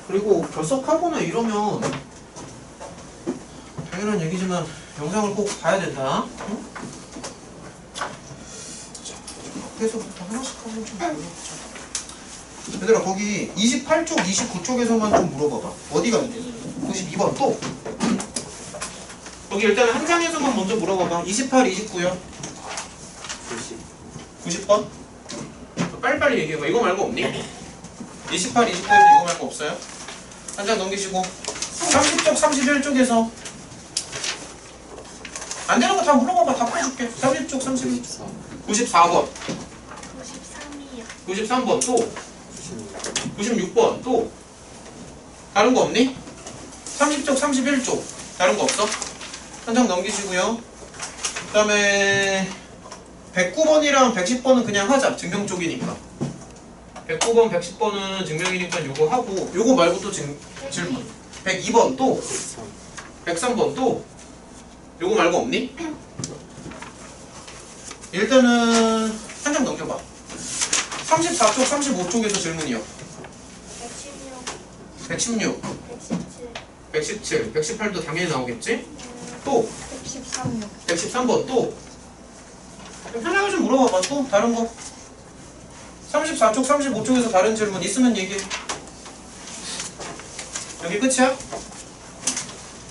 그리고 결석하거나 이러면 당연한 얘기지만 영상을 꼭 봐야 된다. 응? 자, 앞에서부터 하나씩 한번 좀 물어보자. 얘들아 거기 28쪽, 29쪽에서만 좀 물어봐봐. 어디가 문제? 92번 또. 여기 일단 한 장에서만 먼저 물어봐봐. 28, 29요. 90번? 빨리빨리 얘기해봐. 이거 말고 없니? 28, 29에서 이거 말고 없어요? 한 장 넘기시고 30쪽, 31쪽에서 안 되는 거 다 물어봐봐. 다 풀어줄게. 30쪽, 31쪽 94번 93이요. 93번 또 96번 또 다른 거 없니? 30쪽, 31쪽 다른 거 없어? 한 장 넘기시고요. 그 다음에 109번이랑 110번은 그냥 하자. 증명 쪽이니까 109번, 110번은 증명이니까 요거 하고 요거 말고 또 질문 102번 또 103번 또 요거 말고 없니? 일단은 한 장 넘겨봐. 34쪽, 35쪽에서 질문이요. 116, 116, 117, 117, 118도 당연히 나오겠지? 또 113이요. 113번 또 편하게 좀 물어봐봐. 또 다른 거 34쪽, 35쪽에서 다른 질문 있으면 얘기해. 여기 끝이야?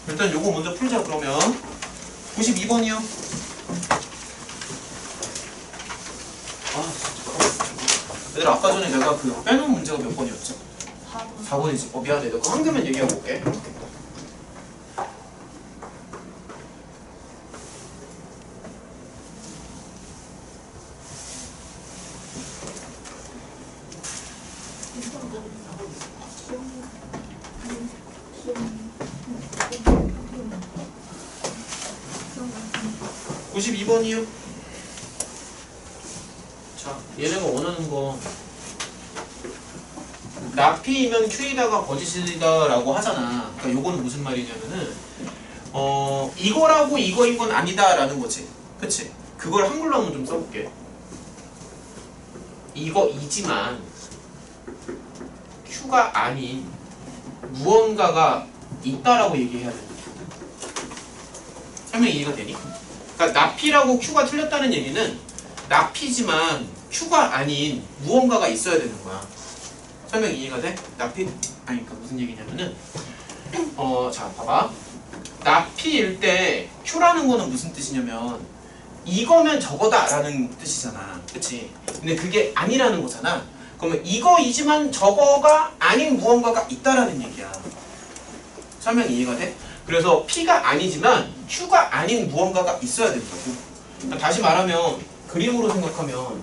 일단 요거 먼저 풀자. 그러면 92번이요. 얘들아 아까 전에 내가 그 빼놓은 문제가 몇 번이었지? 4번이지. 미안해. 내가 한 개만 얘기하고 올게. 92번이요. 자, 얘네가 원하는 거 나피이면 Q이다가 거짓이다 라고 하잖아. 그러니까 요거는 무슨 말이냐면은 이거라고 이거인 건 아니다 라는 거지. 그치? 그걸 한글로 한번 좀 써볼게. 이거이지만 Q가 아닌 무언가가 있다라고 얘기해야 된다. 설명 이해가 되니? 그러니까 나피라고 Q가 틀렸다는 얘기는 나피지만 Q가 아닌 무언가가 있어야 되는 거야. 설명 이해가 돼? 나피? 아니 그러니까 무슨 얘기냐면은 자 봐봐. 나피일 때 Q라는 거는 무슨 뜻이냐면 이거면 저거다 라는 뜻이잖아. 그치? 근데 그게 아니라는 거잖아. 그러면 이거이지만 저거가 아닌 무언가가 있다라는 얘기야. 설명 이해가 돼? 그래서 P가 아니지만 Q가 아닌 무언가가 있어야 된다고. 그러니까 다시 말하면 그림으로 생각하면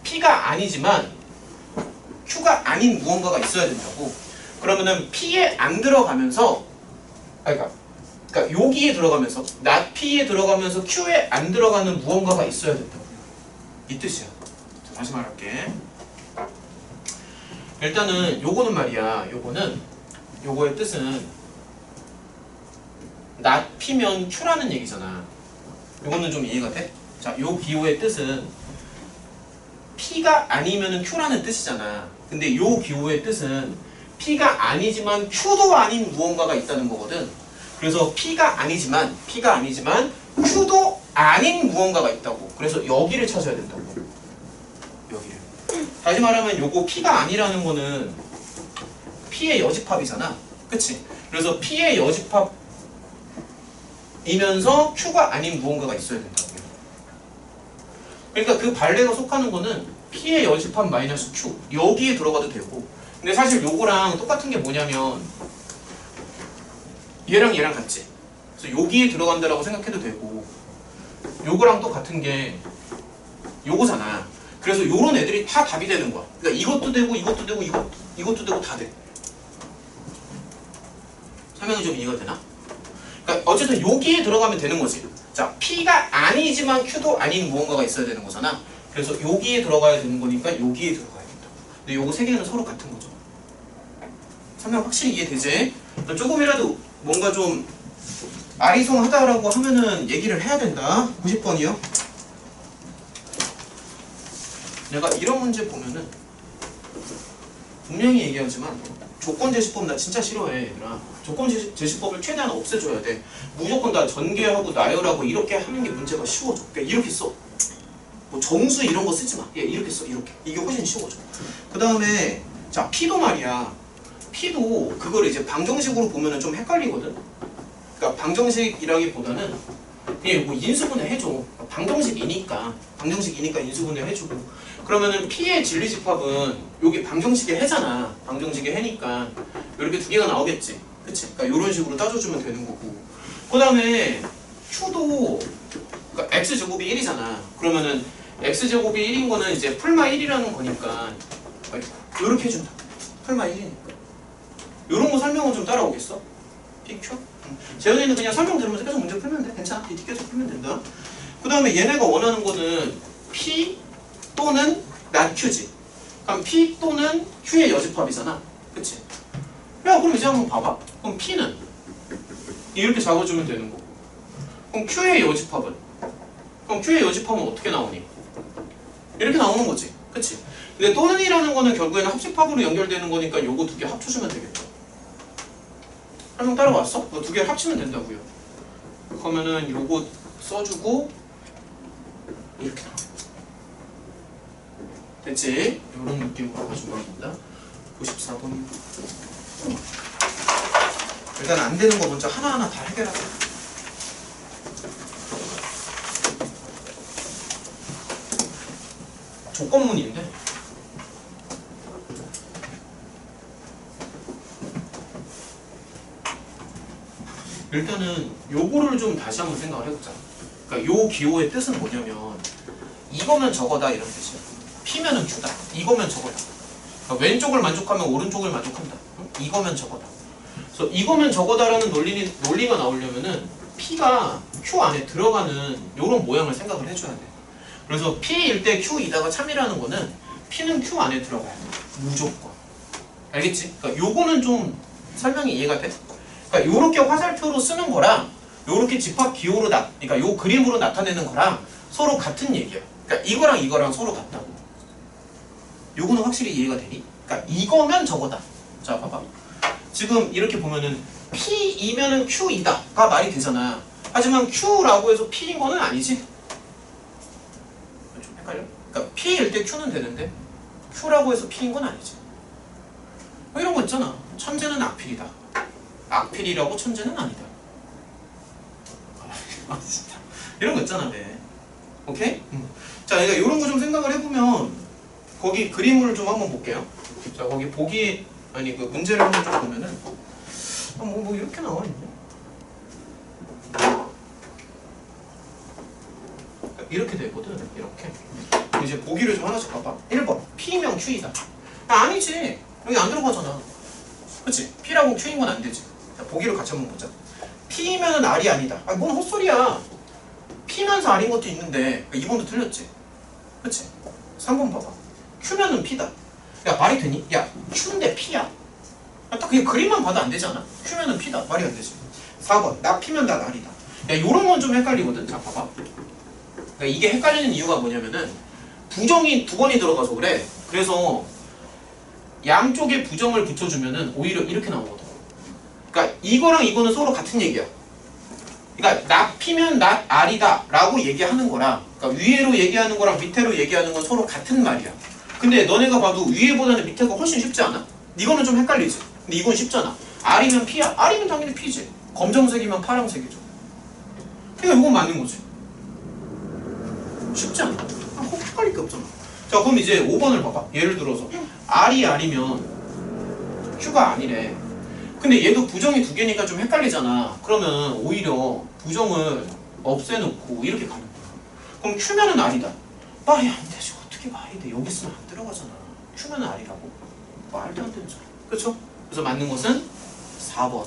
P가 아니지만 Q가 아닌 무언가가 있어야 된다고. 그러면은 P에 안 들어가면서 그러니까 여기에 들어가면서 not P에 들어가면서 Q에 안 들어가는 무언가가 있어야 된다고. 이 뜻이야. 자, 다시 말할게. 일단은 요거는 말이야. 요거의 뜻은 not P면 Q라는 얘기잖아. 요거는 좀 이해가 돼? 자, 요 기호의 뜻은 P가 아니면은 Q라는 뜻이잖아. 근데 요 기호의 뜻은 P가 아니지만 Q도 아닌 무언가가 있다는 거거든. 그래서 P가 아니지만 Q도 아닌 무언가가 있다고. 그래서 여기를 찾아야 된다고. 여기를. 다시 말하면 요거 P가 아니라는 거는 P의 여집합이잖아. 그치? 그래서 P의 여집합이면서 Q가 아닌 무언가가 있어야 된다고. 그러니까 그 발레가 속하는 거는 P의 여집합 마이너스 Q 여기에 들어가도 되고. 근데 사실 요거랑 똑같은 게 뭐냐면 얘랑 같지. 그래서 여기에 들어간다라고 생각해도 되고 요거랑 또 같은 게 요거잖아. 그래서 요런 애들이 다 답이 되는 거야. 그러니까 이것도 되고 이것도 되고 이것도 되고 다 돼. 설명이 좀 이해가 되나? 그러니까 어쨌든 여기에 들어가면 되는 거지. 자, P가 아니지만 Q도 아닌 무언가가 있어야 되는 거잖아. 그래서 여기에 들어가야 되는 거니까 여기에 들어가야 된다. 근데 요거 세 개는 서로 같은 거죠. 설명 확실히 이해되지? 조금이라도 뭔가 좀 아리송하다라고 하면은 얘기를 해야 된다. 90번이요. 내가 이런 문제 보면은 분명히 얘기하지만 조건 제시법 나 진짜 싫어해 얘들아. 조건 제시법을 최대한 없애줘야 돼. 무조건 다 전개하고 나열하고 이렇게 하는 게 문제가 쉬워져. 그러니까 이렇게 써. 뭐 정수 이런 거 쓰지 마. 이렇게 써. 이렇게. 이게 훨씬 쉬워져. 그 다음에 자 P도 말이야. P도 그걸 이제 방정식으로 보면은 좀 헷갈리거든. 그러니까 방정식이라기보다는 그냥 뭐 인수분해 해줘. 방정식이니까 인수분해 해주고. 그러면은 P의 진리집합은 여기 방정식의 해잖아. 방정식의 해니까 이렇게 두 개가 나오겠지. 그치? 그러니까 이런 식으로 따져주면 되는 거고. 그 다음에 Q도 그러니까 X제곱이 1이잖아. 그러면은 X제곱이 1인 거는 이제 풀마 1이라는 거니까 이렇게 해준다. 풀마 1이니까. 이런 거 설명은 좀 따라오겠어? PQ? 재현이는 그냥 설명 들으면서 계속 문제 풀면 돼. 괜찮아. 뒤 계속 풀면 된다. 그 다음에 얘네가 원하는 거는 P 또는 not Q지. 그럼 P 또는 Q의 여집합이잖아. 그치? 야 그럼 이제 한번 봐봐. 그럼 P는 이렇게 잡아주면 되는 거고. 그럼 Q의 여집합은? 그럼 Q의 여집합은 어떻게 나오니? 이렇게 나오는 거지. 그치? 근데 또는이라는 거는 결국에는 합집합으로 연결되는 거니까 요거 두 개 합쳐주면 되겠죠. 설명 따라왔어? 두 개를 합치면 된다고요. 그러면은 요거 써주고 이렇게 나와. 됐지? 이런 느낌으로 해주면 됩니다. 94번입니다. 일단 안 되는 거 먼저 하나하나 다 해결하자. 조건문인데 일단은 요거를 좀 다시 한번 생각을 해보자. 그러니까 요 기호의 뜻은 뭐냐면 이거면 저거다 이런 뜻이야. P면은 Q다. 이거면 저거다. 그러니까 왼쪽을 만족하면 오른쪽을 만족한다. 이거면 저거다. 그래서 이거면 저거다라는 논리가 나오려면은 P가 Q 안에 들어가는 요런 모양을 생각을 해줘야 돼. 그래서 P일 때 Q이다가 참이라는 거는 P는 Q 안에 들어가야 돼. 무조건. 알겠지? 그러니까 요거는 좀 설명이 이해가 돼? 그러니까 요렇게 화살표로 쓰는 거랑 요렇게 집합 기호로 그러니까 요 그림으로 나타내는 거랑 서로 같은 얘기야. 그러니까 이거랑 서로 같다고. 요거는 확실히 이해가 되니? 그러니까 이거면 저거다. 자, 봐봐. 지금 이렇게 보면은 P이면은 Q이다가 말이 되잖아. 하지만 Q라고 해서 P인 거는 아니지? 좀 헷갈려? 그러니까 P일 때 Q는 되는데 Q라고 해서 P인 건 아니지. 뭐 이런 거 있잖아. 천재는 악필이다. 악필이라고 천재는 아니다. 아, 진짜. 이런 거 있잖아, 왜. 오케이? 자, 그러니까 이런 거 좀 생각을 해보면 거기 그림을 좀 한번 볼게요. 자, 거기 보기 아니 그 문제를 한번 좀 보면은 뭐 이렇게 나와 있네. 이렇게 되거든. 이렇게. 이제 보기를 좀 하나씩 봐봐. 1번 P면 Q이다. 아니지. 여기 안 들어가잖아. 그치? P라고 Q인 건 안 되지. 자, 보기를 같이 한번 보자. P면은 R이 아니다. 뭔 헛소리야. P면서 R인 것도 있는데 2번도 틀렸지. 그치? 3번 봐봐. Q면은 P다. 야 말이 되니? 야 Q인데 P야. 딱 그냥 그림만 봐도 안 되지 않아? Q면은 P다. 말이 안 되지. 4번 나 P면 나 R이다. 야 요런 건 좀 헷갈리거든. 자 봐봐. 그러니까 이게 헷갈리는 이유가 뭐냐면은 부정이 두 번이 들어가서 그래. 그래서 양쪽에 부정을 붙여주면은 오히려 이렇게 나오거든. 그러니까 이거랑 이거는 서로 같은 얘기야. 그러니까 not P면 not R이다 라고 얘기하는 거랑 그러니까 위에로 얘기하는 거랑 밑에로 얘기하는 건 서로 같은 말이야. 근데 너네가 봐도 위에보다는 밑에가 훨씬 쉽지 않아? 이거는 좀 헷갈리지? 근데 이건 쉽잖아. R이면 P야? R이면 당연히 P지. 검정색이면 파란색이죠. 그러니까 이건 맞는 거지. 쉽지 않아? 헷갈릴 게 없잖아. 자 그럼 이제 5번을 봐봐. 예를 들어서 R이 R이면 Q가 아니래. 근데 얘도 부정이 두 개니까 좀 헷갈리잖아. 그러면 오히려 부정을 없애놓고 이렇게 가는 거야. 그럼 Q면은 R이다. 말이 안 되지. 어떻게 말이 돼? 여기 쓰면 안 들어가잖아. Q면은 R이라고? 말도 안 되는 소리. 그렇죠? 그래서 맞는 것은 4번.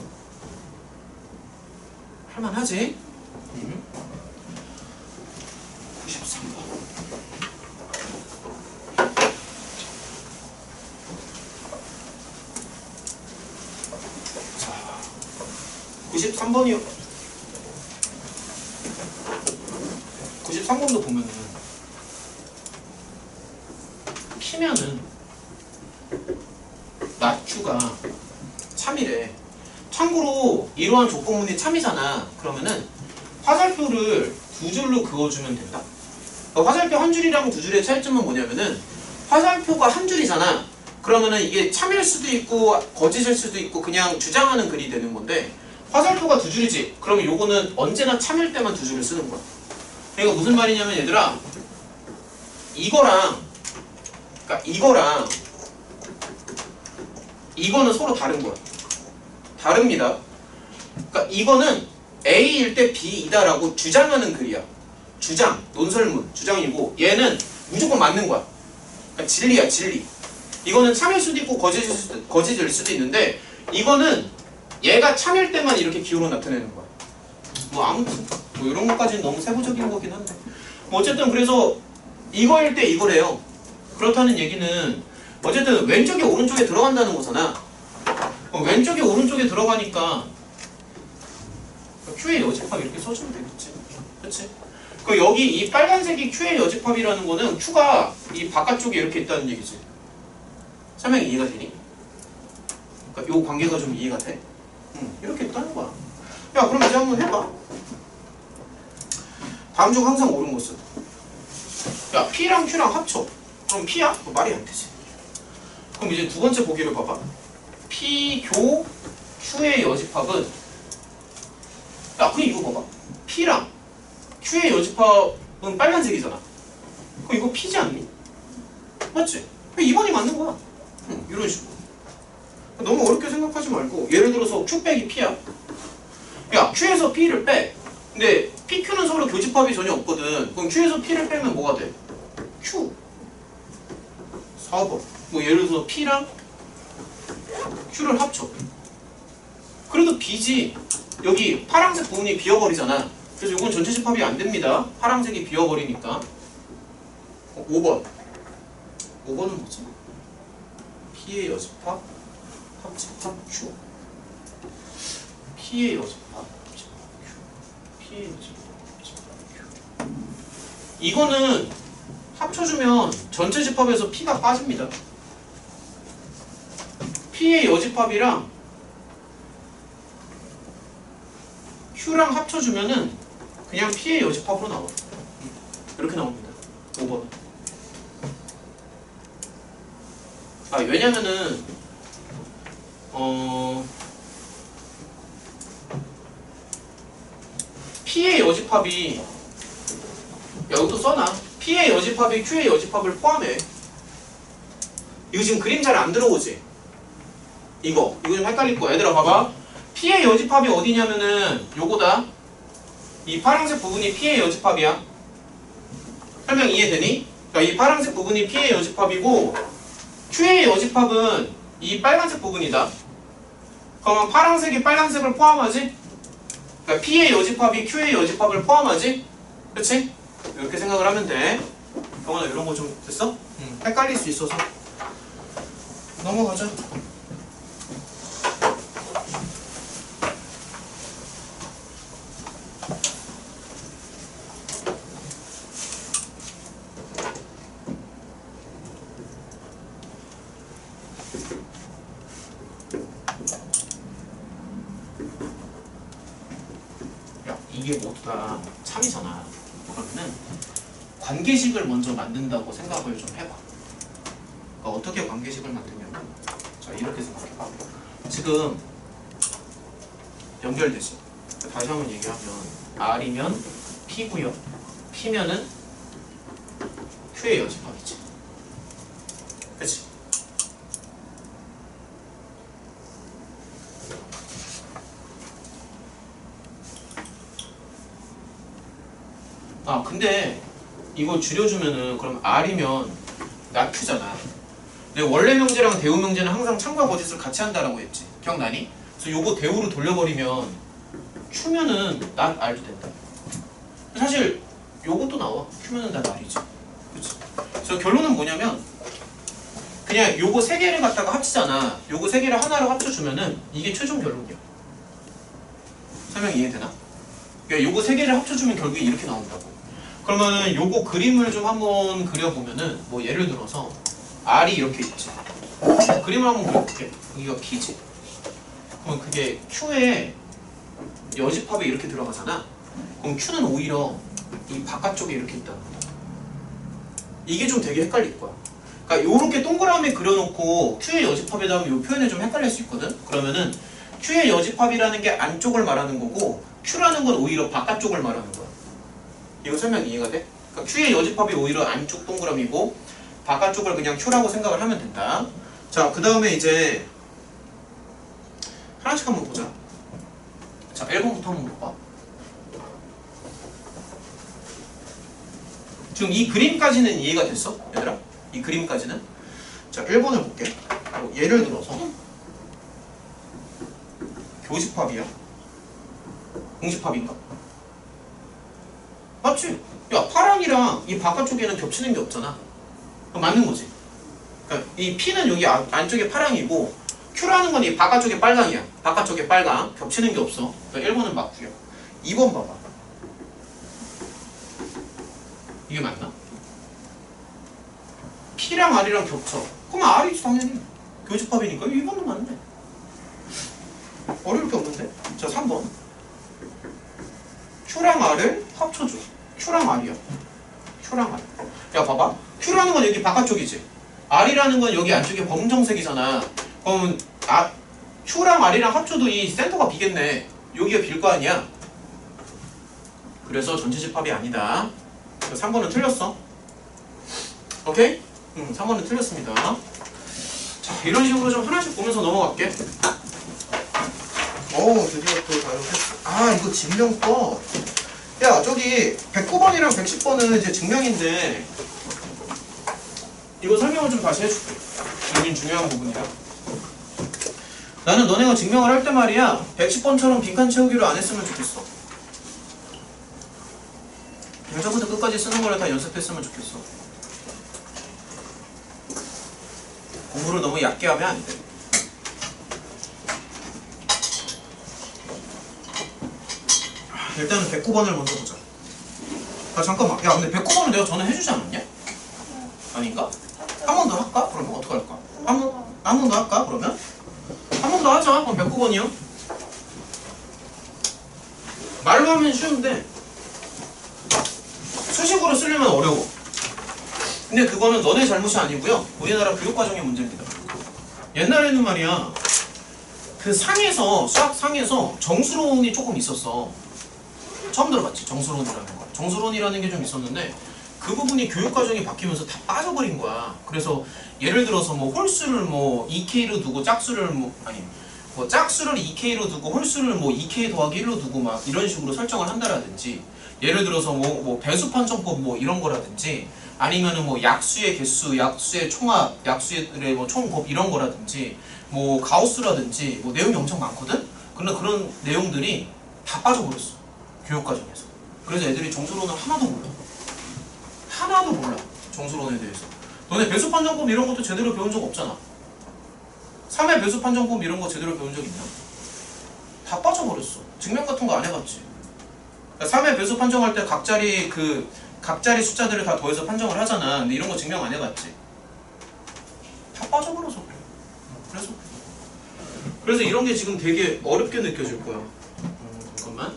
할만하지? 93번. 자, 93번이요. 93번도 보면은 P면은 not Q가 참이래. 참고로 이러한 조건문이 참이잖아. 그러면은 화살표를 두 줄로 그어주면 된다. 그러니까 화살표 한 줄이랑 두 줄의 차이점은 뭐냐면은 화살표가 한 줄이잖아. 그러면은 이게 참일 수도 있고 거짓일 수도 있고 그냥 주장하는 글이 되는 건데 화살표가 두 줄이지. 그러면 요거는 언제나 참일 때만 두 줄을 쓰는 거야. 그러니까 무슨 말이냐면 얘들아 이거랑 이거는 서로 다른 거야. 다릅니다. 그러니까 이거는 A일 때 B이다라고 주장하는 글이야. 주장, 논설문, 주장이고 얘는 무조건 맞는 거야. 그러니까 진리야, 진리. 이거는 참일 수도 있고 거짓일 수도 있는데 이거는 얘가 참일 때만 이렇게 기호로 나타내는 거야. 뭐 아무튼 뭐 이런 것까지는 너무 세부적인 거긴 한데 뭐 어쨌든 그래서 이거일 때 이거래요. 그렇다는 얘기는 어쨌든 왼쪽에 오른쪽에 들어간다는 거잖아. 왼쪽에 오른쪽에 들어가니까 Q의 여집합 이렇게 써주면 되겠지. 그치? 그 여기 이 빨간색이 Q의 여집합이라는 거는 Q가 이 바깥쪽에 이렇게 있다는 얘기지. 설명이 이해가 되니? 그러니까 요 관계가 좀 이해가 돼? 이렇게 있다는 거야. 야 그럼 이제 한번 해봐. 다음 중 항상 옳은 것은 야 P랑 Q랑 합쳐. 그럼 P야? 뭐 말이 안 되지. 그럼 이제 두 번째 보기를 봐봐. P 교 Q의 여집합은 야 그럼 이거 봐봐. P랑 Q의 여집합은 빨간색이잖아. 그럼 이거 P지 않니? 맞지? 2번이 맞는 거야. 이런 식으로. 너무 어렵게 생각하지 말고 예를 들어서 Q 빼기 P야. 야 Q에서 P를 빼. 근데 P, Q는 서로 교집합이 전혀 없거든. 그럼 Q에서 P를 빼면 뭐가 돼? Q 4번. 뭐 예를 들어서 P랑 Q를 합쳐. 그래도 B지. 여기 파란색 부분이 비어버리잖아. 그래서 이건 전체 집합이 안 됩니다. 파란색이 비어버리니까. 5번. 5번은 뭐지? P의 여집합 합집합 Q. P의 여집합 합집합 Q. P의 여집합 합집합 Q. 이거는 합쳐주면 전체 집합에서 P가 빠집니다. P의 여집합이랑 Q랑 합쳐주면은 그냥 P의 여집합으로 나와. 이렇게 나옵니다. 5번. 왜냐면은 P의 여집합이 여기도 써놔. P의 여집합이 Q의 여집합을 포함해. 이거 지금 그림 잘 안 들어오지? 이거 좀 헷갈릴 거야. 얘들아 봐봐. P의 여집합이 어디냐면은 요거다. 이 파란색 부분이 P의 여집합이야. 설명 이해되니? 그러니까 이 파란색 부분이 P의 여집합이고 Q의 여집합은 이 빨간색 부분이다. 그러면 파란색이 빨간색을 포함하지? 그러니까 P의 여집합이 Q의 여집합을 포함하지? 그치? 이렇게 생각을 하면 돼. 영원아 이런 거 좀 됐어? 헷갈릴 수 있어서 넘어가자. 이게 모두 다 참이잖아. 그러면은 관계식을 먼저 만든다고 생각을 좀 해봐. 그러니까 어떻게 관계식을 만드냐면 자 이렇게 생각해봐. 지금 연결되지. 다시 한번 얘기하면 R이면 P고요. P면은 Q의 여집합이지. 그치? 근데 이거 줄여주면은 그럼 R이면 나 Q잖아. 근데 원래 명제랑 대우 명제는 항상 참과 거짓을 같이 한다라고 했지. 기억나니? 그래서 요거 대우로 돌려버리면 Q면은 나 R이 된다. 사실 요것도 나와. Q면은 나 R이지. 그치? 그래서 결론은 뭐냐면 그냥 요거 세 개를 갖다가 합치잖아. 요거 세 개를 하나로 합쳐주면은 이게 최종 결론이야. 설명 이해되나? 그러니까 요거 세 개를 합쳐주면 결국에 이렇게 나온다고. 그러면은 요거 그림을 좀 한번 그려보면은 뭐 예를 들어서 R이 이렇게 있지. 그림을 한번 그려볼게. 여기가 P지. 그럼 그게 Q에 여집합이 이렇게 들어가잖아. 그럼 Q는 오히려 이 바깥쪽에 이렇게 있다는 거야. 이게 좀 되게 헷갈릴 거야. 그러니까 요렇게 동그라미 그려놓고 Q의 여집합에다 하면 요 표현에 좀 헷갈릴 수 있거든. 그러면은 Q의 여집합이라는 게 안쪽을 말하는 거고 Q라는 건 오히려 바깥쪽을 말하는 거야. 이거 설명 이해가 돼? 그러니까 Q의 여집합이 오히려 안쪽 동그라미고 바깥쪽을 그냥 Q라고 생각을 하면 된다. 자, 그 다음에 이제 하나씩 한번 보자. 자, 1번부터 한번 봐봐. 지금 이 그림까지는 이해가 됐어? 얘들아? 이 그림까지는? 자, 1번을 볼게. 예를 들어서 교집합이야? 공집합인가? 맞지? 야, 파랑이랑 이 바깥쪽에는 겹치는 게 없잖아. 맞는 거지? 그러니까 이 P는 여기 안쪽에 파랑이고 Q라는 건 이 바깥쪽에 빨강이야. 바깥쪽에 빨강. 겹치는 게 없어. 그러니까 1번은 맞고요. 2번 봐봐. 이게 맞나? P랑 R이랑 겹쳐. 그럼 R이지 당연히. 교집합이니까 2번도 맞네. 어려울 게 없는데? 자, 3번. Q랑 R을 합쳐줘. Q랑 R이야. Q랑 R. 야, 봐봐. Q라는 건 여기 바깥쪽이지. R이라는 건 여기 안쪽에 검정색이잖아. 그럼 Q랑 R이랑 합쳐도 이 센터가 비겠네. 여기가 빌 거 아니야. 그래서 전체 집합이 아니다. 3번은 틀렸어. 오케이? 3번은 틀렸습니다. 자, 이런 식으로 좀 하나씩 보면서 넘어갈게. 드디어 또 다루겠어. 아, 이거 증명법. 야, 저기 109번이랑 110번은 이제 증명인데 이거 설명을 좀 다시 해줄게. 여긴 중요한 부분이야. 나는 너네가 증명을 할 때 말이야 110번처럼 빈칸 채우기로 안 했으면 좋겠어. 먼저부터 끝까지 쓰는 거를 다 연습했으면 좋겠어. 공부를 너무 얕게 하면 안 돼. 일단은 109번을 먼저 보자. 아, 잠깐만. 야, 근데 109번은 내가 전에 해주지 않았냐? 아닌가? 한 번 더 할까? 그러면 어떡할까? 한 번 더 할까? 그러면? 한 번 더 하자. 그럼 109번이요. 말로 하면 쉬운데 수식으로 쓰려면 어려워. 근데 그거는 너네 잘못이 아니고요. 우리나라 교육과정의 문제입니다. 옛날에는 말이야 그 상에서 수학 상에서 정수론이 조금 있었어. 처음 들어봤지? 정수론이라는 거. 정수론이라는 게 좀 있었는데 그 부분이 교육과정이 바뀌면서 다 빠져버린 거야. 그래서 예를 들어서 뭐 홀수를 뭐 2K로 두고 짝수를 뭐 짝수를 2K로 두고 홀수를 뭐 2K 더하기 1로 두고 막 이런 식으로 설정을 한다라든지 예를 들어서 뭐 배수 판정법 뭐 이런 거라든지 아니면은 뭐 약수의 개수, 약수의 총합, 약수의 뭐 총곱 이런 거라든지 뭐 가우스라든지 뭐 내용이 엄청 많거든? 근데 그런 내용들이 다 빠져버렸어. 교육과정에서. 그래서 애들이 정수론을 하나도 몰라. 하나도 몰라. 정수론에 대해서. 너네 배수 판정법 이런 것도 제대로 배운 적 없잖아. 3회 배수 판정법 이런 거 제대로 배운 적 있나? 다 빠져버렸어. 증명 같은 거 안 해봤지. 3회 배수 판정할 때 각자리 숫자들을 다 더해서 판정을 하잖아. 근데 이런 거 증명 안 해봤지. 다 빠져버려서 그래. 그래서 이런 게 지금 되게 어렵게 느껴질 거야. 잠깐만.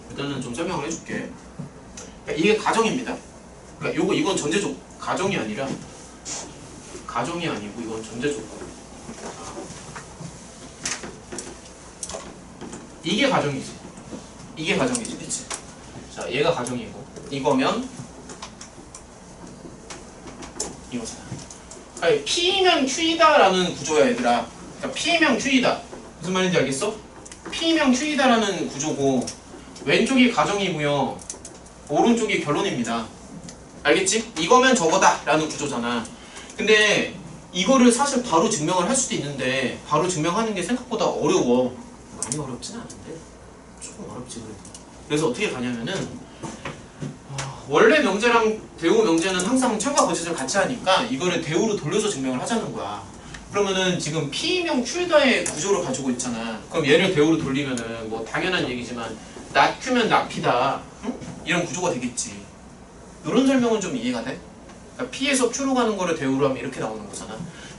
일단은 좀 설명을 해줄게. 그러니까 이게 가정입니다. 그러니까 이건 전제조 가정이 아니라 가정이 아니고 이건 전제조건. 이게 가정이지. 이게 가정이지, 그치? 자, 얘가 가정이고 이거면 이거잖아. 아니, P면 Q이다라는 구조야, 얘들아. 그러니까 P면 Q이다. 무슨 말인지 알겠어? P면 Q이다라는 구조고 왼쪽이 가정이고요. 오른쪽이 결론입니다. 알겠지? 이거면 저거다 라는 구조잖아. 근데 이거를 사실 바로 증명을 할 수도 있는데 바로 증명하는 게 생각보다 어려워. 많이 어렵진 않은데 조금 어렵지 그래도. 그래서 어떻게 가냐면은 원래 명제랑 대우 명제는 항상 철과 거짓을 같이 하니까 이거를 대우로 돌려서 증명을 하자는 거야. 그러면은 지금 P명 Q다의 구조를 가지고 있잖아. 그럼 얘를 대우로 돌리면은 뭐 당연한 얘기지만 나 Q면 나 P다. 응? 이런 구조가 되겠지. 이런 설명은 좀 이해가 돼? 그러니까 P에서 Q로 가는 거를 대우로 하면 이렇게 나오는 거잖아.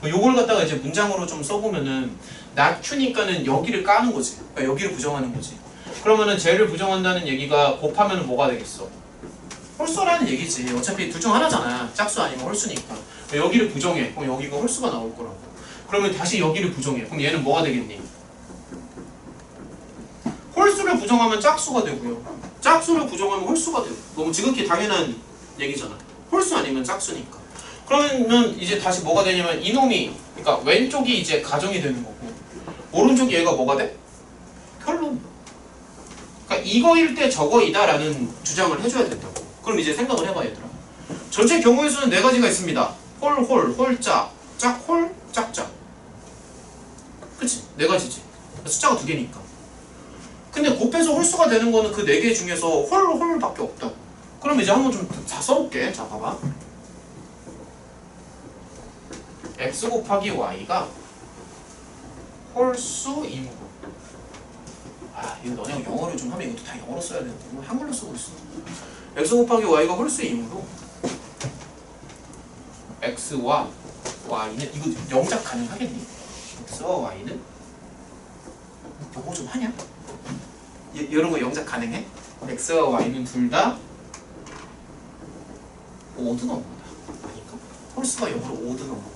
요걸 갖다가 이제 문장으로 좀 써보면은 not q니까는 여기를 까는 거지. 그러니까 여기를 부정하는 거지. 그러면은 쟤를 부정한다는 얘기가 곱하면 뭐가 되겠어? 홀수라는 얘기지. 어차피 둘 중 하나잖아. 짝수 아니면 홀수니까. 여기를 부정해. 그럼 여기가 홀수가 나올 거라고. 그러면 다시 여기를 부정해. 그럼 얘는 뭐가 되겠니? 홀수를 부정하면 짝수가 되고요. 짝수를 부정하면 홀수가 되고. 너무 지극히 당연한 얘기잖아. 홀수 아니면 짝수니까. 그러면 이제 다시 뭐가 되냐면 이놈이, 그러니까 왼쪽이 이제 가정이 되는 거고 오른쪽이 얘가 뭐가 돼? 결론. 그러니까 이거일 때 저거이다 라는 주장을 해줘야 된다고. 그럼 이제 생각을 해봐 얘들아. 전체 경우의 수는 네 가지가 있습니다. 홀, 홀짝, 짝, 홀, 짝짝. 그치? 네 가지지. 숫자가 두 개니까. 근데 곱해서 홀수가 되는 거는 그 네 개 중에서 홀밖에 없다고. 그럼 이제 한번 좀 다 써볼게. 자, 봐봐. x 곱하기 y가 홀수이므로. 아, 이거 너네가 영어를 좀 하면 이것도 다 영어로 써야 되는데 뭐 한글로 쓰고 있어. x 곱하기 y가 홀수이므로 x와 y는, 이거 영작 가능하겠니? x와 y는 요거 좀 하냐? 이런 거 영작 가능해? x와 y는 둘 다 5든 넘는다. 아닌가? 홀수가 영어로 5든 넘는다.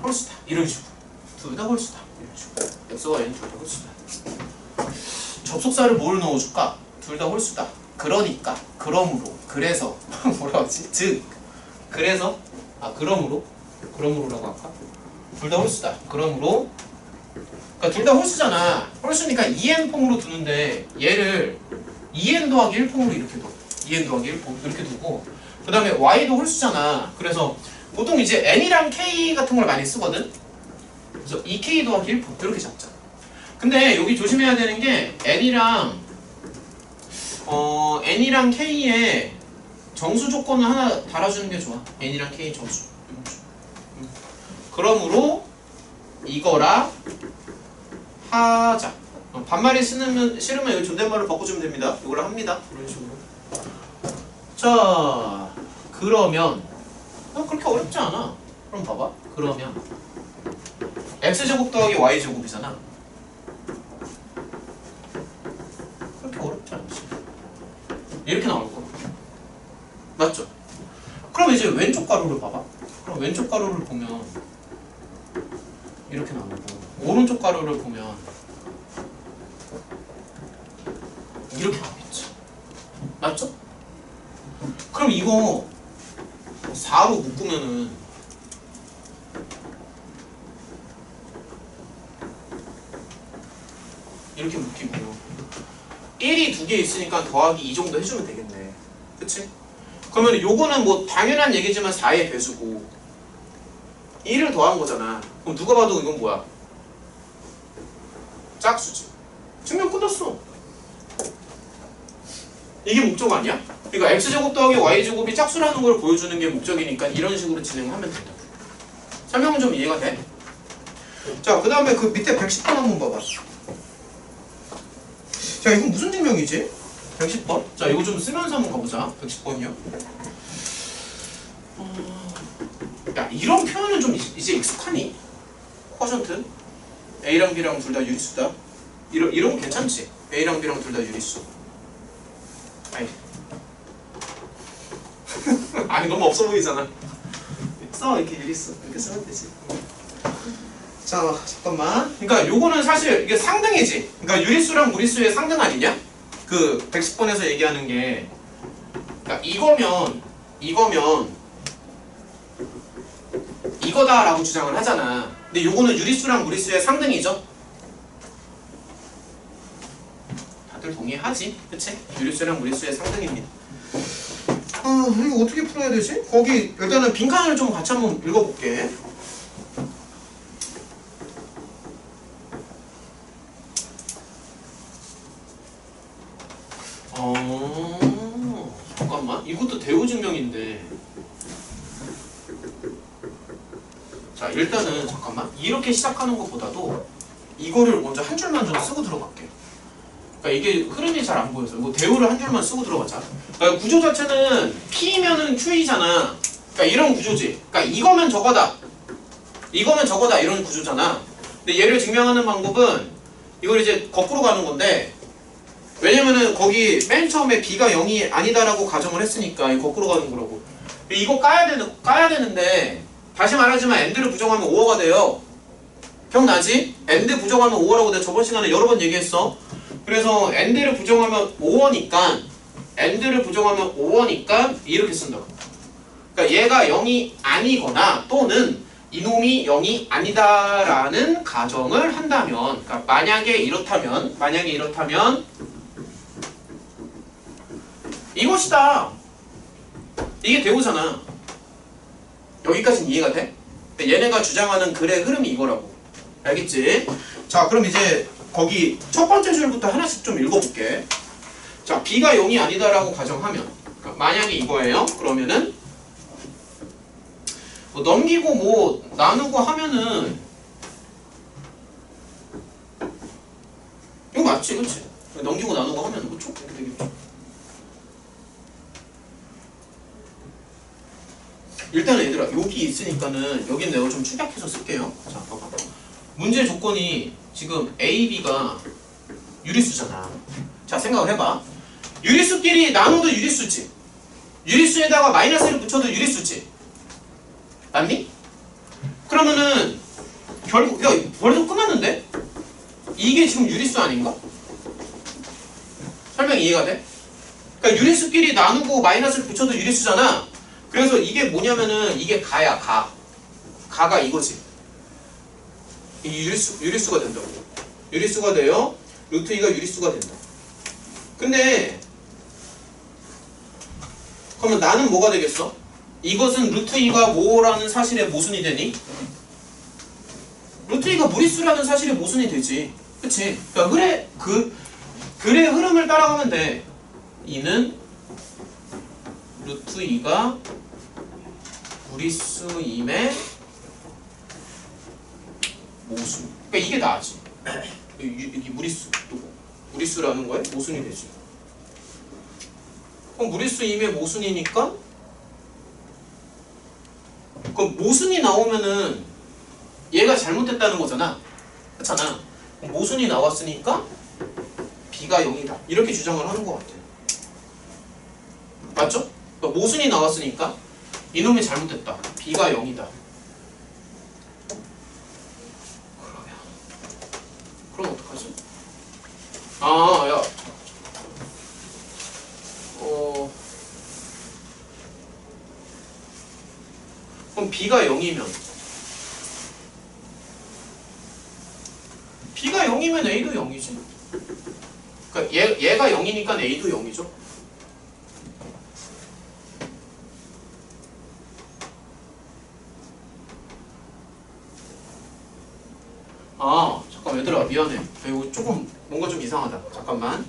홀수다. 이런 식으로. 둘 다 홀수다. 이런 식으로. x와 y는 둘 다 홀수다. 접속사를 뭘 넣어줄까? 둘 다 홀수다. 그러니까, 그러므로, 그래서 뭐라 하지? 즉, 그래서, 그러므로라고 할까? 둘 다 홀수다. 그러므로, 그러니까 둘 다 홀수잖아. 홀수니까 2n 폼으로 두는데 얘를 2n 더하기 1폼으로 이렇게 둬. 2n 더하기 1폼 이렇게 두고, 그 다음에 y도 홀수잖아. 그래서 보통 이제 n이랑 k 같은 걸 많이 쓰거든. 그래서 2k 더하기 1폼 이렇게 잡자. 근데 여기 조심해야 되는 게 n이랑 k의 정수 조건을 하나 달아주는 게 좋아. n이랑 k 정수. 그러므로 이거라 하자. 반말이 싫으면 여기 존댓말을 바꿔주면 됩니다. 이걸 합니다. 이런 식으로. 자, 그러면 그렇게 어렵지 않아. 그럼 봐봐. 그러면 x제곱 더하기 y제곱이잖아. 그렇게 어렵지 않지. 이렇게 나올 거야. 맞죠? 그럼 이제 왼쪽 가로를 봐봐. 그럼 왼쪽 가로를 보면 이렇게 나오고, 오른쪽 가로를 보면 이렇게 나오겠죠. 맞죠? 그럼 이거 4로 묶으면은 이렇게 묶이고 1이 두 개 있으니까 더하기 2 정도 해주면 되겠네. 그치? 그러면 요거는 뭐 당연한 얘기지만 4의 배수고 1을 더한 거잖아. 그럼 누가 봐도 이건 뭐야? 짝수지. 증명 끝났어. 이게 목적 아니야? 그러니까 x제곱 더하기 y제곱이 짝수라는 걸 보여주는 게 목적이니까 이런 식으로 진행하면 된다. 설명은 좀 이해가 돼? 자, 그 다음에 그 밑에 110번 한번 봐봐. 자, 이건 무슨 증명이지? 110번? 자, 이거 좀 쓰면서 한번 가보자. 110번이요. 야, 이런 표현은 좀 이제 익숙하니? 쿼션트? A랑 B랑 둘 다 유리수다. 이런 거 괜찮지? A랑 B랑 둘 다 유리수. 아니. 아니, 너무 없어 보이잖아. 써, 이렇게 유리수. 이렇게 쓰면 되지. 자, 잠깐만. 그러니까 요거는 사실 이게 상등이지. 그러니까 유리수랑 무리수의 상등 아니냐? 그 110번에서 얘기하는 게, 그러니까 이거면 이거다라고 주장을 하잖아. 근데 요거는 유리수랑 무리수의 상등이죠? 다들 동의하지? 그치? 유리수랑 무리수의 상등입니다. 이거 어떻게 풀어야 되지? 거기 일단은 빈칸을 좀 같이 한번 읽어볼게. 잠깐만. 이것도 대우 증명인데. 자, 일단은 잠깐만. 이렇게 시작하는 것보다도 이거를 먼저 한 줄만 좀 쓰고 들어갈게. 그러니까 이게 흐름이 잘 안 보여서 이거 대우를 한 줄만 쓰고 들어가자. 그러니까 구조 자체는 P면은 Q이잖아. 그러니까 이런 구조지. 그러니까 이거면 저거다. 이거면 저거다 이런 구조잖아. 근데 얘를 증명하는 방법은 이걸 이제 거꾸로 가는 건데, 왜냐면은 거기 맨 처음에 b가 0이 아니다라고 가정을 했으니까 이거 거꾸로 가는 거라고. 이거 까야 되는데, 다시 말하지만 AND를 부정하면 5어가 돼요. 기억나지? AND 부정하면 5어라고 내가 저번 시간에 여러 번 얘기했어. 그래서 AND를 부정하면 5어니까, AND를 부정하면 5어니까 이렇게 쓴다고. 그러니까 얘가 0이 아니거나 또는 이놈이 0이 아니다라는 가정을 한다면, 그러니까 만약에 이렇다면 이것이다. 이게 대우잖아. 여기까지는 이해가 돼? 얘네가 주장하는 글의 흐름이 이거라고. 알겠지? 자, 그럼 이제 거기 첫 번째 줄부터 하나씩 좀 읽어볼게. 자, b가 0이 아니다라고 가정하면, 그러니까 만약에 이거예요. 그러면은 뭐 넘기고 뭐 나누고 하면은 이거 맞지, 그렇지? 넘기고 나누고 하면 그쵸? 이렇게 되겠죠. 일단은 얘들아, 여기 있으니까는 여긴 내가 좀 축약해서 쓸게요. 자, 봐봐. 문제 조건이 지금 A, B가 유리수잖아. 자, 생각을 해봐. 유리수끼리 나눠도 유리수지. 유리수에다가 마이너스를 붙여도 유리수지. 맞니? 그러면은 결국 야, 벌써 끝났는데? 이게 지금 유리수 아닌가? 설명 이해가 돼? 그러니까 유리수끼리 나누고 마이너스를 붙여도 유리수잖아. 그래서 이게 뭐냐면은 이게 가야 가. 가가 이거지. 이 유리수가 된다고. 유리수가 돼요. 루트 2가 유리수가 된다. 근데 그러면 나는 뭐가 되겠어? 이것은 루트 2가 뭐라는 사실의 모순이 되니? 루트 2가 무리수라는 사실의 모순이 되지. 그치? 그러니까 글의 흐름을 따라가면 돼. 2는 루트 2가 무리수임의 모순. 그러니까 이게 나지. 이게 무리수라는 거에 모순이 되지. 그럼 무리수임의 모순이니까, 그럼 모순이 나오면은 얘가 잘못됐다는 거잖아. 그렇잖아. 모순이 나왔으니까 b가 0이다. 이렇게 주장을 하는 것 같아. 맞죠? 그러니까 모순이 나왔으니까 이놈이 잘못됐다. b가 0이다. 그럼 어떡하지? 아, 야. 그럼 b가 0이면 b가 0이면 a도 0이지. 그러니까 얘가 0이니까 a도 0이죠. 아, 잠깐 얘들아, 미안해. 이거 조금 뭔가 좀 이상하다. 잠깐만.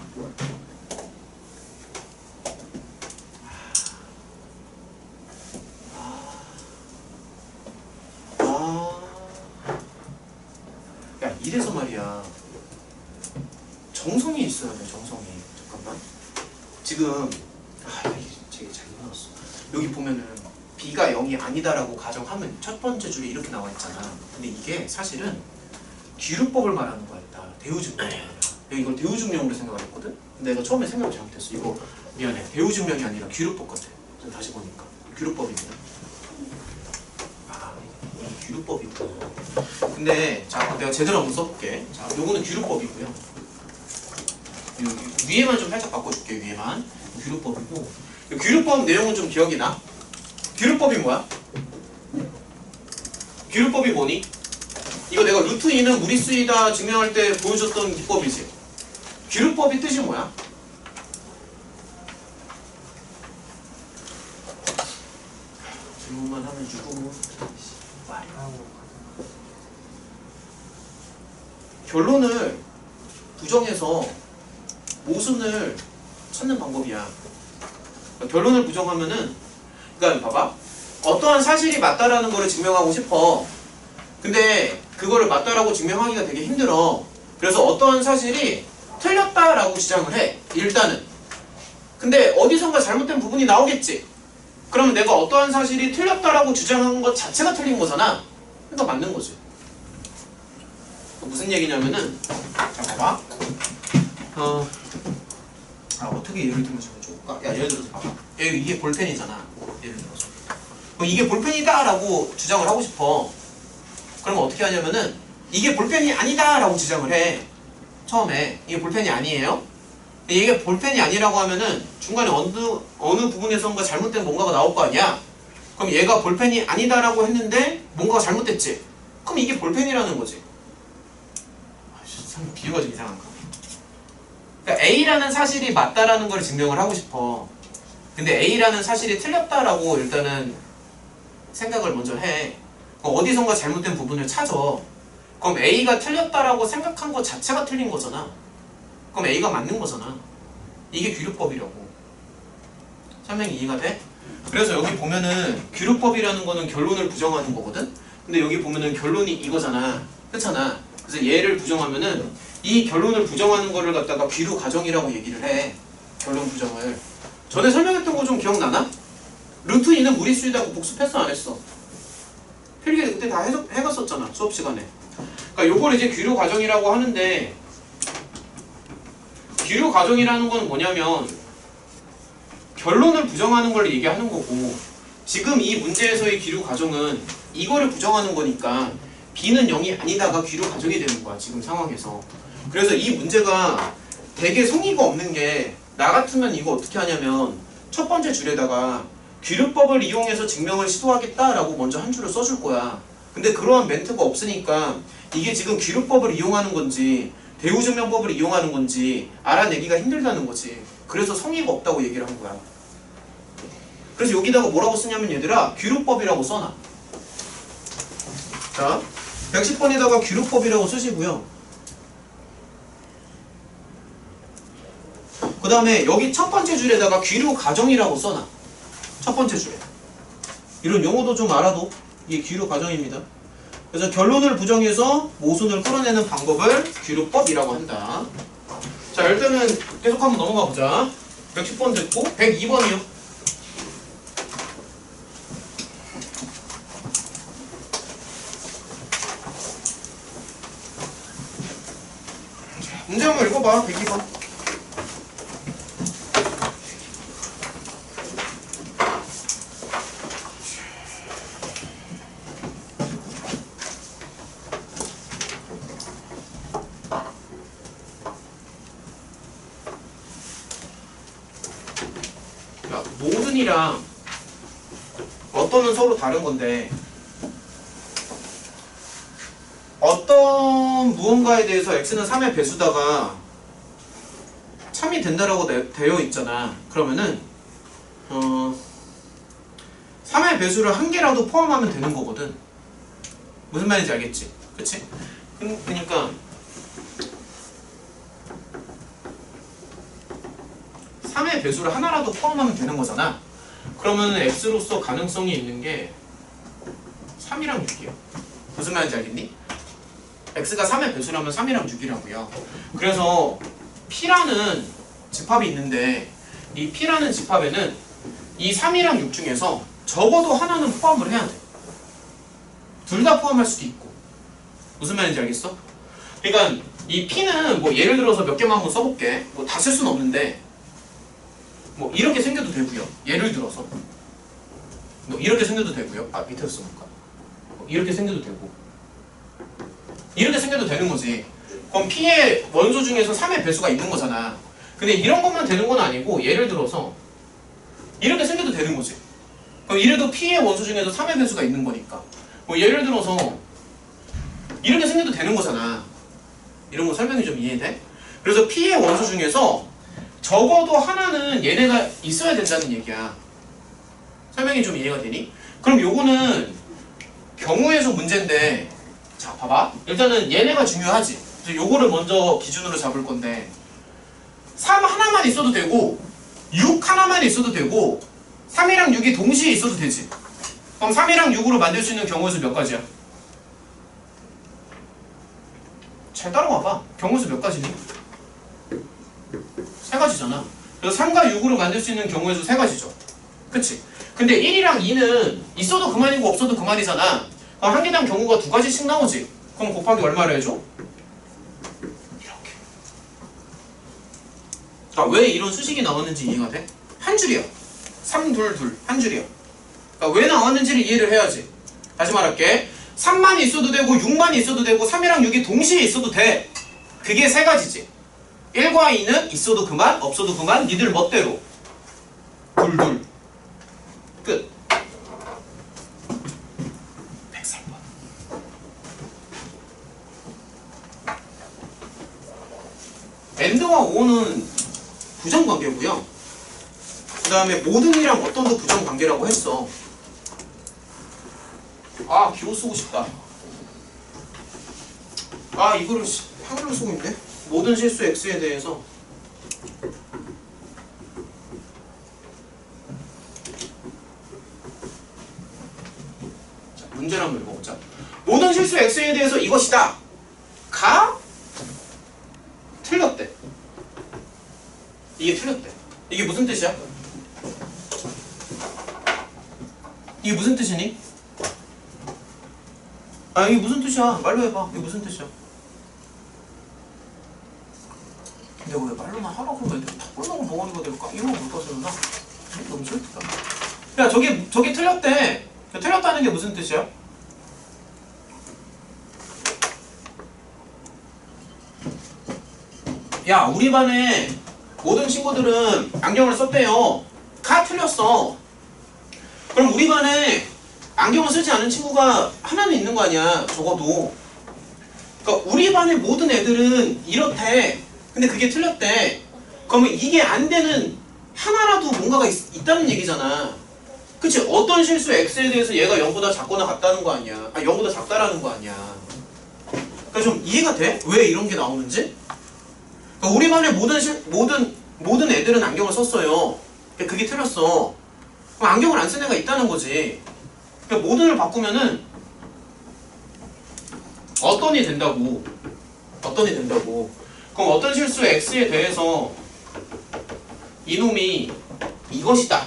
야, 이래서 말이야. 정성이 있어야 돼, 정성이. 잠깐만. 지금 이게 잘못 나왔어. 여기 보면은 b가 0이 아니다라고 가정하면 첫 번째 줄에 이렇게 나와 있잖아. 근데 이게 사실은 귀루법을 말하는 거였다. 대우증명이 아니라. 내가 이걸 대우증명으로 생각을 했거든? 근데 내가 처음에 생각을 잘못했어. 이거 미안해. 대우증명이 아니라 귀루법 같아. 다시 보니까. 귀루법입니다. 아, 이 귀루법이구나. 근데 자, 내가 제대로 한번 써볼게. 자, 요거는 귀루법이고요. 위에만 좀 살짝 바꿔줄게. 위에만. 귀루법이고. 귀루법 내용은 좀 기억이 나? 귀루법이 뭐야? 귀루법이 뭐니? 이거 내가 루트 2는 무리수이다 증명할 때 보여줬던 기법이지. 귀루법이 뜻이 뭐야? 질문만 하면 주고 결론을 부정해서 모순을 찾는 방법이야. 그러니까 결론을 부정하면은, 그러니까 봐봐. 어떠한 사실이 맞다라는 거를 증명하고 싶어. 근데 그거를 맞다라고 증명하기가 되게 힘들어. 그래서 어떠한 사실이 틀렸다라고 주장을 해. 일단은. 근데 어디선가 잘못된 부분이 나오겠지. 그러면 내가 어떠한 사실이 틀렸다라고 주장한 것 자체가 틀린 거잖아. 그러니까 맞는 거지. 무슨 얘기냐면은 자 봐봐. 어떻게 예를 들면 좋을까? 야 예를 들어서 봐봐. 이게 볼펜이잖아. 예를 들어서. 그럼 이게 볼펜이다라고 주장을 하고 싶어. 그러면 어떻게 하냐면은 이게 볼펜이 아니다라고 주장을 해. 처음에 이게 볼펜이 아니에요. 이게 볼펜이 아니라고 하면은 중간에 어느 부분에선가 잘못된 뭔가가 나올 거 아니야. 그럼 얘가 볼펜이 아니다라고 했는데 뭔가가 잘못됐지. 그럼 이게 볼펜이라는 거지. 참 비유가 좀 이상한가? 그러니까 A라는 사실이 맞다라는 걸 증명을 하고 싶어. 근데 A라는 사실이 틀렸다라고 일단은 생각을 먼저 해. 어디선가 잘못된 부분을 찾아. 그럼 A가 틀렸다라고 생각한 것 자체가 틀린 거잖아. 그럼 A가 맞는 거잖아. 이게 규律법이라고. 설명이 이해가 돼? 그래서 여기 보면은 규律법이라는 거는 결론을 부정하는 거거든? 근데 여기 보면은 결론이 이거잖아. 그렇잖아. 그래서 얘를 부정하면은 이 결론을 부정하는 거를 갖다가 귀루 가정이라고 얘기를 해. 결론 부정을. 전에 설명했던 거 좀 기억나나? 루트 2는 무리수이다고 복습했어 안 했어? 필기 그때 다 해갔었잖아 수업 시간에. 그러니까 요걸 이제 귀루 가정이라고 하는데 귀루 가정이라는 건 뭐냐면 결론을 부정하는 걸 얘기하는 거고 지금 이 문제에서의 귀루 가정은 이거를 부정하는 거니까 B는 0이 아니다가 귀루 가정이 되는 거야 지금 상황에서. 그래서 이 문제가 되게 성의가 없는 게 나 같으면 이거 어떻게 하냐면 첫 번째 줄에다가 귀류법을 이용해서 증명을 시도하겠다라고 먼저 한 줄을 써줄 거야. 근데 그러한 멘트가 없으니까 이게 지금 귀류법을 이용하는 건지 대우증명법을 이용하는 건지 알아내기가 힘들다는 거지. 그래서 성의가 없다고 얘기를 한 거야. 그래서 여기다가 뭐라고 쓰냐면 얘들아 귀류법이라고 써놔. 자 110번에다가 귀류법이라고 쓰시고요. 그 다음에 여기 첫 번째 줄에다가 귀류 가정이라고 써놔. 첫 번째 줄에. 이런 용어도 좀 알아도 이게 귀류 가정입니다. 그래서 결론을 부정해서 모순을 끌어내는 방법을 귀류법이라고 한다. 자 일단은 계속 한번 넘어가 보자. 110번 됐고 102번이요. 문제 한번 읽어봐. 102번. 모든이랑 어떤은 서로 다른 건데 어떤 무언가에 대해서 x는 3의 배수다가 참이 된다라고 되어 있잖아. 그러면은 3의 배수를 한 개라도 포함하면 되는 거거든. 무슨 말인지 알겠지? 그치? 그러니까 3의 배수를 하나라도 포함하면 되는 거잖아. 그러면 x로서 가능성이 있는 게 3이랑 6이야. 무슨 말인지 알겠니? x가 3의 배수라면 3이랑 6이라고요. 그래서 p라는 집합이 있는데 이 p라는 집합에는 이 3이랑 6 중에서 적어도 하나는 포함을 해야 돼. 둘 다 포함할 수도 있고. 무슨 말인지 알겠어? 그러니까 이 p는 뭐 예를 들어서 몇 개만 한번 써볼게. 뭐 다 쓸 수는 없는데 뭐 이렇게 생겨도 되고요. 예를 들어서 뭐 이렇게 생겨도 되고요. 밑에서 써볼까? 뭐 이렇게 생겨도 되고 이렇게 생겨도 되는 거지. 그럼 P의 원소 중에서 3의 배수가 있는 거잖아. 근데 이런 것만 되는 건 아니고 예를 들어서 이렇게 생겨도 되는 거지. 그럼 이래도 P의 원소 중에서 3의 배수가 있는 거니까 뭐 예를 들어서 이렇게 생겨도 되는 거잖아. 이런 거 설명이 좀 이해돼? 그래서 P의 원소 중에서 적어도 하나는 얘네가 있어야 된다는 얘기야. 설명이 좀 이해가 되니? 그럼 요거는 경우의 수 문제인데 자 봐봐. 일단은 얘네가 중요하지. 그래서 요거를 먼저 기준으로 잡을 건데 3 하나만 있어도 되고 6 하나만 있어도 되고 3이랑 6이 동시에 있어도 되지. 그럼 3이랑 6으로 만들 수 있는 경우의 수 몇 가지야? 잘 따라와봐. 경우의 수 몇 가지니? 3가지잖아. 그래서 3과 6으로 만들 수 있는 경우의 수 3가지죠. 그치? 근데 1이랑 2는 있어도 그만이고 없어도 그만이잖아. 한 개당 경우가 두 가지씩 나오지. 그럼 곱하기 얼마를 해줘? 이렇게. 그러니까 왜 이런 수식이 나왔는지 이해가 돼? 한 줄이야. 3, 2, 2. 한 줄이야. 그러니까 왜 나왔는지를 이해를 해야지. 다시 말할게. 3만 있어도 되고 6만 있어도 되고 3이랑 6이 동시에 있어도 돼. 그게 세 가지지. 1과 2는 있어도 그만, 없어도 그만, 니들 멋대로. 둘. 끝. 103번. AND와 OR는 부정관계고요. 그 다음에 모든이랑 어떤도 부정관계라고 했어. 아, 기호 쓰고 싶다. 아, 이거를 한글로 쓰고 있네. 모든 실수 x에 대해서 자, 문제를 한번 읽어보자. 모든 실수 x에 대해서 이것이다. 가 틀렸대. 이게 틀렸대. 이게 무슨 뜻이야? 이게 무슨 뜻이니? 아, 이게 무슨 뜻이야? 말로 해봐. 이게 무슨 뜻이야? 내가 왜 말로만 하라고 하면 애들이 다 꼴먹은 벙어리가 될까? 이런 거 볼까 쓰는다? 너무 슬프다. 야, 저게 틀렸대. 틀렸다는 게 무슨 뜻이야? 야, 우리 반에 모든 친구들은 안경을 썼대요. 가 틀렸어. 그럼 우리 반에 안경을 쓰지 않은 친구가 하나는 있는 거 아니야, 적어도. 그러니까 우리 반의 모든 애들은 이렇대. 근데 그게 틀렸대. 그러면 이게 안 되는 하나라도 뭔가가 있다는 얘기잖아. 그치? 어떤 실수 x에 대해서 얘가 0보다 작거나 같다는 거 아니야. 아, 0보다 작다라는 거 아니야. 그러니까 좀 이해가 돼? 왜 이런 게 나오는지? 그러니까 우리 반의 모든 애들은 안경을 썼어요. 그게 틀렸어. 그럼 안경을 안 쓴 애가 있다는 거지. 그러니까 모든을 바꾸면은 어떤이 된다고. 그럼 어떤 실수 x에 대해서 이놈이 이것이다.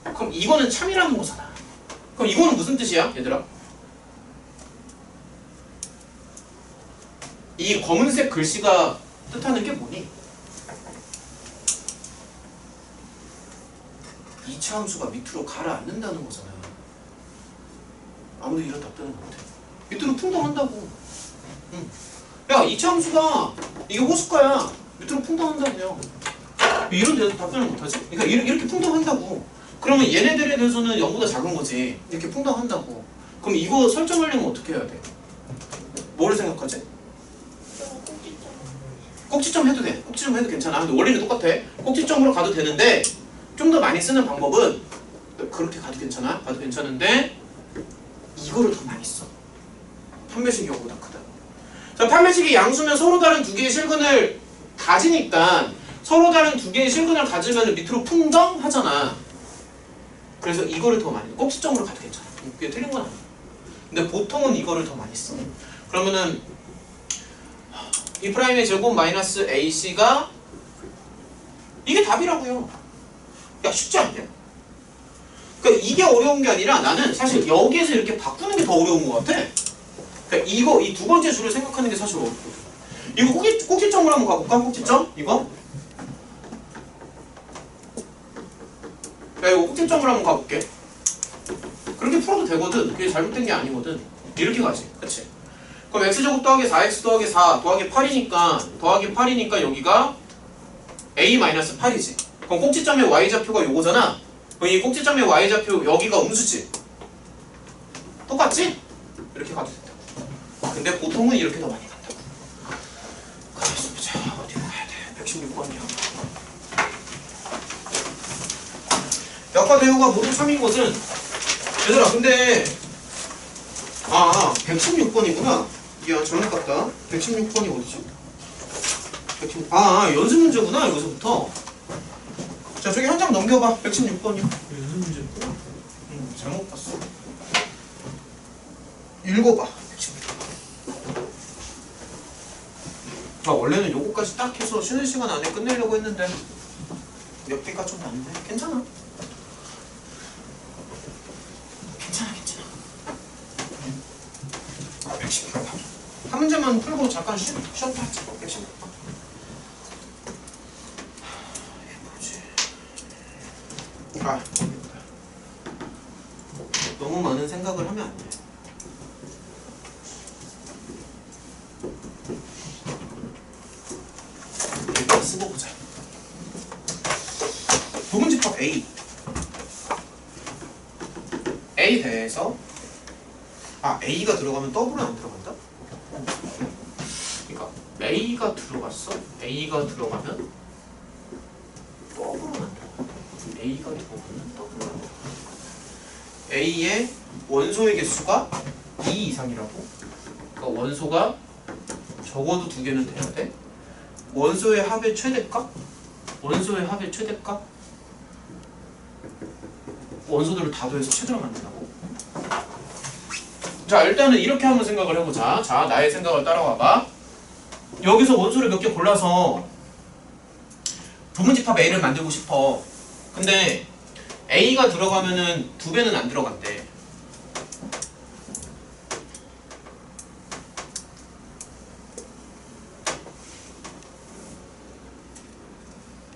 그럼 이거는 참이라는 거잖아. 그럼 이거는 무슨 뜻이야, 얘들아? 이 검은색 글씨가 뜻하는 게 뭐니? 이차 함수가 밑으로 가라앉는다는 거잖아. 아무도 이런 답변을 못해. 밑으로 풍덩한다고. 야, 이차 함수가 이게 호숫가야. 밑으로 풍덩한다고요. 이런 데서 답변을 못하지? 그러니까 이렇게 풍덩한다고. 그러면 얘네들에 대해서는 0보다 작은 거지. 이렇게 풍덩한다고. 그럼 이거 설정하려면 어떻게 해야 돼? 뭐를 생각하지? 꼭지점 해도 돼. 꼭지점 해도 괜찮아. 근데 원리는 똑같아. 꼭지점으로 가도 되는데 좀 더 많이 쓰는 방법은 그렇게 가도 괜찮아. 가도 괜찮은데 이거를 더 많이 써. 판매식이 0보다 크다. 자, 판매식이 양수면 서로 다른 두 개의 실근을 가지니까 서로 다른 두 개의 실근을 가지면 밑으로 풍덩 하잖아. 그래서 이거를 더 많이 꼭지점으로 가도 괜찮아. 그게 틀린 건 아니야. 근데 보통은 이거를 더 많이 써. 그러면은 B 프라임의 제곱 마이너스 AC가 이게 답이라고요. 야, 쉽지 않냐? 그러니까 이게 어려운 게 아니라 나는 사실 여기에서 이렇게 바꾸는 게 더 어려운 것 같아. 그러니까 이 두 번째 줄을 생각하는 게 사실 어렵거든. 이거 꼭지점으로 한번 가볼까? 꼭지점? 이거? 야, 이거 꼭지점으로 한번 가볼게. 그렇게 풀어도 되거든. 그게 잘못된 게 아니거든. 이렇게 가지. 그치? 그럼 x제곱 더하기 4x 더하기 4 더하기 8이니까 여기가 a-8이지. 그럼 꼭지점의 y좌표가 요거잖아. 그럼 이 꼭지점의 y좌표 여기가 음수지. 똑같지? 이렇게 가도 된다고. 근데 보통은 이렇게 더 많이 간다고. 가만있어 보자. 어디로 가야 돼? 116번이야. 역과 대우가 모두 3인 것은 얘들아, 근데 116번이구나. 야, 잘못 갔다. 116번이 어디지? 연습 문제구나, 여기서부터. 자, 저기 한 장 넘겨봐. 116번이요. 연습 문제구나. 잘못 봤어. 읽어봐. 116번. 원래는 요거까지 딱 해서 쉬는 시간 안에 끝내려고 했는데 몇 개가 좀 났는데 괜찮아. 괜찮아. 문제만 풀고 잠깐 쉬었다 하자. 오케이, 쉬었다. 아, 너무 많은 생각을 하면 안 돼. 일단 쓰고 보자. 부분집합 A. A 대해서 A가 들어가면 더블은 안 들어간다? 그러니까 A가 들어갔어? A가 들어가면 더블은 안 들어간다. A가 들어가면 더블은 안 들어간다. A의 원소의 개수가 2 이상이라고? 그러니까 원소가 적어도 2개는 돼야 돼. 원소의 합의 최대값? 원소의 합의 최대값? 원소들을 다 더해서 최대로 만든다고? 자, 일단은 이렇게 한번 생각을 해보자. 자, 나의 생각을 따라와봐. 여기서 원소를 몇 개 골라서 부분집합 A를 만들고 싶어. 근데 A가 들어가면은 2배는 안 들어간대.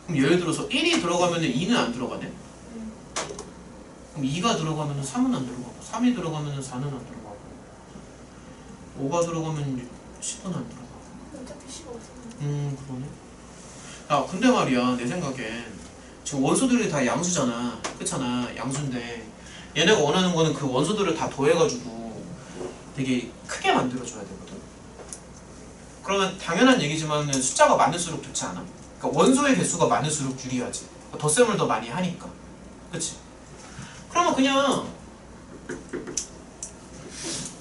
그럼 예를 들어서 1이 들어가면은 2는 안 들어가네? 그럼 2가 들어가면은 3은 안 들어가고, 3이 들어가면은 4는 안 들어가고, 5가 들어가면 10은 안 들어가고. 어차피 15분. 그러네. 야, 근데 말이야, 내 생각엔 지금 원소들이 다 양수잖아. 그렇잖아. 양수인데 얘네가 원하는 거는 그 원소들을 다 더해가지고 되게 크게 만들어줘야 되거든. 그러면 당연한 얘기지만 숫자가 많을수록 좋지 않아? 그러니까 원소의 개수가 많을수록 유리하지. 덧셈을 더 많이 하니까. 그치? 그러면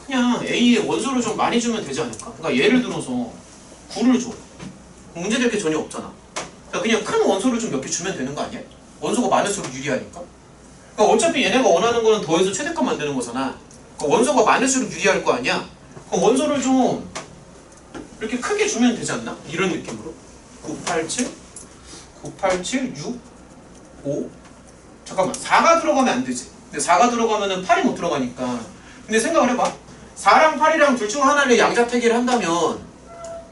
그냥 A에 원소를 좀 많이 주면 되지 않을까? 그러니까 예를 들어서 9를 줘. 문제될 게 전혀 없잖아. 그러니까 그냥 큰 원소를 좀 몇 개 주면 되는 거 아니야? 원소가 많을수록 유리하니까. 그러니까 어차피 얘네가 원하는 거는 더해서 최대값 만드는 거잖아. 그러니까 원소가 많을수록 유리할 거 아니야? 그럼 원소를 좀 이렇게 크게 주면 되지 않나? 이런 느낌으로. 987, 6, 5. 잠깐만, 4가 들어가면 안 되지. 근데 4가 들어가면은 8이 못 들어가니까. 근데 생각을 해봐. 4랑 8이랑 둘 중 하나를 양자택일을 한다면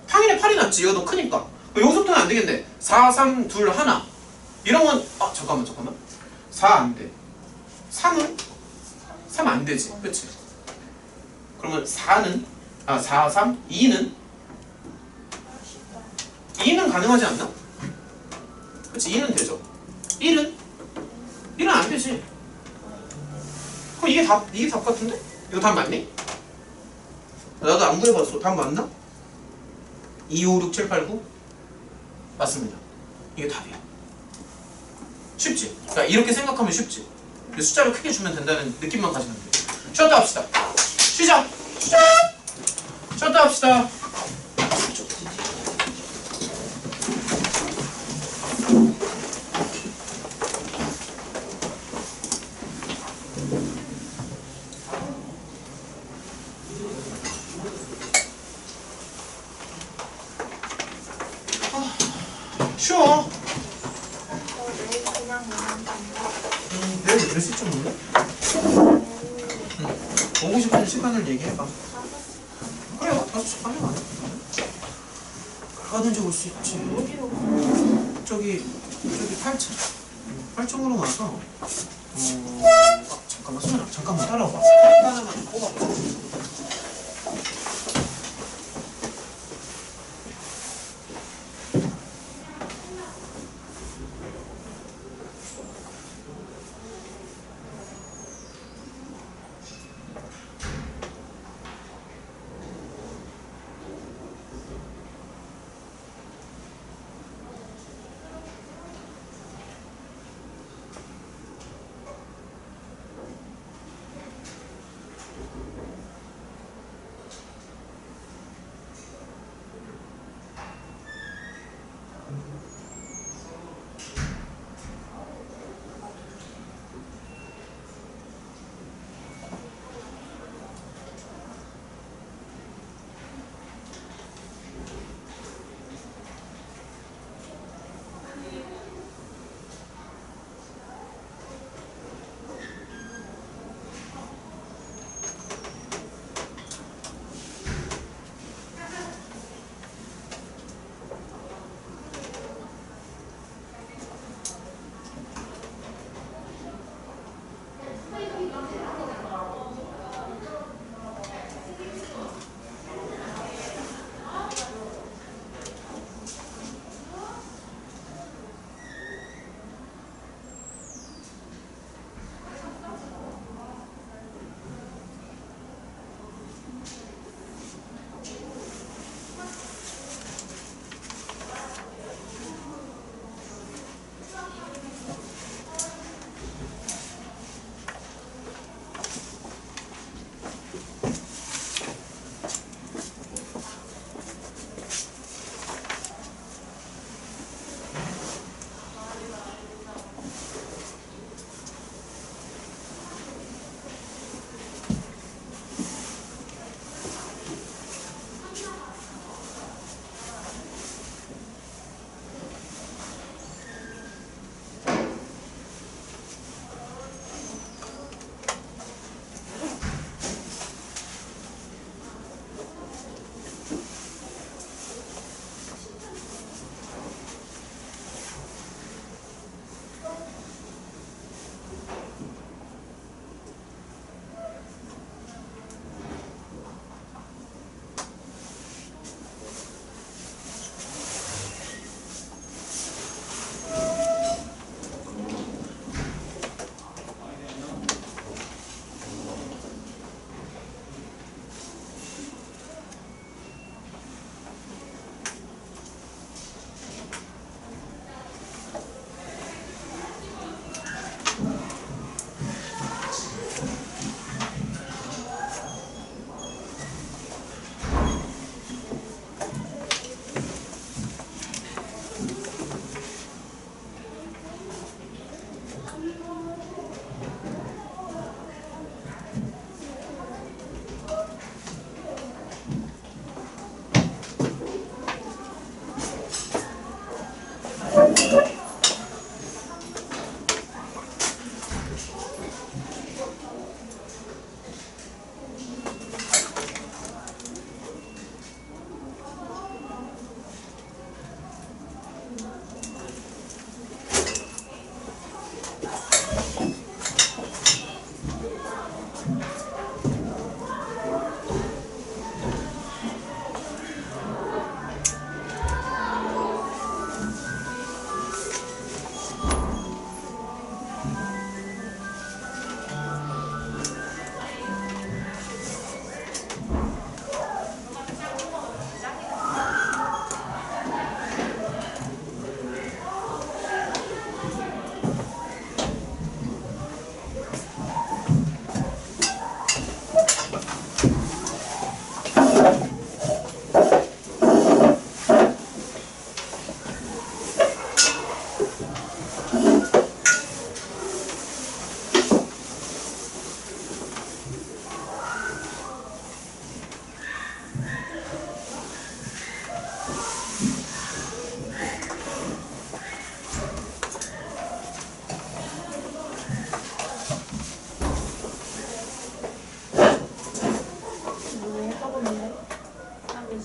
당연히 8이 낫지. 얘가 더 크니까. 여기서부터는 안 되겠네. 4, 3, 2, 1. 이런 건, 잠깐만. 4 안 돼. 3은? 3 안 되지. 그치? 그러면 4는? 4, 3, 2는? 2는 가능하지 않나? 그치? 2는 되죠. 1은? 1은 안 되지. 그럼 이게 답 같은데? 이거 답 맞니? 나도 안 구해봤어. 답 맞나? 2, 5, 6, 7, 8, 9? 맞습니다. 이게 답이야. 쉽지? 그러니까 이렇게 생각하면 쉽지? 근데 숫자를 크게 주면 된다는 느낌만 가지면 돼. 쉬었다 합시다. 쉬자! 쉬었다 합시다. 쉬워. 내일 그냥 오는 건가? 내일 몇 시쯤 올래? 오고 싶은 시간을 얘기해봐. 그래, 5시 반에 와. 얼마든지 올 수 있지. 어디로? 저기 8층. 8층으로 와서 잠깐만, 소연아, 잠깐만 따라와봐. 하나만 뽑아봐.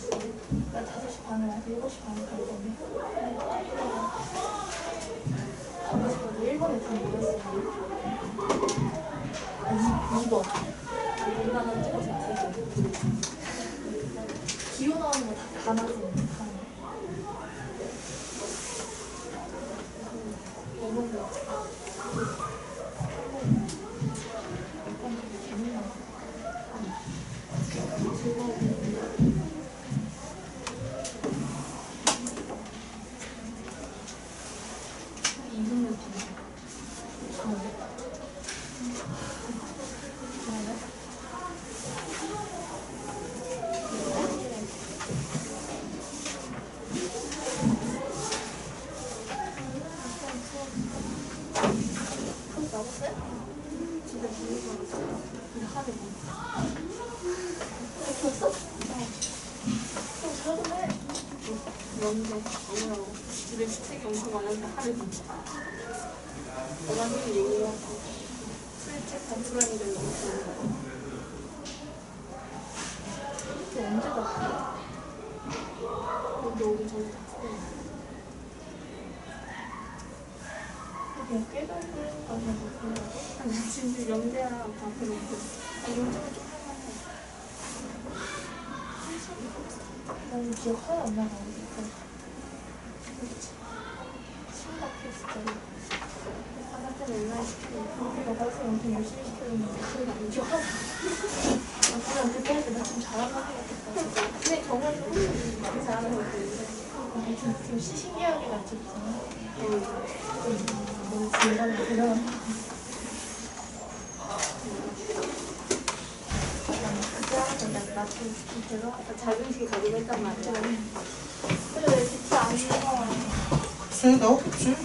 나 5시 반에 와서 7시 반에 갈 건데. 5시 1번에 다 모였어. 아, 2번. 2번 찍어서 되게. 기호 나오는 거 다 나지. 먼저 아무라고 집에 책이 엄청 많은데 하루 원하는 얘기하고 술책 단순하게 되는 거 언제 갔어? 근데 오기 전에 잤어. 그냥 깨달은 거 아니야? 아니 진짜 영재랑 앞에 놓고 영적을 좀 할만해. 나는 기억 하나 안 나가지고. 심각했어. 아까 때는 얼마나 시키고 우리가 가서 엄청 열심히 시켜줬는데 그걸 안 기억 하나. 그냥 그때 할 때 나 좀 잘한 거 같았어. 근데 정말 되게 잘하는 거 같은데 좀 신기하게 맞췄잖아. 너무 대단한 거. 나좀 대단하다. 자존심 가지고 했단 말이야. 근데 왜 진짜 안 나와? 글쎄 나오겠지.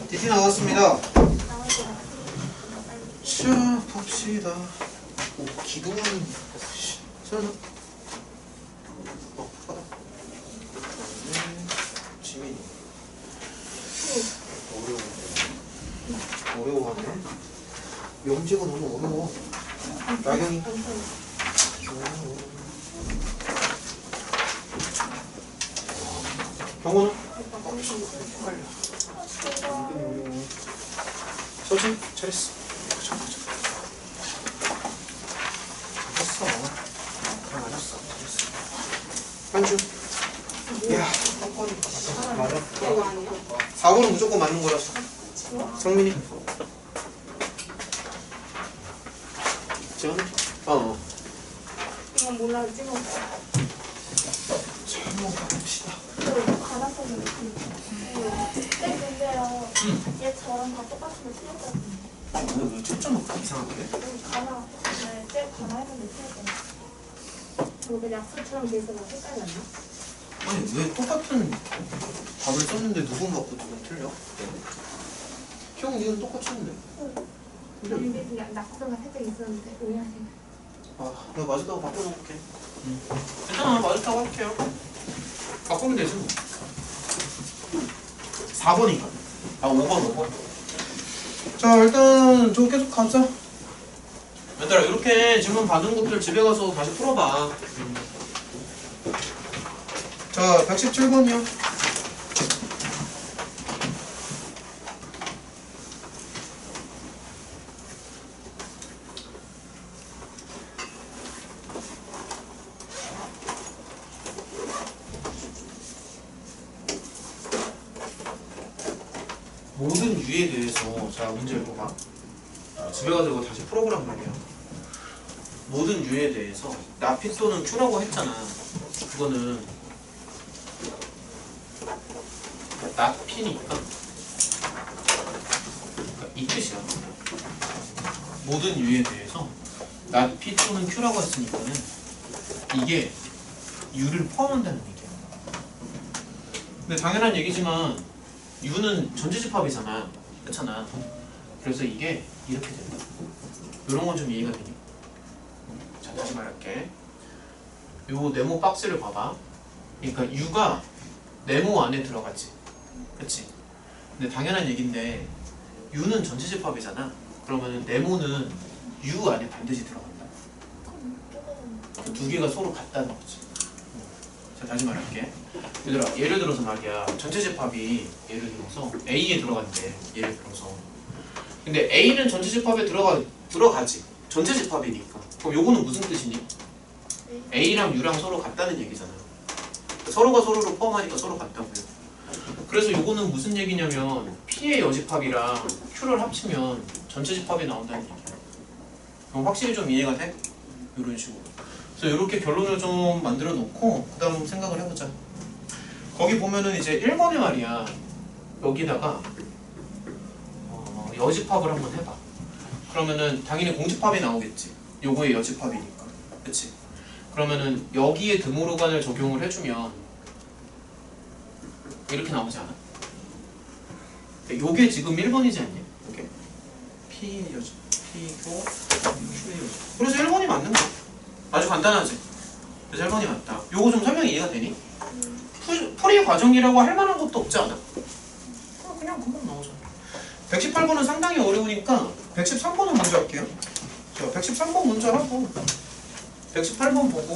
디티 나왔습니다. 자 봅시다. 오 기둥은 설마 받아. 지민이 어려워하네. 명제가 너무 어려워. 나경이 경호는 빨리. 은근히 어려워. 서진 잘했어. 잘했어. 잘했어. 잘했어. 한주. 이야, 뻔뻔히. 맞아. 이거 아니야? 4번은 무조건 맞는 거라서. 성민이. 지원? 이건 몰라 찍어. 자, 한번 가봅시다. 가나서는 근데요. 얘 저랑 다 똑같은데 틀렸거든요. 왜 초점은 이상한데? 가나. 네, 쟤 가나 했는데 틀렸거든요. 저거 약수처럼 돼서 막 색깔이 났나? 아니 왜 똑같은 답을 썼는데 누군 갖고 누군 틀려? 형 니는 똑같이 했는데. 근데 그냥 낙서가 살짝 있었는데 오해하네. 아, 내가 맞았다고 바꿔놓을게. 괜찮아, 맞았다고 할게요. 바꾸면 되지 뭐. 4번인가? 아, 5번. 자, 일단 저 계속 가자. 얘들아, 이렇게 질문 받은 것들 집에 가서 다시 풀어봐. 자, 117번이요. 모든 유에 대해서 자 문제 읽어봐. 집에 가서 이거 다시 풀어보란 말이야. 모든 유에 대해서 나 P 또는 Q라고 했잖아. 그거는 나 P니까 그러니까 이 뜻이야. 모든 유에 대해서 나 P 또는 Q라고 했으니까는 이게 U를 포함한다는 얘기야. 근데 당연한 얘기지만 U는 전지집합이잖아. 그렇잖아. 그래서 이게 이렇게 된다. 이런 건 좀 이해가 되니? 자, 자, 다시 말할게. 요 네모 박스를 봐봐. 그러니까 U가 네모 안에 들어가지. 그치? 근데 당연한 얘기인데 U는 전체 집합이잖아. 그러면은 네모는 U 안에 반드시 들어간다. 그 두 개가 서로 같다는 거지. 자, 다시 말할게. 얘들아, 예를 들어서 말이야. 전체 집합이 예를 들어서 A에 들어간대. 예를 들어서. 근데 A는 전체 집합에 들어가지. 전체 집합이니까. 그럼 요거는 무슨 뜻이니? A랑 U랑 서로 같다는 얘기잖아. 서로가 서로를 포함하니까 서로 같다고요. 그래서 요거는 무슨 얘기냐면 P의 여집합이랑 Q를 합치면 전체 집합이 나온다는 얘기야. 그럼 확실히 좀 이해가 돼? 이런 식으로. 그래서 이렇게 결론을 좀 만들어 놓고 그 다음 생각을 해보자. 거기 보면은 이제 1번에 말이야. 여기다가 여집합을 한번 해봐. 그러면은 당연히 공집합이 나오겠지. 요거의 여집합이니까. 그치? 그러면은 여기에 드모르간을 적용을 해주면 이렇게 나오지 않아? 요게 지금 1번이지 않냐? 요게 P 여집, P고 Q의 여집. 그래서 1번이 맞는 거야. 아주 간단하지? 그래서 1번이 맞다. 요거 좀 설명이 이해가 되니? 풀이 과정이라고 할 만한 것도 없지 않아? 그냥 금방 나오잖아. 118번은 상당히 어려우니까 113번은 먼저 할게요. 자, 113번 먼저 하고 118번 보고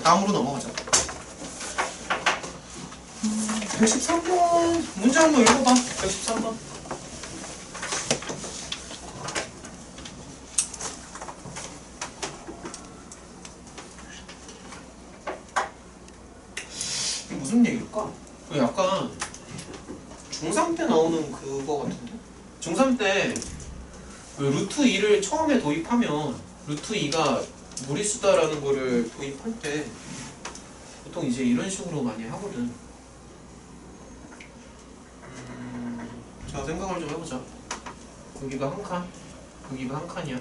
다음으로 넘어가자. 113번 문제 한번 읽어봐. 113번. 이게 무슨 얘기일까? 약간 중3 때 나오는 그거 같은데? 중3 때 루트 2를 처음에 도입하면 루트 2가 무리수다라는 거를 도입할 때 보통 이제 이런 식으로 많이 하거든. 자, 생각을 좀 해보자. 여기가 한 칸, 여기가 한 칸이야.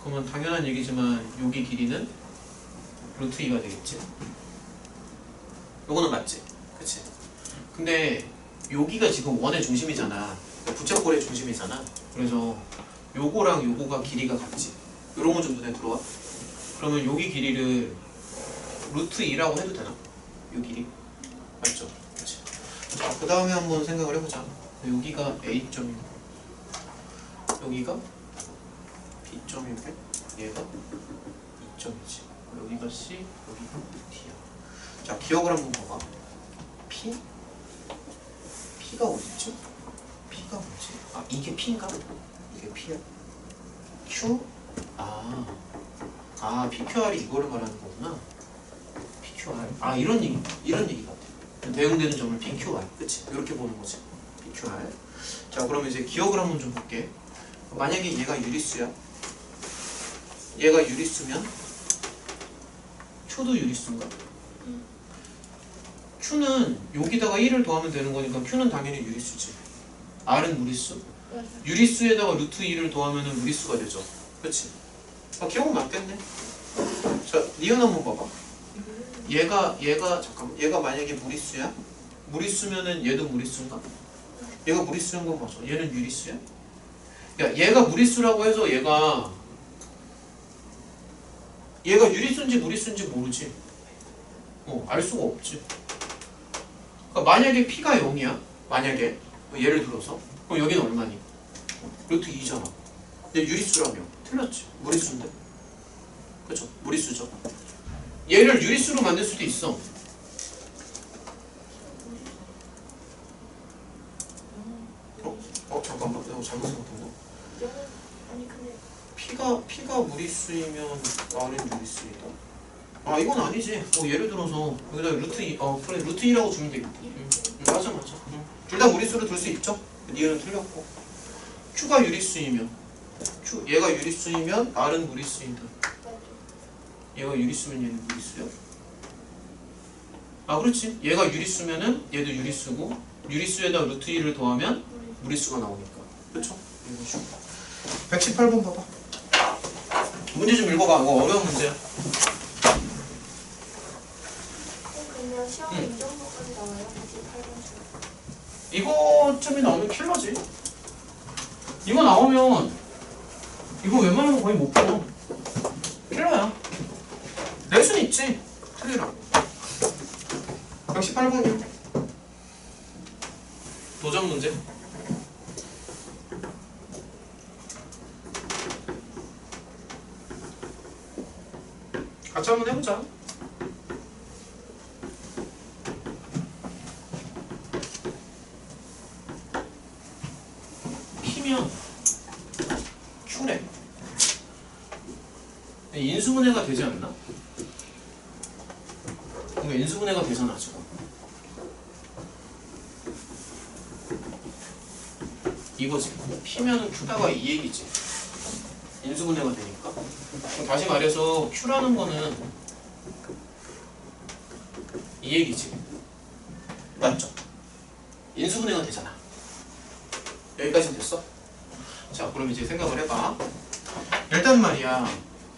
그러면 당연한 얘기지만 여기 길이는 루트 2가 되겠지. 요거는 맞지? 그치? 근데 여기가 지금 원의 중심이잖아. 부채꼴의 중심이잖아. 그래서 요거랑 요거가 길이가 같지. 요런 거 좀 눈에 들어와? 그러면 여기 길이를 루트 2라고 해도 되나? 요 길이? 맞죠? 그치? 자, 그 다음에 한번 생각을 해보자. 여기가 A점이고 여기가 B점이고 얘가 E점이지. 여기가 C, 여기가 D야. 자, 기억을 한번 봐봐. P가 어딨지? P가 뭐지? 아, 이게 P인가? 이게 P야? Q? PQR이 이거를 말하는 거구나. PQR. 아, 이런 얘기 같아. 대응되는 점을 PQR. 그치? 이렇게 보는 거지. PQR. 자, 그럼 이제 기억을 한번 좀 볼게. 만약에 얘가 유리수야. 얘가 유리수면 Q도 유리수인가? Q는 여기다가 1을 더하면 되는 거니까 Q는 당연히 유리수지. R은 무리수? 유리수에다가 루트 2를 더하면 무리수가 되죠. 그치? 아, 기억은 맞겠네. 자, 니은 한번 봐봐. 잠깐만. 얘가 만약에 무리수야? 무리수면은 얘도 무리수인가? 얘가 무리수인 건 맞아. 얘는 유리수야? 야, 얘가 무리수라고 해서 얘가 유리수인지 무리수인지 모르지. 알 수가 없지. 그러니까 만약에 P가 0이야. 만약에 예를 들어서 그럼 여기는 얼마니? 루트 2잖아. 근데 유리수라며. 틀렸지. 무리수인데. 그쵸? 무리수죠. 얘를 유리수로 만들 수도 있어. 잠깐만. 내가 잘못 생각했나? 아니 근데 P가 무리수이면 R은 유리수이다. 아, 이건 아니지. 예를 들어서 여기다 루트 2, 그래, 루트 2라고 주면 되겠다. 맞아. 둘 다 무리수로 둘 수 있죠? 니은은 틀렸고. Q가 유리수이면 얘가 유리수이면 R은 무리수이다. 얘가 유리수면 얘는 무리수야? 아, 그렇지. 얘가 유리수면은 얘도 유리수고 유리수에다 루트 2를 더하면 무리수가 나오니까. 그렇죠? 118번 봐봐. 문제 좀 읽어봐. 이거 어려운 문제야. 그러면 시험에 이 정도까지 나와요? 98번 중. 이거쯤이 나오면 킬러지. 이거 나오면 이거 웬만하면 거의 못 풀어. 될 수는 있지. 틀리라고. 118번이요. 도전 문제. 같이 한번 해보자. P면 Q래. 인수분해가 되지 않나? 이거 인수분해가 되잖아 지금. 이거지. P면은 Q다가 이 얘기지. 인수분해가 되니까. 그럼 다시 말해서 Q라는 거는 이 얘기지. 맞죠? 인수분해가 되잖아. 여기까지는 됐어? 자, 그럼 이제 생각을 해봐. 일단 말이야,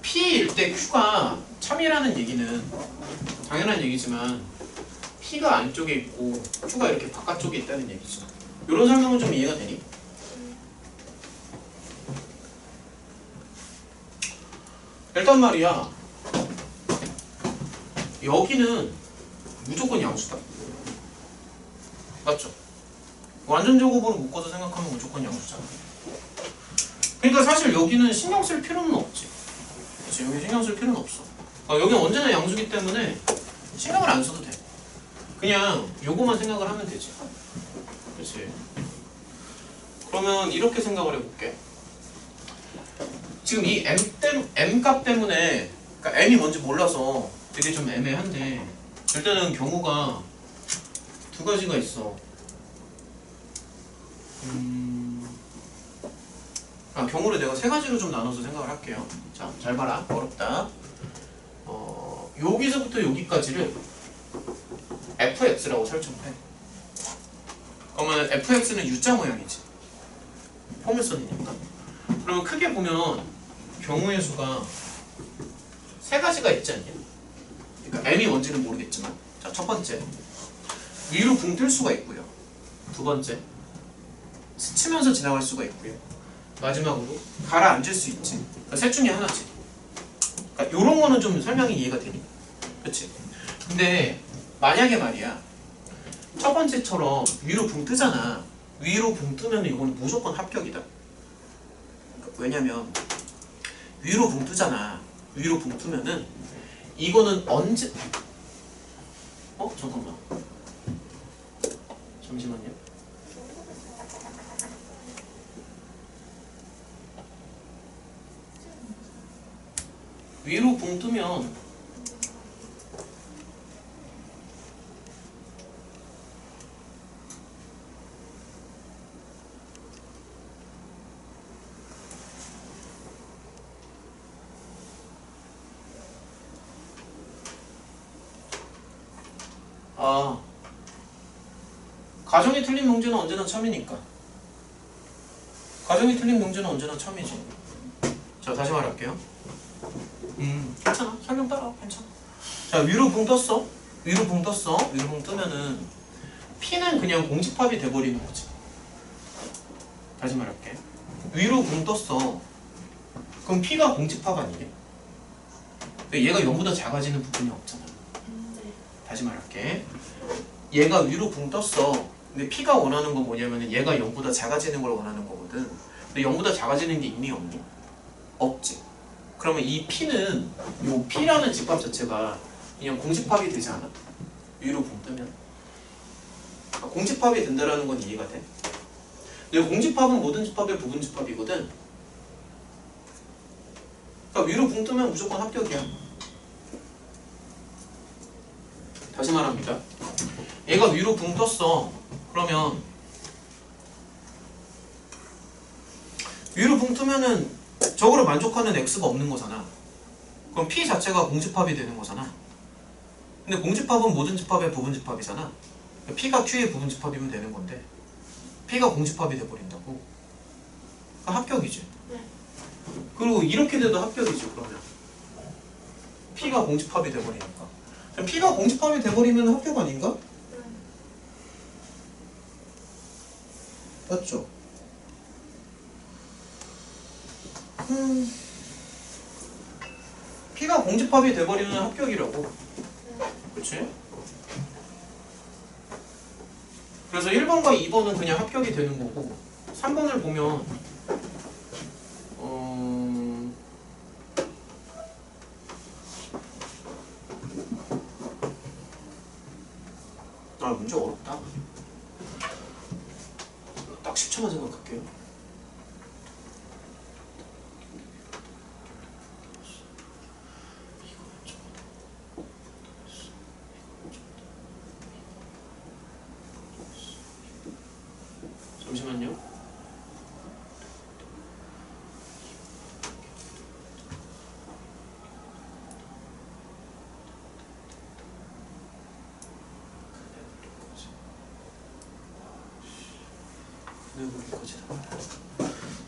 P일 때 Q가 참이라는 얘기는 당연한 얘기지만 P가 안쪽에 있고 Q가 이렇게 바깥쪽에 있다는 얘기죠. 이런 설명은 좀 이해가 되니? 일단 말이야, 여기는 무조건 양수다. 맞죠? 완전 제곱으로 묶어서 생각하면 무조건 양수잖아. 그러니까 사실 여기는 신경 쓸 필요는 없지. 그치? 여기 신경 쓸 필요는 없어. 여기는 언제나 양수기 때문에 신경을 안 써도 돼. 그냥 요거만 생각을 하면 되지. 그치? 그러면 이렇게 생각을 해볼게. 지금 이 M 값 때문에, 그러니까 M이 뭔지 몰라서 되게 좀 애매한데, 일단은 경우가 두 가지가 있어. 경우를 내가 세 가지로 좀 나눠서 생각을 할게요. 자, 잘 봐라. 어렵다. 여기서부터 여기까지를 fx라고 설정을 해. 그러면 fx는 U자 모양이지. 포물선이니까. 그러면 크게 보면 경우의 수가 세 가지가 있지 않냐? 그러니까 m이 뭔지는 모르겠지만, 자, 첫 번째 위로 붕 뜰 수가 있고요. 두 번째 스치면서 지나갈 수가 있고요. 마지막으로 가라앉을 수 있지. 그러니까 셋 중에 하나지. 그러니까 요런 거는 좀 설명이 이해가 되니? 그치? 근데 만약에 말이야, 첫 번째처럼 위로 붕 뜨잖아. 위로 붕 뜨면 이거는 무조건 합격이다. 그러니까 왜냐면 위로 붕 뜨잖아. 위로 붕 뜨면은 이거는 언제 잠깐만, 잠시만요. 위로 붕 뜨면 가정이 틀린 문제는 언제나 참이니까. 가정이 틀린 문제는 언제나 참이지. 자, 다시 말할게요. 괜찮아. 설명 따라와. 괜찮아. 자, 위로 붕 떴어. 위로 붕 떴어. 위로 붕 뜨면은 P는 그냥 공집합이 돼버리는 거지. 다시 말할게. 위로 붕 떴어. 그럼 P가 공집합 아니게? 얘가 0보다 작아지는 부분이 없잖아. 다시 말할게. 얘가 위로 붕 떴어. 근데 P가 원하는 건 뭐냐면 얘가 0보다 작아지는 걸 원하는 거거든. 근데 0보다 작아지는 게 있니 없니? 없지. 그러면 이 P는, 요 P라는 집합 자체가 그냥 공집합이 되지 않아? 위로 붕 뜨면. 공집합이 된다라는 건 이해가 돼? 근데 공집합은 모든 집합의 부분 집합이거든. 그러니까 위로 붕 뜨면 무조건 합격이야. 다시 말합니다. 얘가 위로 붕 떴어. 그러면 위로 붕 뜨면은 저거를 만족하는 x가 없는 거잖아. 그럼 P 자체가 공집합이 되는 거잖아. 근데 공집합은 모든 집합의 부분 집합이잖아. P가 Q의 부분 집합이면 되는 건데 P가 공집합이 돼버린다고. 그러니까 합격이지. 그리고 이렇게 돼도 합격이지. 그러면 P가 공집합이 돼버리니까. P가 공집합이 돼버리면 합격 아닌가? 맞죠? P가 P가 공집합이 돼버리면 합격이라고. 그치? 그래서 1번과 2번은 그냥 합격이 되는 거고 3번을 보면 문제 어렵다. 딱 10초만 생각할게요. 잠시만요.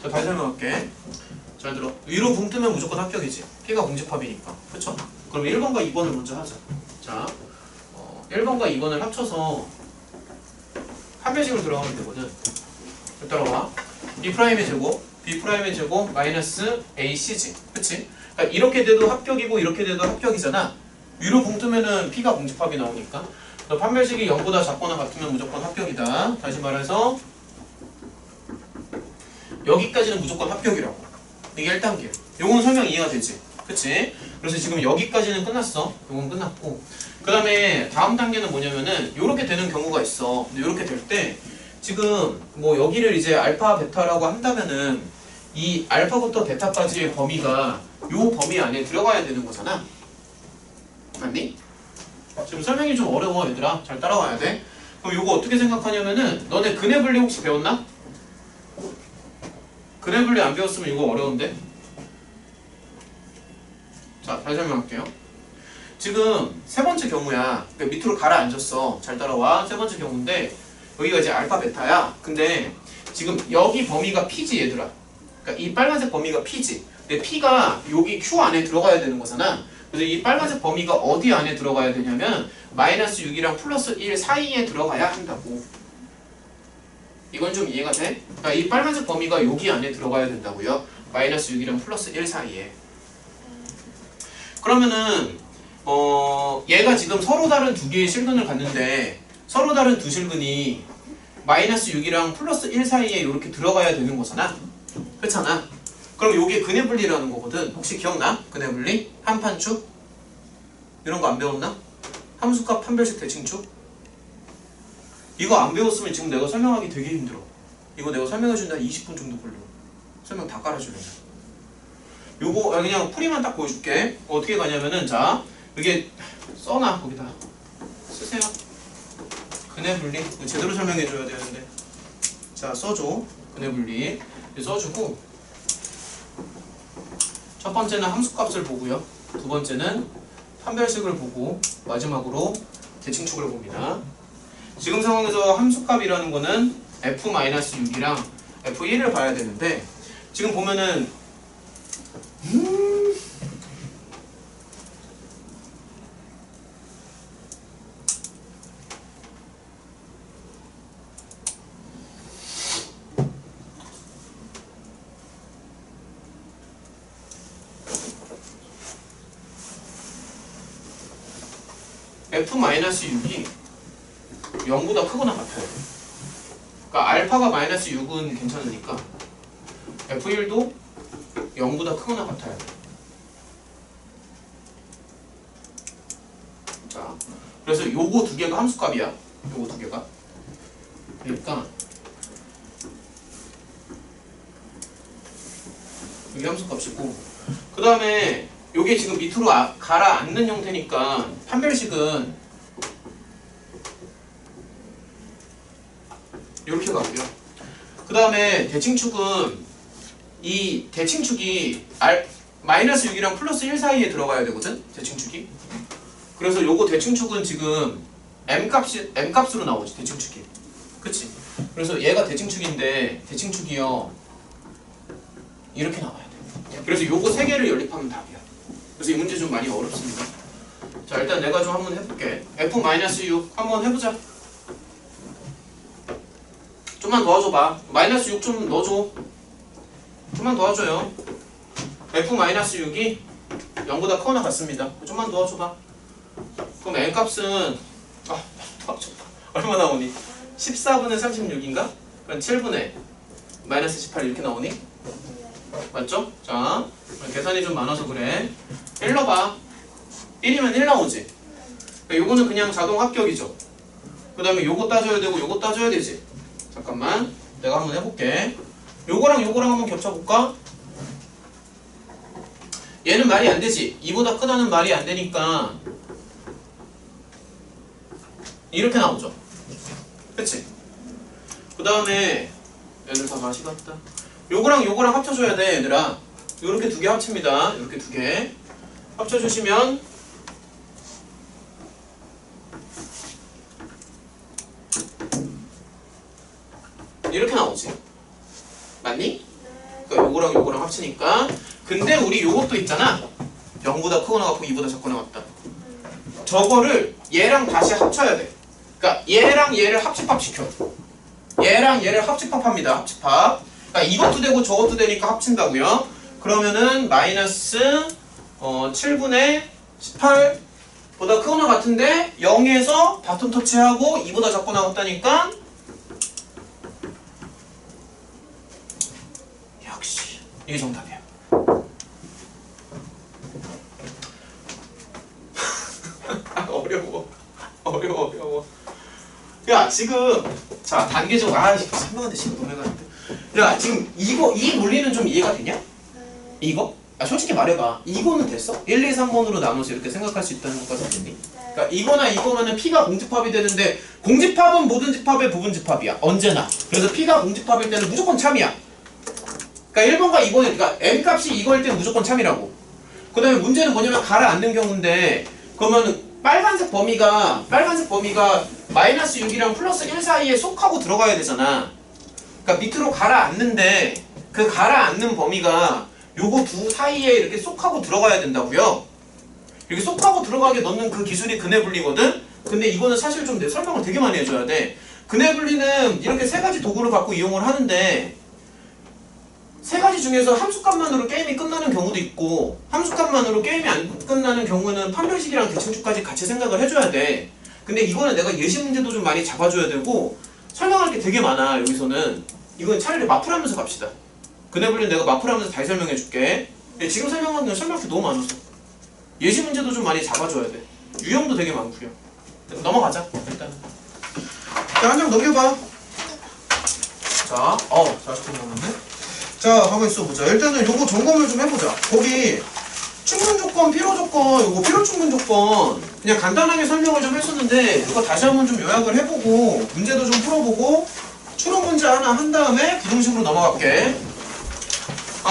자, 다시 설명할게. 잘 들어. 위로 붕 뜨면 무조건 합격이지. P가 공집합이니까. 그쵸? 그럼 1번과 2번을 먼저 하자. 자, 1번과 2번을 합쳐서 판별식으로 들어가면 되거든. 따라와. B'의 제곱, B'의 제곱 마이너스 AC지. 그치? 그러니까 이렇게 돼도 합격이고 이렇게 돼도 합격이잖아. 위로 붕 뜨면은 P가 공집합이 나오니까. 판별식이 0보다 작거나 같으면 무조건 합격이다. 다시 말해서 여기까지는 무조건 합격이라고. 이게 1단계. 요건 설명 이해가 되지? 그치? 그래서 지금 여기까지는 끝났어. 요건 끝났고. 그 다음에 다음 단계는 뭐냐면은 요렇게 되는 경우가 있어. 근데 요렇게 될 때 지금 뭐 여기를 이제 알파, 베타라고 한다면은 이 알파부터 베타까지의 범위가 요 범위 안에 들어가야 되는 거잖아. 맞니? 지금 설명이 좀 어려워 얘들아. 잘 따라와야 돼. 그럼 요거 어떻게 생각하냐면은 너네 근해 분리 혹시 배웠나? 근해 분리 안 배웠으면 이거 어려운데? 자, 다시 설명할게요. 지금 세 번째 경우야. 그러니까 밑으로 가라앉았어. 잘 따라와. 세 번째 경우인데 여기가 이제 알파, 베타야. 근데 지금 여기 범위가 P지 얘들아. 그러니까 이 빨간색 범위가 P지. 근데 P가 여기 Q 안에 들어가야 되는 거잖아. 그래서 이 빨간색 범위가 어디 안에 들어가야 되냐면 마이너스 6이랑 플러스 1 사이에 들어가야 한다고. 이건 좀 이해가 돼? 그러니까 이 빨간색 범위가 여기 안에 들어가야 된다고요. 마이너스 6이랑 플러스 1 사이에. 그러면은 얘가 지금 서로 다른 두 개의 실근을 갖는데 서로 다른 두 실근이 마이너스 6이랑 플러스 1 사이에 이렇게 들어가야 되는 거잖아. 그렇잖아. 그럼 요게 근해 분리라는 거거든. 혹시 기억나? 근해 분리? 한판축? 이런 거 안 배웠나? 함수값 판별식 대칭축? 이거 안 배웠으면 지금 내가 설명하기 되게 힘들어. 이거 내가 설명해준다 20분 정도 걸려. 설명 다 깔아주려면. 요거 그냥 풀이만 딱 보여줄게. 어떻게 가냐면은 자 이게 써놔 거기다 쓰세요. 근해 분리 제대로 설명해줘야 되는데. 자 써줘. 근해 분리 써주고 첫 번째는 함수값을 보고요. 두 번째는 판별식을 보고 마지막으로 대칭축을 봅니다. 지금 상황에서 함수값이라는 거는 f-6이랑 f1을 봐야 되는데 지금 보면은 f-6이 0보다 크거나 같아야 돼. 그러니까 알파가 마이너스 6은 괜찮으니까 F1도 0보다 크거나 같아야 돼. 자, 그래서 요거 두 개가 함수값이야. 요거 두 개가. 그러니까 이게 함수값이고 그 다음에 요게 지금 밑으로 가라앉는 형태니까 판별식은 이렇게 가고요. 그 다음에 대칭축은 이 대칭축이 마이너스 6이랑 플러스 1 사이에 들어가야 되거든. 대칭축이. 그래서 요거 대칭축은 지금 M값으로 나오지. 대칭축이. 그치? 그래서 얘가 대칭축인데 대칭축이요 이렇게 나와야 돼. 그래서 요거 세 개를 연립하면 답이야. 그래서 이 문제 좀 많이 어렵습니다. 자 일단 내가 좀 한번 해볼게. F-6 한번 해보자. 좀만 도와줘봐. 마이너스 6 좀 넣어줘. 좀만 도와줘요. F-6이 0보다 크거나 같습니다. 좀만 도와줘봐. 그럼 n 값은 도와줘봐. 얼마 나오니? 14분의 36인가? 그럼 7분의 마이너스 18 이렇게 나오니? 맞죠? 자, 계산이 좀 많아서 그래. 1 넣어봐. 1이면 1 나오지? 그러니까 요거는 그냥 자동 합격이죠. 그 다음에 요거 따져야 되고 요거 따져야 되지. 잠깐만 내가 한번 해볼게. 요거랑 요거랑 한번 겹쳐볼까? 얘는 말이 안 되지. 2보다 크다는 말이 안 되니까 이렇게 나오죠. 그치? 그 다음에 얘들 다 맛이 같다. 요거랑 요거랑 합쳐줘야 돼 얘들아. 요렇게 두 개 합칩니다. 요렇게 두 개 합쳐주시면 이렇게 나오지. 맞니? 그러니까 요거랑 요거랑 합치니까. 근데 우리 요것도 있잖아. 0보다 크고 나갔고 2보다 작고 나갔다. 저거를 얘랑 다시 합쳐야 돼. 그러니까 얘랑 얘를 합집합시켜. 얘랑 얘를 합집합합니다. 합집합. 그러니까 이것도 되고 저것도 되니까 합친다고요. 그러면은 마이너스 7분의 18보다 크거나 같은데 0에서 바톤 터치하고 2보다 작고 나갔다니까 역시 이게 정답이야. 어려워. 야 지금 자 단계적으로 설명하는데 시간 너무 해가는데. 야 지금 이 논리는 좀 이해가 되냐? 이거? 솔직히 말해봐. 이거는 됐어? 1, 2, 3번으로 나눠서 이렇게 생각할 수 있다는 것까지 됐니? 그러니까 이거나 이거면은 P가 공집합이 되는데 공집합은 모든 집합의 부분 집합이야. 언제나. 그래서 P가 공집합일 때는 무조건 참이야. 그러니까 1번과 2번이 그러니까 M 값이 이거일 때는 무조건 참이라고. 그 다음에 문제는 뭐냐면 가라앉는 경우인데 그러면 빨간색 범위가 마이너스 6이랑 플러스 1 사이에 속하고 들어가야 되잖아. 그러니까 밑으로 가라앉는데 그 가라앉는 범위가 요거 두 사이에 이렇게 쏙하고 들어가야 된다고요. 이렇게 쏙하고 들어가게 넣는 그 기술이 근해분리거든. 근데 이거는 사실 좀 내 설명을 되게 많이 해줘야 돼. 근해분리는 이렇게 세 가지 도구를 갖고 이용을 하는데 세 가지 중에서 함수값만으로 게임이 끝나는 경우도 있고 함수값만으로 게임이 안 끝나는 경우는 판별식이랑 대칭축까지 같이 생각을 해줘야 돼. 근데 이거는 내가 예시 문제도 좀 많이 잡아줘야 되고 설명할 게 되게 많아. 여기서는 이건 차라리 마풀하면서 갑시다. 근해분리는 내가 마풀하면서 다시 설명해 줄게. 지금 설명하는 건 설명할 게 너무 많아서 예시 문제도 좀 많이 잡아줘야 돼. 유형도 되게 많고요. 넘어가자 일단은. 자, 한 장 넘겨봐. 자, 40분 남았네. 자, 가만 있어 보자. 일단은 요거 점검을 좀 해보자. 거기 충분 조건, 필요 조건, 요거 필요 충분 조건 그냥 간단하게 설명을 좀 했었는데 이거 다시 한번 좀 요약을 해보고 문제도 좀 풀어보고 추론 문제 하나 한 다음에 부등식으로 넘어갈게.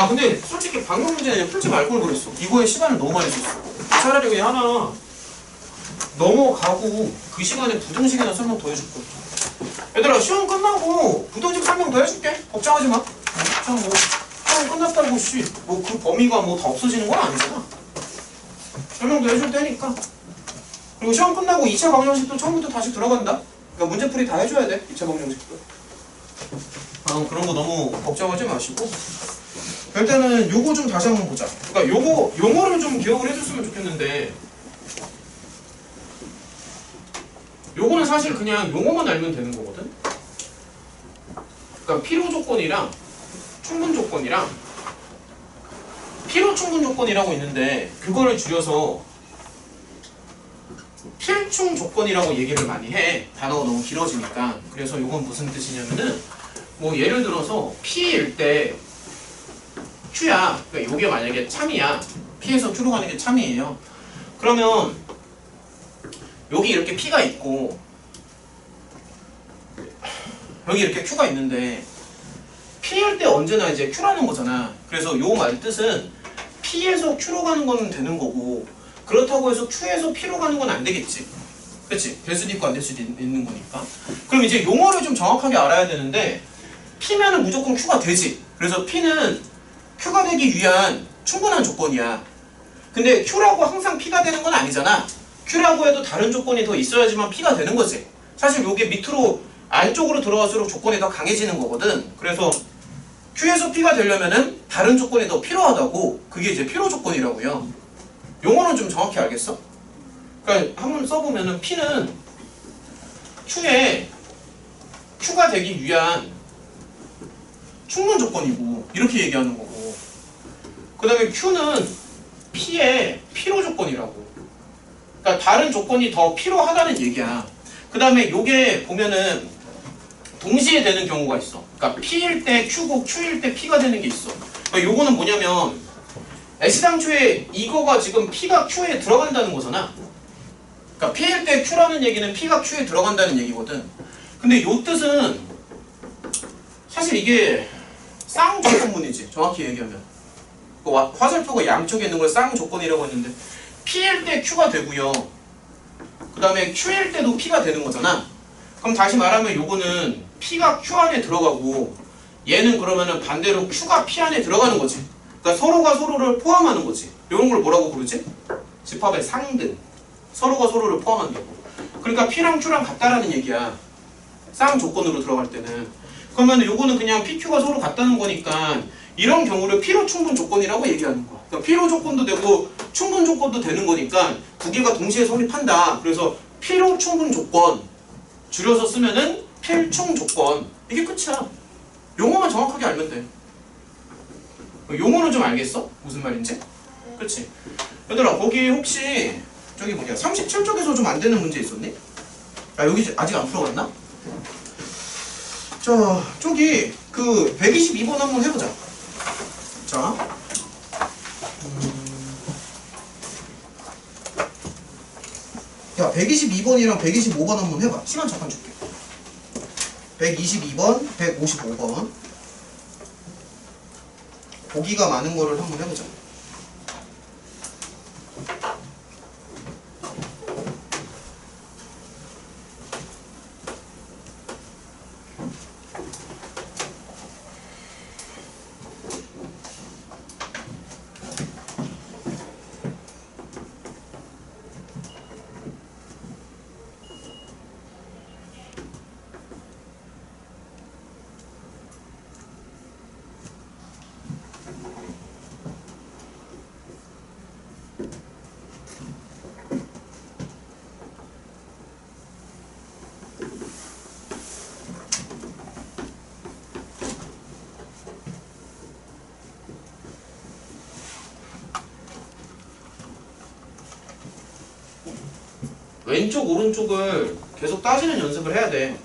근데 솔직히 방금 문제는 풀지 말 걸 그랬어. 이거에 시간을 너무 많이 썼어. 차라리 그냥 하나 넘어가고 그 시간에 부등식이나 설명 더 해줄 거야. 얘들아 시험 끝나고 부등식 설명 더 해줄게. 걱정하지 마. 시험 끝났다고 그 범위가 다 없어지는 건 아니잖아. 설명도 해줄 테니까. 그리고 시험 끝나고 2차 방정식도 처음부터 다시 들어간다. 그러니까 문제풀이 다 해줘야 돼. 2차 방정식도. 그런 거 너무 걱정하지 마시고 일단은 요거 좀 다시 한번 보자. 그러니까 요거 용어를 좀 기억을 해줬으면 좋겠는데 요거는 사실 그냥 용어만 알면 되는 거거든. 그러니까 필요 조건이랑 충분 조건이랑 필요 충분 조건이라고 있는데 그거를 줄여서 필충 조건이라고 얘기를 많이 해. 단어가 너무 길어지니까. 그래서 요건 무슨 뜻이냐면은 예를 들어서 P일 때 Q야. 그러니까 요게 만약에 참이야. P에서 Q로 가는 게 참이에요. 그러면 여기 이렇게 P가 있고 여기 이렇게 Q가 있는데 P일 때 언제나 이제 Q라는 거잖아. 그래서 요 말 뜻은 P에서 Q로 가는 건 되는 거고 그렇다고 해서 Q에서 P로 가는 건 안 되겠지. 그치? 될 수도 있고 안 될 수도 있는 거니까. 그럼 이제 용어를 좀 정확하게 알아야 되는데 P면은 무조건 Q가 되지. 그래서 P는 Q가 되기 위한 충분한 조건이야. 근데 Q라고 항상 P가 되는 건 아니잖아. Q라고 해도 다른 조건이 더 있어야지만 P가 되는 거지. 사실 요게 밑으로 안쪽으로 들어갈수록 조건이 더 강해지는 거거든. 그래서 Q에서 P가 되려면은 다른 조건이 더 필요하다고. 그게 이제 필요 조건이라고요. 용어는 좀 정확히 알겠어? 그러니까 한번 써보면은 P는 Q가 되기 위한 충분 조건이고 이렇게 얘기하는 거고, 그 다음에 Q는 P의 필요 조건이라고. 그러니까 다른 조건이 더 필요하다는 얘기야. 그 다음에 요게 보면은 동시에 되는 경우가 있어. 그러니까 P일 때 Q고 Q일 때 P가 되는 게 있어. 그러니까 요거는 뭐냐면 애시당초에 이거가 지금 P가 Q에 들어간다는 거잖아. 그러니까 P일 때 Q라는 얘기는 P가 Q에 들어간다는 얘기거든. 근데 요 뜻은 사실 이게 쌍조건문이지, 정확히 얘기하면. 화살표가 양쪽에 있는 걸 쌍조건이라고 했는데 P일 때 Q가 되고요, 그 다음에 Q일 때도 P가 되는 거잖아. 그럼 다시 말하면 요거는 P가 Q 안에 들어가고 얘는 그러면은 반대로 Q가 P 안에 들어가는 거지. 그러니까 서로가 서로를 포함하는 거지. 이런 걸 뭐라고 부르지? 집합의 상등. 서로가 서로를 포함하는 거고. 그러니까 P랑 Q랑 같다라는 얘기야, 쌍조건으로 들어갈 때는. 그러면 요거는 그냥 PQ가 서로 같다는 거니까 이런 경우를 필요 충분 조건이라고 얘기하는 거야. 그러니까 필요 조건도 되고 충분 조건도 되는 거니까 두 개가 동시에 성립한다. 그래서 필요 충분 조건, 줄여서 쓰면은 필충 조건. 이게 끝이야. 용어만 정확하게 알면 돼. 용어는 좀 알겠어? 무슨 말인지? 그렇지? 얘들아, 거기 혹시 저기 뭐냐 37쪽에서 좀 안 되는 문제 있었니? 아, 여기 아직 안 풀어갔나? 자, 저기 그 122번 한번 해보자. 자, 야 122번이랑 125번 한번 해봐. 시간 잠깐 줄게. 122번, 155번. 보기가 많은 거를 한번 해보자. 왼쪽 오른쪽을 계속 따지는 연습을 해야 돼.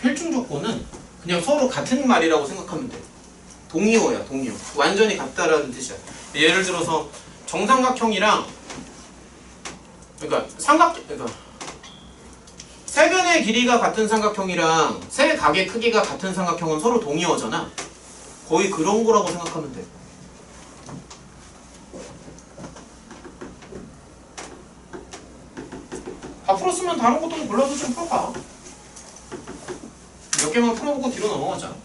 필충 조건은 그냥 서로 같은 말이라고 생각하면 돼. 동의어야, 동의어. 완전히 같다라는 뜻이야. 예를 들어서 정삼각형이랑 그러니까 세변의 길이가 같은 삼각형이랑 세 각의 크기가 같은 삼각형은 서로 동의어잖아. 거의 그런 거라고 생각하면 돼. 다 풀었으면 다른 것도 골라서 좀 풀어봐. 몇 개만 풀어보고 뒤로 넘어가자.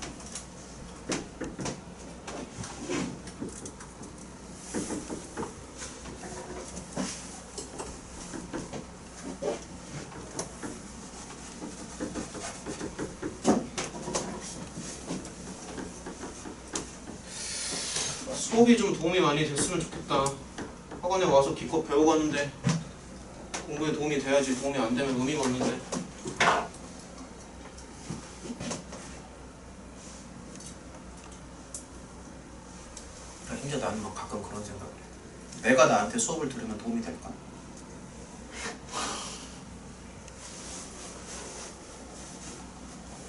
수업이 좀 도움이 많이 됐으면 좋겠다. 학원에 와서 기껏 배워가는데 공부에 도움이 돼야지. 도움이 안 되면 의미가 없는데. 진짜 나는 막 가끔 그런 생각을 해. 내가 나한테 수업을 들으면 도움이 될까?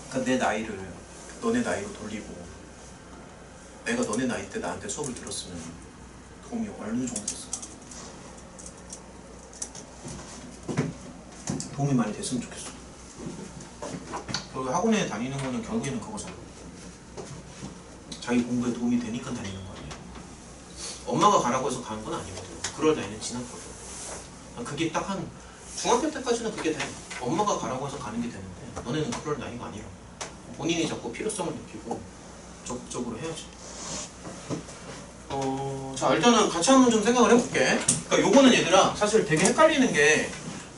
그러니까 내 나이를 너네 나이로 돌리고 내가 너네 나이 때 나한테 수업을 들었으면 도움이 어느 정도 됐어? 도움이 많이 됐으면 좋겠어. 그리고 학원에 다니는 거는 결국에는 그거잖아. 자기 공부에 도움이 되니까 다니는 거 아니야. 엄마가 가라고 해서 가는 건 아니거든. 그럴 나이는 지났거든. 그게 딱 한 중학교 때까지는 그게 돼. 엄마가 가라고 해서 가는 게 되는데 너네는 그럴 나이가 아니라 본인이 자꾸 필요성을 느끼고 적극적으로 해야지. 자 일단은 같이 한번 좀 생각을 해볼게. 그러니까 요거는 얘들아 사실 되게 헷갈리는 게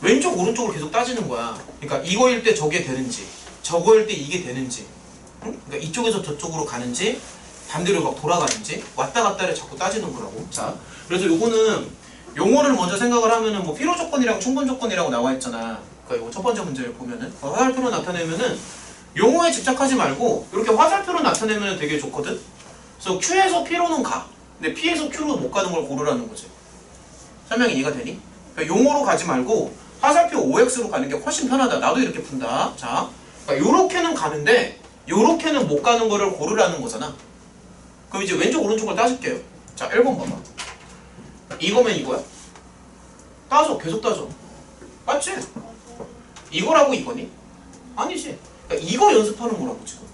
왼쪽 오른쪽을 계속 따지는 거야. 그러니까 이거일 때 저게 되는지 저거일 때 이게 되는지 응? 그러니까 이쪽에서 저쪽으로 가는지 반대로 막 돌아가는지 왔다 갔다를 자꾸 따지는 거라고. 자 그래서 요거는 용어를 먼저 생각을 하면은 뭐 필요 조건이랑 충분 조건이라고 나와 있잖아. 그러니까 요거 첫 번째 문제를 보면은 화살표로 나타내면은 용어에 집착하지 말고 이렇게 화살표로 나타내면 되게 좋거든. 그래서 Q에서 P로는 가. 근데 P에서 Q로 못 가는 걸 고르라는 거지. 설명이 이해가 되니? 그러니까 용어로 가지 말고 화살표 OX로 가는 게 훨씬 편하다. 나도 이렇게 푼다. 자, 그러니까 요렇게는 가는데 요렇게는 못 가는 거를 고르라는 거잖아. 그럼 이제 왼쪽 오른쪽을 따질게요. 자, 1번 봐봐. 이거면 이거야? 따져. 계속 따져. 맞지? 이거라고 이거니? 아니지. 그러니까 이거 연습하는 거라고 지금.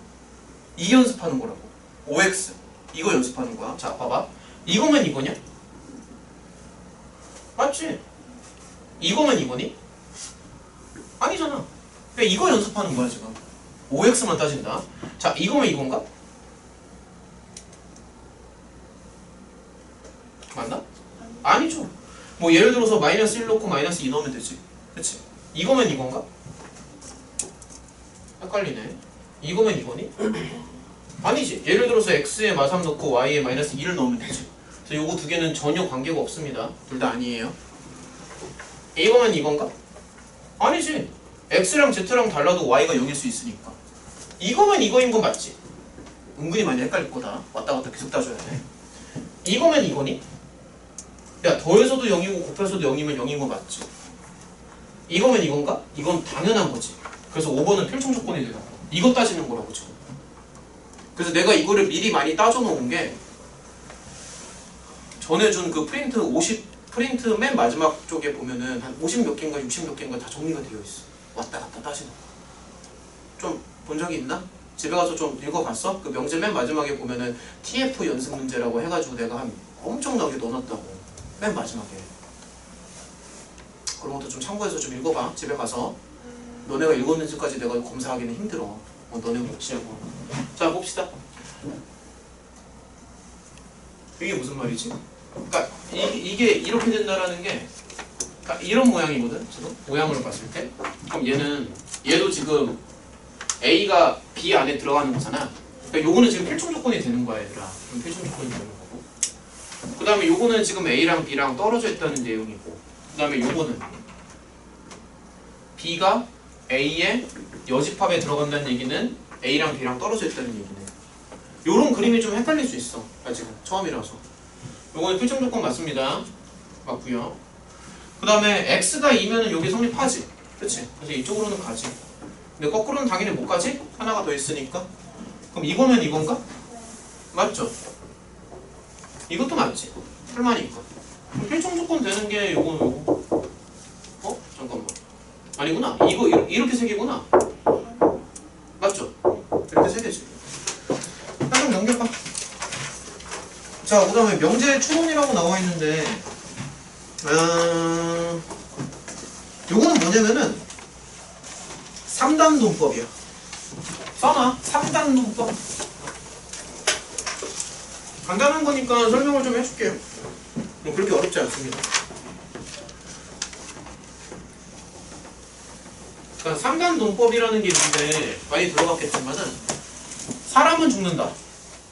이 연습하는 거라고. OX. 이거 연습하는 거야. 자, 봐봐. 이거면 이거냐? 맞지? 이거면 이거니? 아니잖아. 그러니까 이거 연습하는 거야 지금. OX만 따진다. 자, 이거면 이건가? 맞나? 아니죠. 뭐 예를 들어서 마이너스 1 넣고 마이너스 2 넣으면 되지. 그치? 이거면 이건가? 헷갈리네. 이거면 이거니? 아니지. 예를 들어서 x에 마3 넣고 y에 마이너스 2를 넣으면 되지. 그래서 요거 두 개는 전혀 관계가 없습니다. 둘 다 아니에요. 이거면 이건가? 아니지. x랑 z랑 달라도 y가 0일 수 있으니까. 이거면 이거인 건 맞지? 은근히 많이 헷갈릴 거다. 왔다 갔다 계속 따져야 돼. 이거면 이거니? 야, 더해서도 0이고 곱해서도 0이면 0인 건 맞지? 이거면 이건가? 이건 당연한 거지. 그래서 5번은 필충 조건이 되는 거야. 이거 따지는 거라고 지금. 그래서 내가 이거를 미리 많이 따져 놓은 게 전에 준 그 프린트 맨 마지막 쪽에 보면은 한 50 몇 개인가 60 몇 개인가 다 정리가 되어 있어. 왔다 갔다 따지는 거. 좀 본 적이 있나? 집에 가서 좀 읽어봤어? 그 명제 맨 마지막에 보면은 TF 연습 문제라고 해가지고 내가 한 엄청나게 넣어놨다고. 맨 마지막에. 그런 것도 좀 참고해서 좀 읽어봐. 집에 가서. 너네가 읽었는지까지 내가 검사하기는 힘들어. 너네 몫이라고. 자, 봅시다. 이게 무슨 말이지? 그러니까 이게 이렇게 된다라는 게 그러니까 이런 모양이거든. 지금 모양으로 봤을 때. 그럼 얘도 지금 A가 B 안에 들어가는 거잖아. 그러니까 요거는 지금 필충 조건이 되는 거야, 얘들아. 그럼 필충 조건이 되는 거고. 그 다음에 요거는 지금 A랑 B랑 떨어져 있다는 내용이고. 그 다음에 요거는 B가 A의 여집합에 들어간다는 얘기는 A랑 B랑 떨어져 있다는 얘기네. 요런 그림이 좀 헷갈릴 수 있어. 아직은 처음이라서. 요거는 필충 조건 맞습니다. 맞고요. 그 다음에 X가 2면은 여기 성립하지. 그치? 그래서 이쪽으로는 가지. 근데 거꾸로는 당연히 못 가지? 하나가 더 있으니까. 그럼 이거면 이건가? 맞죠? 이것도 맞지? 풀만이니까. 그럼 필충 조건 되는 게 요거. 잠깐만. 아니구나. 이거 이렇게 세 개구나. 맞죠? 이렇게 세 개지. 좀 넘겨봐. 자, 그 다음에 명제 추론이라고 나와 있는데 요거는 뭐냐면은 3단 논법이야. 써놔. 3단 논법. 간단한 거니까 설명을 좀 해줄게요. 그렇게 어렵지 않습니다. 그러니까 3단 논법이라는 게 있는데 많이 들어봤겠지만은 사람은 죽는다.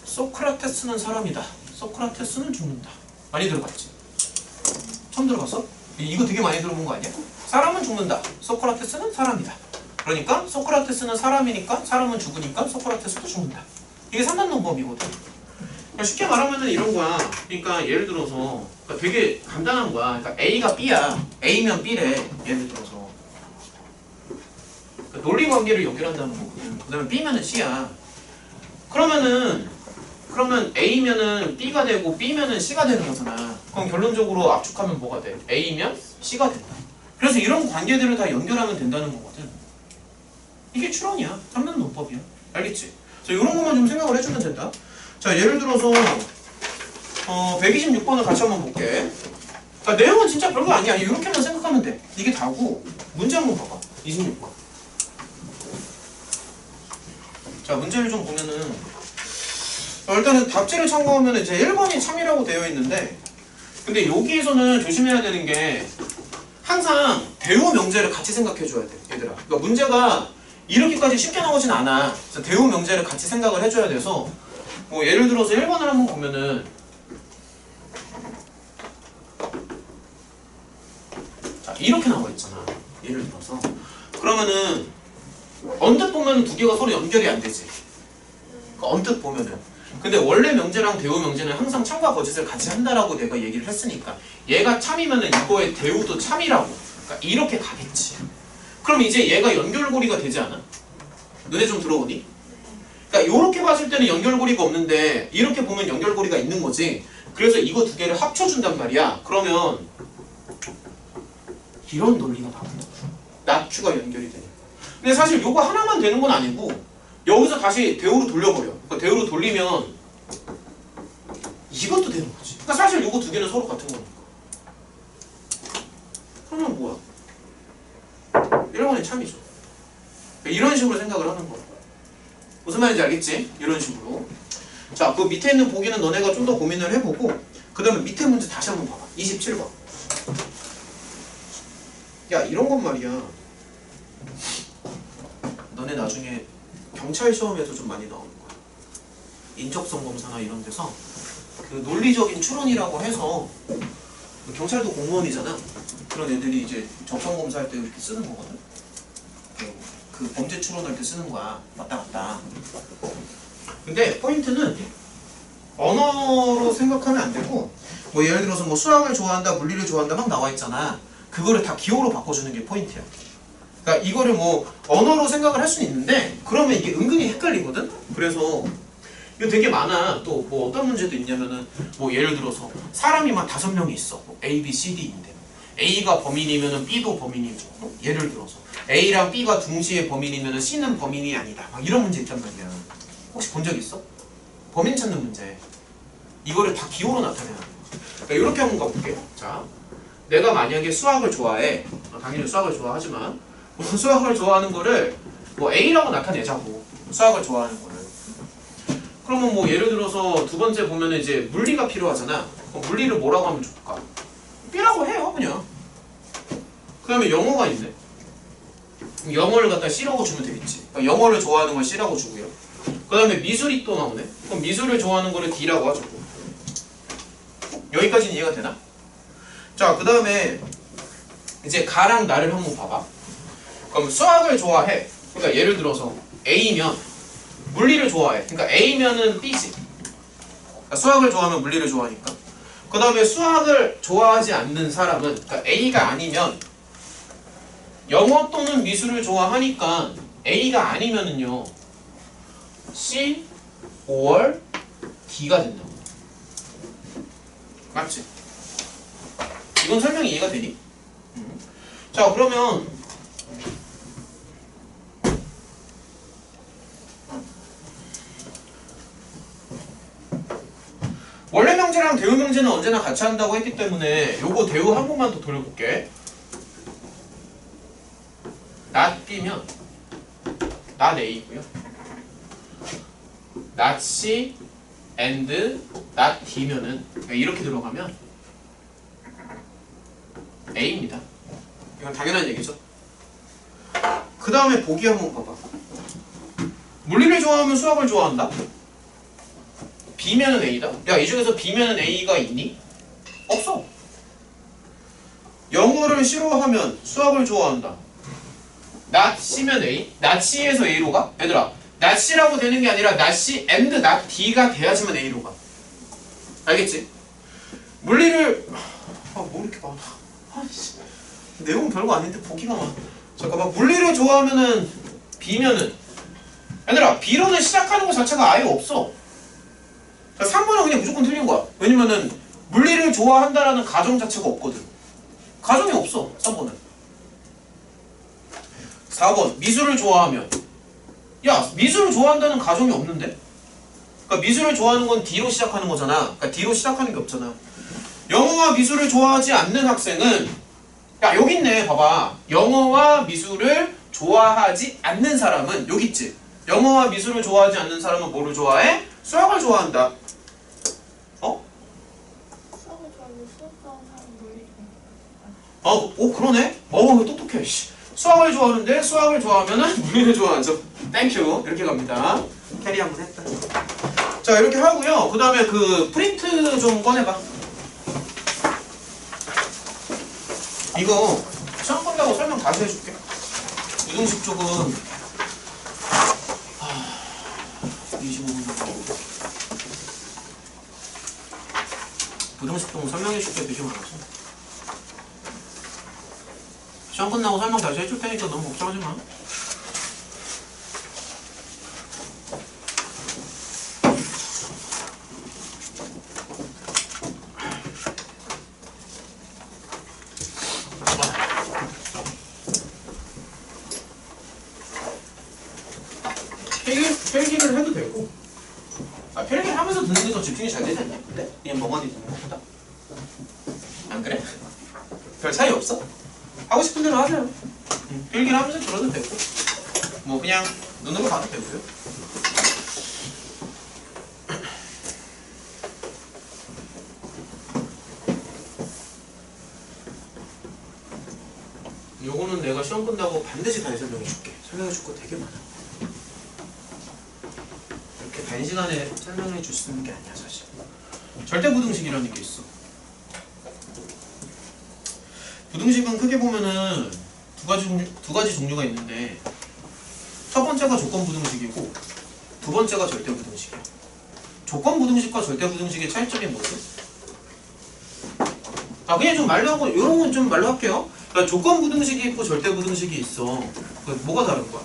소크라테스는 사람이다. 소크라테스는 죽는다. 많이 들어봤지? 처음 들어봤어? 이거 되게 많이 들어본 거 아니야? 사람은 죽는다. 소크라테스는 사람이다. 그러니까 소크라테스는 사람이니까 사람은 죽으니까 소크라테스도 죽는다. 이게 3단 논법이거든. 그러니까 쉽게 말하면은 이런 거야. 그러니까 예를 들어서 그러니까 되게 간단한 거야. 그러니까 A가 B야. A면 B래. 예를 들어서 그러니까 논리 관계를 연결한다는 거거든. 그 다음에 B면은 C야. 그러면 A면은 B가 되고 B면은 C가 되는 거잖아. 그럼 결론적으로 압축하면 뭐가 돼? A면 C가 된다. 그래서 이런 관계들을 다 연결하면 된다는 거거든. 이게 추론이야. 3단 논법이야. 알겠지? 자, 이런 것만 좀 생각을 해주면 된다. 자, 예를 들어서 126번을 같이 한번 볼게. 자, 내용은 진짜 별거 아니야. 이렇게만 생각하면 돼. 이게 다고. 문제 한번 봐봐. 26번. 자, 문제를 좀 보면은 일단은 답지를 참고하면 이제 1번이 참이라고 되어 있는데, 근데 여기에서는 조심해야 되는 게 항상 대우 명제를 같이 생각해 줘야 돼, 얘들아. 그러니까 문제가 이렇게까지 쉽게 나오진 않아. 그래서 대우 명제를 같이 생각을 해줘야 돼서, 뭐 예를 들어서 1번을 한번 보면은, 자, 이렇게 나와 있잖아. 예를 들어서. 그러면은 언뜻 보면 두 개가 서로 연결이 안 되지. 그러니까 언뜻 보면은. 근데 원래 명제랑 대우 명제는 항상 참과 거짓을 같이 한다라고 내가 얘기를 했으니까, 얘가 참이면은 이거의 대우도 참이라고. 그러니까 이렇게 가겠지. 그럼 이제 얘가 연결고리가 되지 않아? 눈에 좀 들어오니? 그러니까 이렇게 봤을 때는 연결고리가 없는데 이렇게 보면 연결고리가 있는 거지. 그래서 이거 두 개를 합쳐준단 말이야. 그러면 이런 논리가 나온다. 납추가 연결이 되니까. 근데 사실 요거 하나만 되는 건 아니고 여기서 다시 대우로 돌려버려. 그러니까 대우로 돌리면 이것도 되는 거지. 그러니까 사실 요거 두 개는 서로 같은 거니까. 그러면 뭐야? 1번이 참이죠. 이런 식으로 생각을 하는 거야. 무슨 말인지 알겠지? 이런 식으로. 자, 그 밑에 있는 보기는 너네가 좀 더 고민을 해보고, 그 다음에 밑에 문제 다시 한번 봐봐. 27번. 야, 이런 건 말이야. 너네 나중에 경찰 시험에서 좀 많이 나오는 거야. 인적성 검사나 이런 데서 그 논리적인 추론이라고 해서, 경찰도 공무원이잖아. 그런 애들이 이제 적성 검사할 때 이렇게 쓰는 거거든. 그 범죄 추론할 때 쓰는 거야. 맞다 맞다. 근데 포인트는 언어로 생각하면 안 되고, 뭐 예를 들어서 뭐 수학을 좋아한다, 물리를 좋아한다 막 나와 있잖아. 그거를 다 기호로 바꿔주는 게 포인트야. 그러니까 이거를 뭐 언어로 생각을 할 수는 있는데 그러면 이게 은근히 헷갈리거든. 그래서 이거 되게 많아. 또 뭐 어떤 문제도 있냐면은 뭐 예를 들어서 사람이 막 5명이 있어. 뭐 A, B, C, D인데 A가 범인이면은 B도 범인이죠. 예를 들어서 A랑 B가 동시에 범인이면은 C는 범인이 아니다. 막 이런 문제 있단 말이야. 혹시 본 적 있어? 범인 찾는 문제. 이거를 다 기호로 나타내는 거야. 그러니까 이렇게 한번 가볼게요. 자, 내가 만약에 수학을 좋아해. 당연히 수학을 좋아하지만 수학을 좋아하는 거를 뭐 A라고 나타내자고. 수학을 좋아하는 거를. 그러면 뭐 예를 들어서 두 번째 보면은 이제 물리가 필요하잖아. 그럼 물리를 뭐라고 하면 좋을까? B라고 해요, 그냥. 그 다음에 영어가 있네. 영어를 갖다 C라고 주면 되겠지. 그러니까 영어를 좋아하는 걸 C라고 주고요. 그 다음에 미술이 또 나오네. 그럼 미술을 좋아하는 거를 D라고 하죠. 여기까지는 이해가 되나? 자, 그 다음에 이제 가랑 나를 한번 봐봐. 그럼 수학을 좋아해. 그러니까 예를 들어서 A면 물리를 좋아해. 그러니까 A면은 B지. 그러니까 수학을 좋아하면 물리를 좋아하니까. 그 다음에 수학을 좋아하지 않는 사람은, 그러니까 A가 아니면 영어 또는 미술을 좋아하니까 A가 아니면은요 C or D가 된다고. 맞지? 이건 설명이 이해가 되니? 자, 그러면 원래 명제랑 대우 명제는 언제나 같이 한다고 했기 때문에 요거 대우 한 번만 더 돌려볼게. not B면 not A고요. not C and not D면은 이렇게 들어가면 A입니다. 이건 당연한 얘기죠. 그 다음에 보기 한번 봐봐. 물리를 좋아하면 수학을 좋아한다? B면은 A다? 야, 이 중에서 B면은 A가 있니? 없어. 영어를 싫어하면 수학을 좋아한다. not C면 A? not C에서 A로 가? 얘들아, not C라고 되는 게 아니라 not C and not D가 돼야지만 A로 가. 알겠지? 물리를 뭐 이렇게 많아. 아이씨, 내용은 별거 아닌데 보기가 많아. 잠깐만, 물리를 좋아하면은 B면은, 얘들아, B로는 시작하는 것 자체가 아예 없어. 3번은 그냥 무조건 틀린 거야. 왜냐면은 물리를 좋아한다라는 가정 자체가 없거든. 가정이 없어, 3번은. 4번 미술을 좋아하면. 야, 미술을 좋아한다는 가정이 없는데? 그러니까 미술을 좋아하는 건 D로 시작하는 거잖아. 그러니까 D로 시작하는 게 없잖아. 영어와 미술을 좋아하지 않는 학생은, 야, 여기 있네. 봐봐. 영어와 미술을 좋아하지 않는 사람은 여기 있지. 영어와 미술을 좋아하지 않는 사람은 뭐를 좋아해? 수학을 좋아한다. 어? 수학을 좋아하고 수학 좋아하는 사람 물리 그러네? 똑똑해. 씨. 수학을 좋아하는데 수학을 좋아하면은 물리를 좋아하죠. 땡큐. 이렇게 갑니다. 캐리 한번 했다. 자, 이렇게 하고요. 그 다음에 그 프린트 좀 꺼내봐. 이거 시험 끝나고 설명 다시 해줄게. 부등식 쪽은 25분 남았고 부등식 쪽은 설명해줄 게 되게 많아서 시험 끝나고 설명 다시 해줄 테니까 너무 걱정하지 마. 필기를 해도 되고, 필기를 하면서 듣는 게 더 집중이 잘 되지 않냐? 근데 그냥 멍하니 듣는 것보다. 안 그래? 별 차이 없어? 하고 싶은 대로 하세요. 필기를 하면서 들어도 되고, 뭐 그냥 눈으로 봐도 되고요. 요거는 내가 시험 끝나고 반드시 다시 설명해 줄게. 설명해 줄 거 되게 많아. 이렇게 단시간에 설명해 줄 수 있는 게 아니야, 사실. 절대부등식이라는 게 있어. 부등식은 크게 보면은 두 가지 종류가 있는데, 첫 번째가 조건부등식이고 두 번째가 절대부등식이야. 조건부등식과 절대부등식의 차이점이 뭐지? 그냥 좀 말로 하고, 이런 건 좀 말로 할게요. 그러니까 조건부등식이 있고 절대부등식이 있어. 그러니까 뭐가 다른 거야?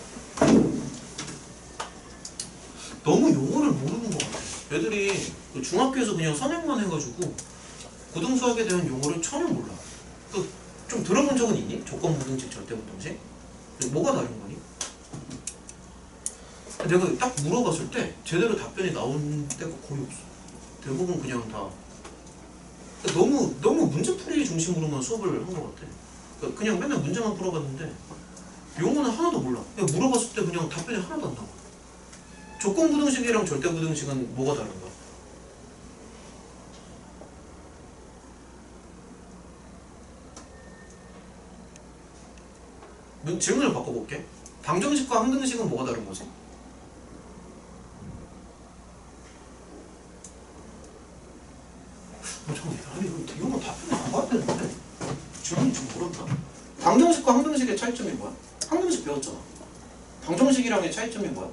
너무 용어를 모르는 것 같아. 애들이 중학교에서 그냥 선행만 해가지고 고등수학에 대한 용어를 전혀 몰라. 좀 들어본 적은 있니? 조건부등식, 절대부등식? 뭐가 다른 거니? 내가 딱 물어봤을 때 제대로 답변이 나온 때가 거의 없어. 대부분 그냥 다 너무 문제풀이 중심으로만 수업을 한 것 같아. 그냥 맨날 문제만 풀어봤는데 용어는 하나도 몰라. 그냥 물어봤을 때 그냥 답변이 하나도 안 나와. 조건부등식이랑 절대부등식은 뭐가 다른 거야? 질문을 바꿔볼게. 방정식과 항등식은 뭐가 다른 거지? 잠깐만, 이거 답변이 나와야 되는데? 질문이 좀 어렵나? 방정식과 항등식의 차이점이 뭐야? 항등식 배웠잖아. 방정식이랑의 차이점이 뭐야?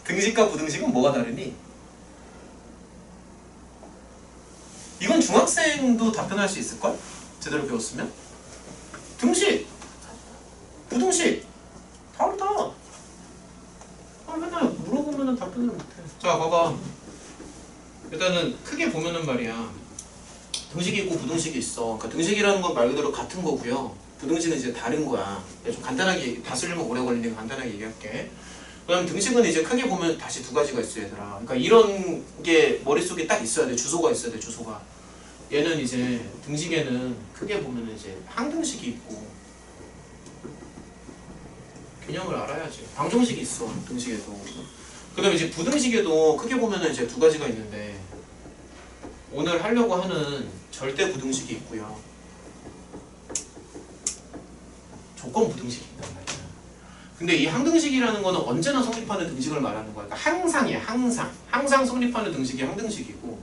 등식과 부등식은 뭐가 다르니? 이건 중학생도 답변할 수 있을걸? 제대로 배웠으면? 등식! 부등식! 다르다! 맨날 물어보면 답변을 못해. 자, 봐봐. 일단은 크게 보면은 말이야. 등식이 있고 부등식이 있어. 그러니까 등식이라는 건 말 그대로 같은 거고요. 부등식은 이제 다른 거야. 좀 간단하게, 다 쓰려면 오래 걸리니까 간단하게 얘기할게. 그다음 등식은 이제 크게 보면 다시 두 가지가 있어, 얘들아. 그러니까 이런 게 머릿속에 딱 있어야 돼. 주소가 있어야 돼, 주소가. 얘는 이제 등식에는 크게 보면 이제 항등식이 있고, 개념을 알아야지. 방정식이 있어, 등식에도. 그다음에 이제 부등식에도 크게 보면 이제 두 가지가 있는데, 오늘 하려고 하는 절대 부등식이 있고요. 조건 부등식이 있단 말이야. 근데 이 항등식이라는 거는 언제나 성립하는 등식을 말하는 거야. 그러니까 항상이야, 항상. 항상 성립하는 등식이 항등식이고,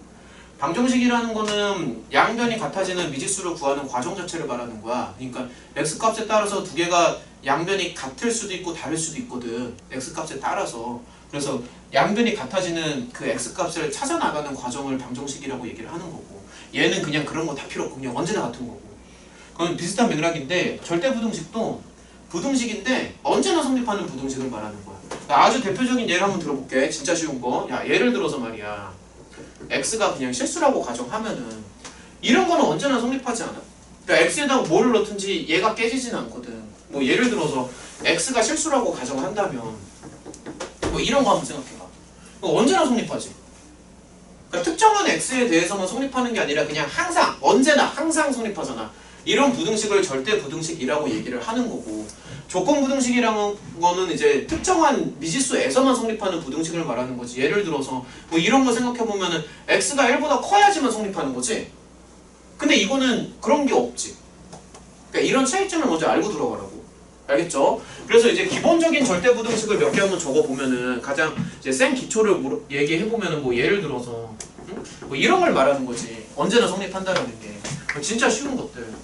방정식이라는 거는 양변이 같아지는 미지수를 구하는 과정 자체를 말하는 거야. 그러니까 x값에 따라서 두 개가 양변이 같을 수도 있고 다를 수도 있거든. x값에 따라서. 그래서 양변이 같아지는 그 x값을 찾아 나가는 과정을 방정식이라고 얘기를 하는 거고, 얘는 그냥 그런 거 다 필요 없고 그냥 언제나 같은 거고. 그건 비슷한 맥락인데, 절대 부등식도 부등식인데 언제나 성립하는 부등식을 말하는 거야. 나 아주 대표적인 예를 한번 들어볼게. 진짜 쉬운 거. 야, 예를 들어서 말이야. x가 그냥 실수라고 가정하면은 이런 거는 언제나 성립하지 않아. 그러니까 x에다가 뭐를 넣든지 얘가 깨지진 않거든. 뭐 예를 들어서 x가 실수라고 가정한다면 뭐 이런 거 한번 생각해봐. 언제나 성립하지. 그러니까 특정한 x에 대해서만 성립하는 게 아니라 그냥 항상, 언제나 항상 성립하잖아. 이런 부등식을 절대 부등식이라고 얘기를 하는 거고, 조건 부등식이라는 거는 이제 특정한 미지수에서만 성립하는 부등식을 말하는 거지. 예를 들어서 뭐 이런 거 생각해보면은 x가 1보다 커야지만 성립하는 거지. 근데 이거는 그런 게 없지. 그러니까 이런 차이점을 먼저 알고 들어가라고. 알겠죠? 그래서 이제 기본적인 절대 부등식을 몇 개 한번 적어보면은 가장 이제 센 기초를 얘기해보면은 뭐 예를 들어서 뭐 이런 걸 말하는 거지. 언제나 성립한다라는 게. 진짜 쉬운 것들.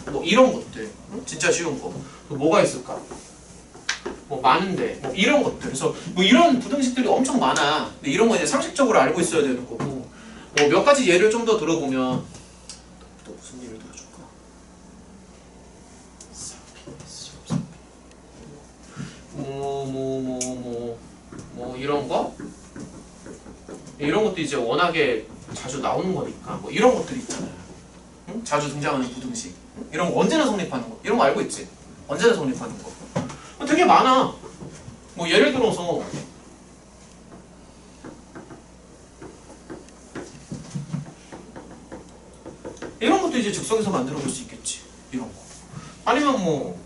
뭐 이런 것들. 진짜 쉬운 거. 뭐가 있을까? 뭐 많은데. 뭐 이런 것들. 그래서 뭐 이런 부등식들이 엄청 많아. 근데 이런 거 이제 상식적으로 알고 있어야 되는 거고. 뭐 몇 가지 예를 좀 더 들어보면 또 무슨 예를 들어줄까? 뭐 이런 거? 이런 것도 이제 워낙에 자주 나오는 거니까 뭐 이런 것들 있잖아요. 응? 자주 등장하는 부등식. 응? 이런 거 언제나 성립하는 거. 이런 거 알고 있지? 언제나 성립하는 거. 되게 많아. 뭐 예를 들어서 이런 것도 이제 즉석에서 만들어 볼 수 있겠지. 이런 거. 아니면 뭐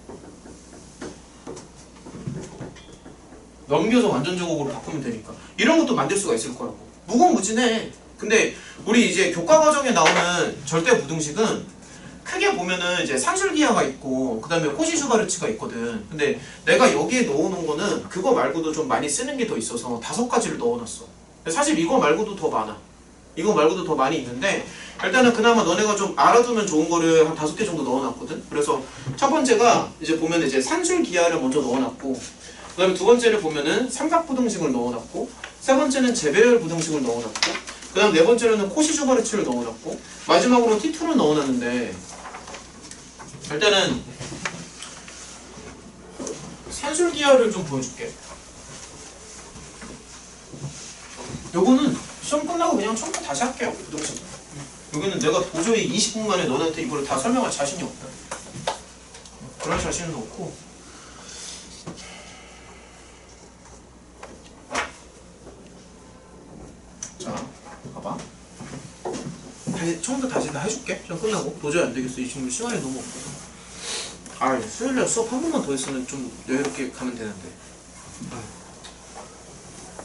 넘겨서 완전 제곱으로 바꾸면 되니까 이런 것도 만들 수가 있을 거라고. 무궁무진해. 근데 우리 이제 교과 과정에 나오는 절대 부등식은 크게 보면은 이제 산술기하가 있고 그 다음에 코시슈바르츠가 있거든. 근데 내가 여기에 넣어놓은 거는 그거 말고도 좀 많이 쓰는 게 더 있어서 5가지를 넣어놨어. 사실 이거 말고도 더 많아. 이거 말고도 더 많이 있는데 일단은 그나마 너네가 좀 알아두면 좋은 거를 한 5개 정도 넣어놨거든. 그래서 첫 번째가 이제 보면 이제 산술기하를 먼저 넣어놨고, 그 다음에 두 번째를 보면은 삼각부등식을 넣어놨고, 세 번째는 재배열 부등식을 넣어놨고, 그 다음 네 번째로는 코시슈바르츠를 넣어놨고, 마지막으로 T2를 넣어놨는데 일단은 산술기하를 좀 보여줄게. 요거는 시험 끝나고 그냥 처음부터 다시 할게요. 부등식. 여기는 내가 도저히 20분 만에 너네한테 이거를 다 설명할 자신이 없다. 그럴 자신은 없고. 자, 봐봐. 다시, 처음부터 다시 다 해줄게. 시험 끝나고. 도저히 안 되겠어. 이 친구 시간이 너무 없어서. 아, 수요일날 수업 한 번만 더 했으면 좀 여유롭게 가면 되는데.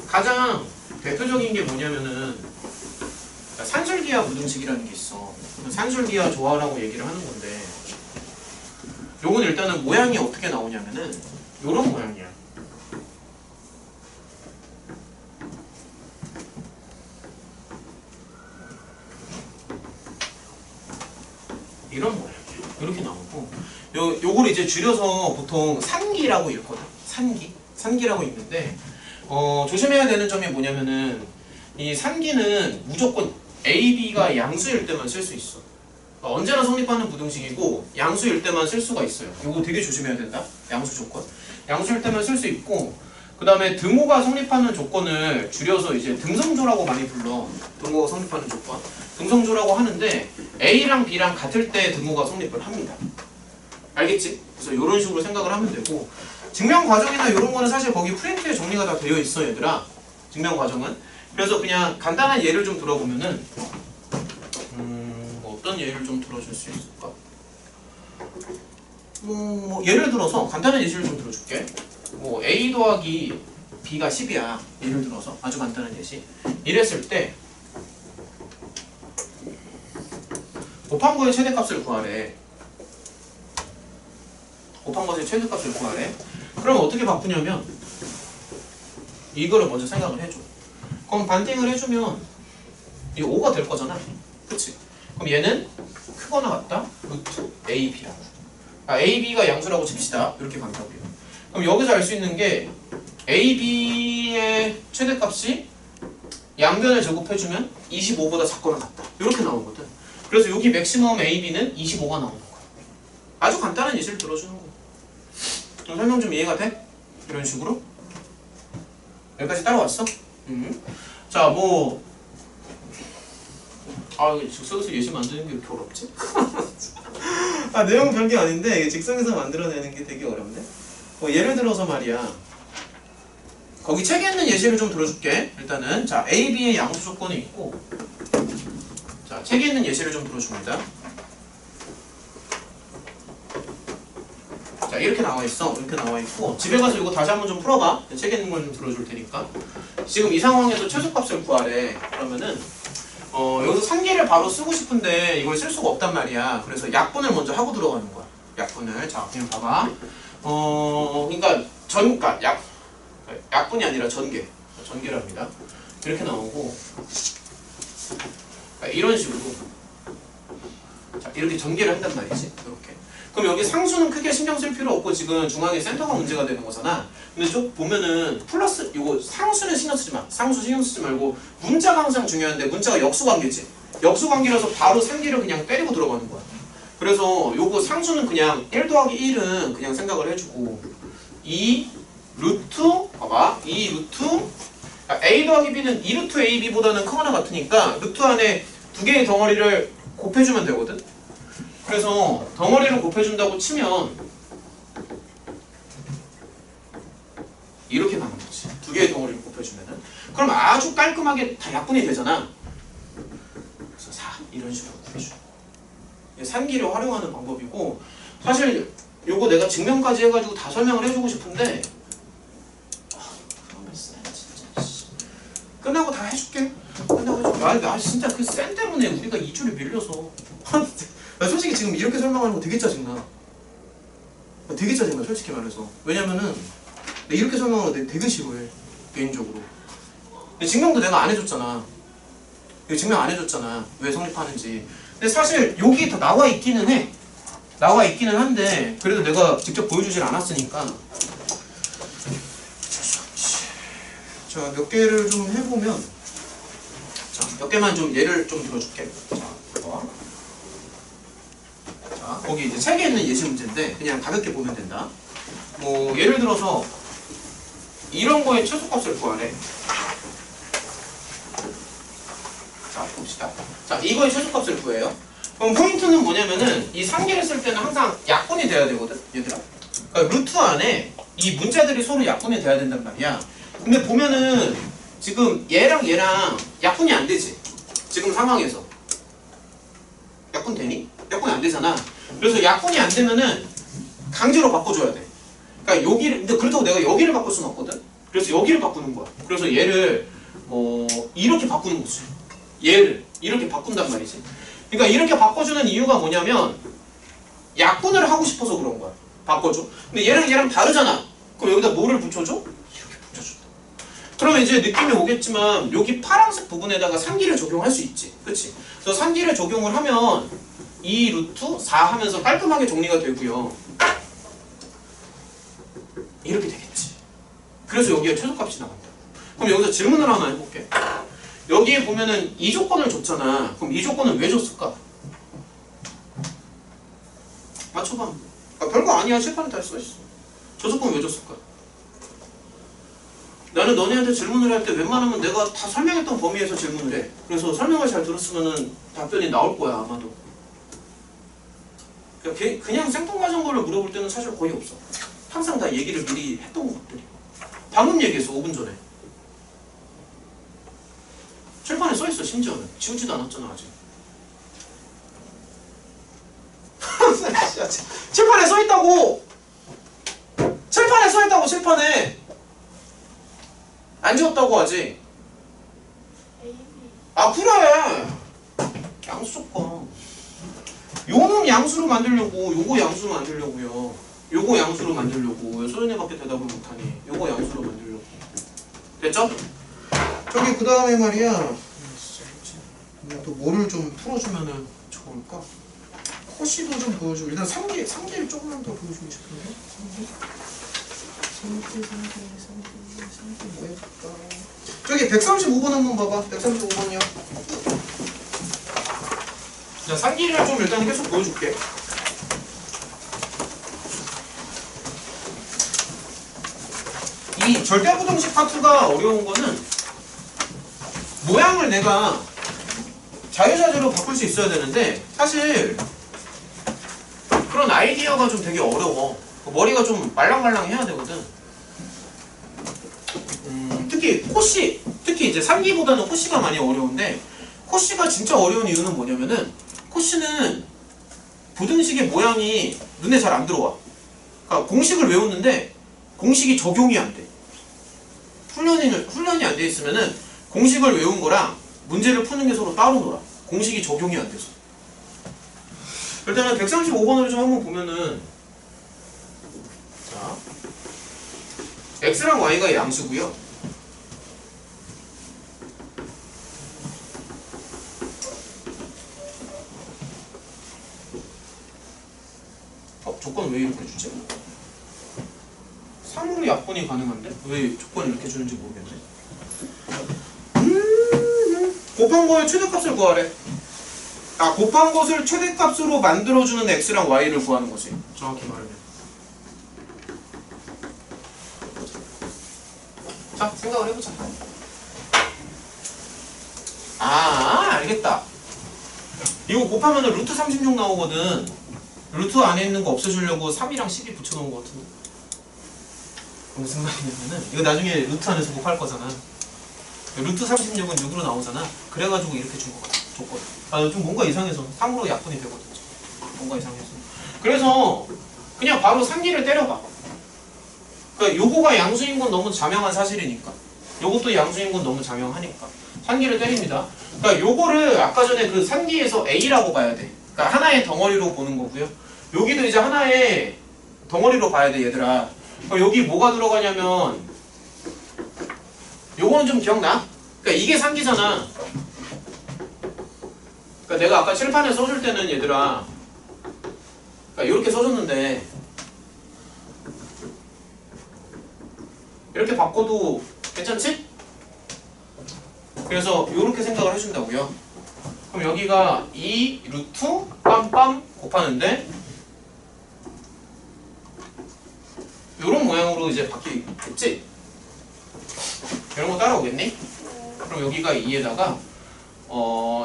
가장 대표적인 게 뭐냐면은 산술기하 부등식이라는 게 있어. 산술기하 조화라고 얘기를 하는 건데, 요건 일단은 모양이 어떻게 나오냐면은 요런 모양이야. 이런 모양이야. 이렇게 나오고, 요걸 이제 줄여서 보통 산기라고 읽거든. 산기라고 읽는데, 조심해야 되는 점이 뭐냐면은 이 산기는 무조건 A, B가 양수일 때만 쓸 수 있어. 언제나 성립하는 부등식이고 양수일 때만 쓸 수가 있어요. 이거 되게 조심해야 된다. 양수 조건. 양수일 때만 쓸 수 있고, 그 다음에 등호가 성립하는 조건을 줄여서 이제 등성조라고 많이 불러. 등호가 성립하는 조건. 등성조라고 하는데 A랑 B랑 같을 때 등호가 성립을 합니다. 알겠지? 그래서 이런 식으로 생각을 하면 되고, 증명 과정이나 이런 거는 사실 거기 프린트에 정리가 다 되어 있어, 얘들아. 증명 과정은. 그래서 그냥 간단한 예를 좀 들어보면은 뭐 어떤 예를 좀 들어줄 수 있을까? 뭐 예를 들어서 간단한 예시를 좀 들어줄게. 뭐 A 더하기 B가 10이야. 예를 들어서 아주 간단한 예시. 이랬을 때 곱한 거의 최대값을 구하래. 곱한 것의 최대값을 구하래. 그럼 어떻게 바꾸냐면 이거를 먼저 생각을 해줘. 그럼 반띵을 해주면 이게 5가 될 거잖아. 그치? 그럼 얘는 크거나 같다? 루트 AB라고. AB가 양수라고 칩시다. 이렇게 간다고요. 그럼 여기서 알 수 있는 게 AB의 최대값이 양변을 제곱해주면 25보다 작거나 같다. 이렇게 나오거든. 그래서 여기 맥시멈 AB는 25가 나오는 거야. 아주 간단한 예시를 들어주는 거야. 설명 좀 이해가 돼? 이런 식으로? 여기까지 따라왔어? 자, 뭐 즉석에서 예시 만드는 게 이렇게 어렵지? 내용은 별게 아닌데 이게 즉석에서 만들어내는 게 되게 어렵네. 예를 들어서 말이야. 거기 책에 있는 예시를 좀 들어줄게. 일단은 자, A, B의 양수 조건이 있고, 자, 책에 있는 예시를 좀 들어줍니다. 자, 이렇게 나와 있어. 이렇게 나와 있고, 집에 가서 이거 다시 한번 좀 풀어봐. 책에 있는 걸 좀 들어줄 테니까. 지금 이 상황에서 최소값을 구하래. 그러면은 여기서 상계를 바로 쓰고 싶은데 이걸 쓸 수가 없단 말이야. 그래서 약분을 먼저 하고 들어가는 거야. 약분을. 자, 그냥 봐봐. 그러니까 약분이 아니라 전개랍니다. 이렇게 나오고, 이런 식으로. 자, 이렇게 전개를 한단 말이지. 이렇게. 그럼 여기 상수는 크게 신경 쓸 필요 없고 지금 중앙에 센터가 문제가 되는 거잖아. 근데 좀 보면은 플러스 이거 상수는 신경 쓰지 마. 상수 신경 쓰지 말고 문자가 항상 중요한데 문자가 역수관계지. 역수관계라서 바로 상계를 그냥 때리고 들어가는 거야. 그래서 요거 상수는 그냥 1 더하기 1은 그냥 생각을 해주고 2 루트 봐봐 2 루트 A 더하기 B는 2 루트 AB보다는 크거나 같으니까 루트 안에 두 개의 덩어리를 곱해주면 되거든. 그래서 덩어리를 곱해준다고 치면 이렇게 나는 거지. 두 개의 덩어리를 곱해주면은. 그럼 아주 깔끔하게 다 약분이 되잖아. 그래서 4 이런 식으로 구해줘. 이게 산기를 활용하는 방법이고, 사실 요거 내가 증명까지 해가지고 다 설명을 해주고 싶은데 그러면 쌤 진짜 끝나고 다 해줄게. 끝나고 해줄게. 나 진짜 그 쌤 때문에 우리가 2주를 밀려서 나 솔직히 지금 이렇게 설명하는 거 되게 짜증나. 되게 짜증나 솔직히 말해서. 왜냐면은 내가 이렇게 설명하는 거 내가 되게 싫어해 개인적으로. 근데 증명도 내가 안 해줬잖아. 증명 안 해줬잖아. 왜 성립하는지. 근데 사실 여기 다 나와 있기는 해. 나와 있기는 한데 그래도 내가 직접 보여주질 않았으니까. 자, 몇 개를 좀 해보면, 자, 몇 개만 좀 예를 좀 들어줄게. 자, 봐봐. 자, 거기 이제 책에 있는 예시 문제인데 그냥 가볍게 보면 된다. 뭐 예를 들어서 이런 거의 최소값을 구하래. 자, 봅시다. 자, 이거의 최소값을 구해요. 그럼 포인트는 뭐냐면은 이 상계를 쓸 때는 항상 약분이 돼야 되거든, 얘들아. 그러니까 루트 안에 이 문자들이 서로 약분이 돼야 된단 말이야. 근데 보면은 지금 얘랑 약분이 안 되지. 지금 상황에서. 약분 되니? 약분이 안 되잖아. 그래서 약분이 안 되면은 강제로 바꿔줘야 돼. 그러니까 여기를, 근데 그렇다고 내가 여기를 바꿀 수는 없거든. 그래서 여기를 바꾸는 거야. 그래서 얘를 이렇게 바꾸는 거지. 얘를 이렇게 바꾼단 말이지. 그러니까 이렇게 바꿔주는 이유가 뭐냐면 약분을 하고 싶어서 그런 거야. 바꿔줘. 근데 얘랑 다르잖아. 그럼 여기다 뭐를 붙여줘? 이렇게 붙여준다. 그러면 이제 느낌이 오겠지만 여기 파란색 부분에다가 상기를 적용할 수 있지. 그치? 그래서 상기를 적용을 하면 2 루트 4 하면서 깔끔하게 정리가 되고요. 이렇게 되겠지. 그래서 여기에 최소값이 나간다. 그럼 여기서 질문을 하나 해볼게. 여기에 보면은 이 조건을 줬잖아. 그럼 이 조건은 왜 줬을까? 맞춰봐. 별거 아니야. 칠판에 다 써있어. 저 조건 왜 줬을까? 나는 너네한테 질문을 할 때 웬만하면 내가 다 설명했던 범위에서 질문을 해. 그래서 설명을 잘 들었으면은 답변이 나올 거야 아마도. 그냥 생뚱맞은 거를 물어볼 때는 사실 거의 없어. 항상 다 얘기를 미리 했던 것들이. 방금 얘기했어 5분 전에. 칠판에 써있어. 심지어는 지우지도 않았잖아 아직. 칠판에 써있다고. 칠판에 써있다고. 칠판에 안 지웠다고 아직. 아 그래. 양수 조건. 요놈 양수로 만들려고. 요거 양수로 만들려고요. 요거 양수로 만들려고. 소연이밖에 대답을 못하니. 요거 양수로 만들려고. 됐죠? 저기 그 다음에 말이야. 또 뭐를 좀 풀어주면은 좋을까? 코시도 좀 보여주고. 일단 3개를 조금만 더 보여주고 싶은데. 3개 뭐 해볼까? 저기 135번 한번 봐봐. 135번이요. 자, 3기를 좀 일단 계속 보여줄게. 이 절대부등식 파트가 어려운 거는 모양을 내가 자유자재로 바꿀 수 있어야 되는데 사실 그런 아이디어가 좀 되게 어려워. 머리가 좀 말랑말랑해야 되거든. 특히 코시, 특히 이제 3기보다는 코시가 많이 어려운데 코시가 진짜 어려운 이유는 뭐냐면은 코시는 부등식의 모양이 눈에 잘 안 들어와. 그러니까 공식을 외웠는데 공식이 적용이 안 돼. 훈련이 안 돼 있으면은 공식을 외운 거랑 문제를 푸는 게 서로 따로 놀아. 공식이 적용이 안 돼서. 일단은 135번을 좀 한번 보면은 자, x랑 y가 양수고요. 조건 왜 이렇게 주지? 3으로 약분이 가능한데? 왜 조건을 이렇게 주는지 모르겠네. 곱한 거의 최대값을 구하래. 아, 곱한 것을 최대값으로 만들어주는 x랑 y를 구하는 거지. 정확히 말하면. 자, 생각을 해보자. 알겠다. 이거 곱하면 루트 36 나오거든. 루트 안에 있는 거 없애주려고 3이랑 12 붙여놓은 거 같은데. 무슨 말이냐면은 이거 나중에 루트 안에서 곱할 거잖아. 루트 36은 6으로 나오잖아. 그래가지고 이렇게 준 거 같아. 조건. 좀 뭔가 이상해서 3으로 약분이 되거든. 뭔가 이상해서. 그래서 그냥 바로 3기를 때려봐. 그러니까 요거가 양수인 건 너무 자명한 사실이니까. 요것도 양수인 건 너무 자명하니까. 3기를 때립니다. 그러니까 요거를 아까 전에 그 3기에서 A라고 봐야 돼. 그러니까 하나의 덩어리로 보는 거고요. 여기도 이제 하나의 덩어리로 봐야 돼, 얘들아. 여기 뭐가 들어가냐면 요거는 좀 기억나? 그러니까 이게 3기잖아. 그러니까 내가 아까 칠판에 써줄 때는 얘들아, 그러니까 이렇게 써줬는데 이렇게 바꿔도 괜찮지? 그래서 이렇게 생각을 해준다고요. 그럼 여기가 2 루트 빰빰 곱하는데 이런 모양으로 이제 바뀌겠지? 이런 거 따라오겠니? 그럼 여기가 2에다가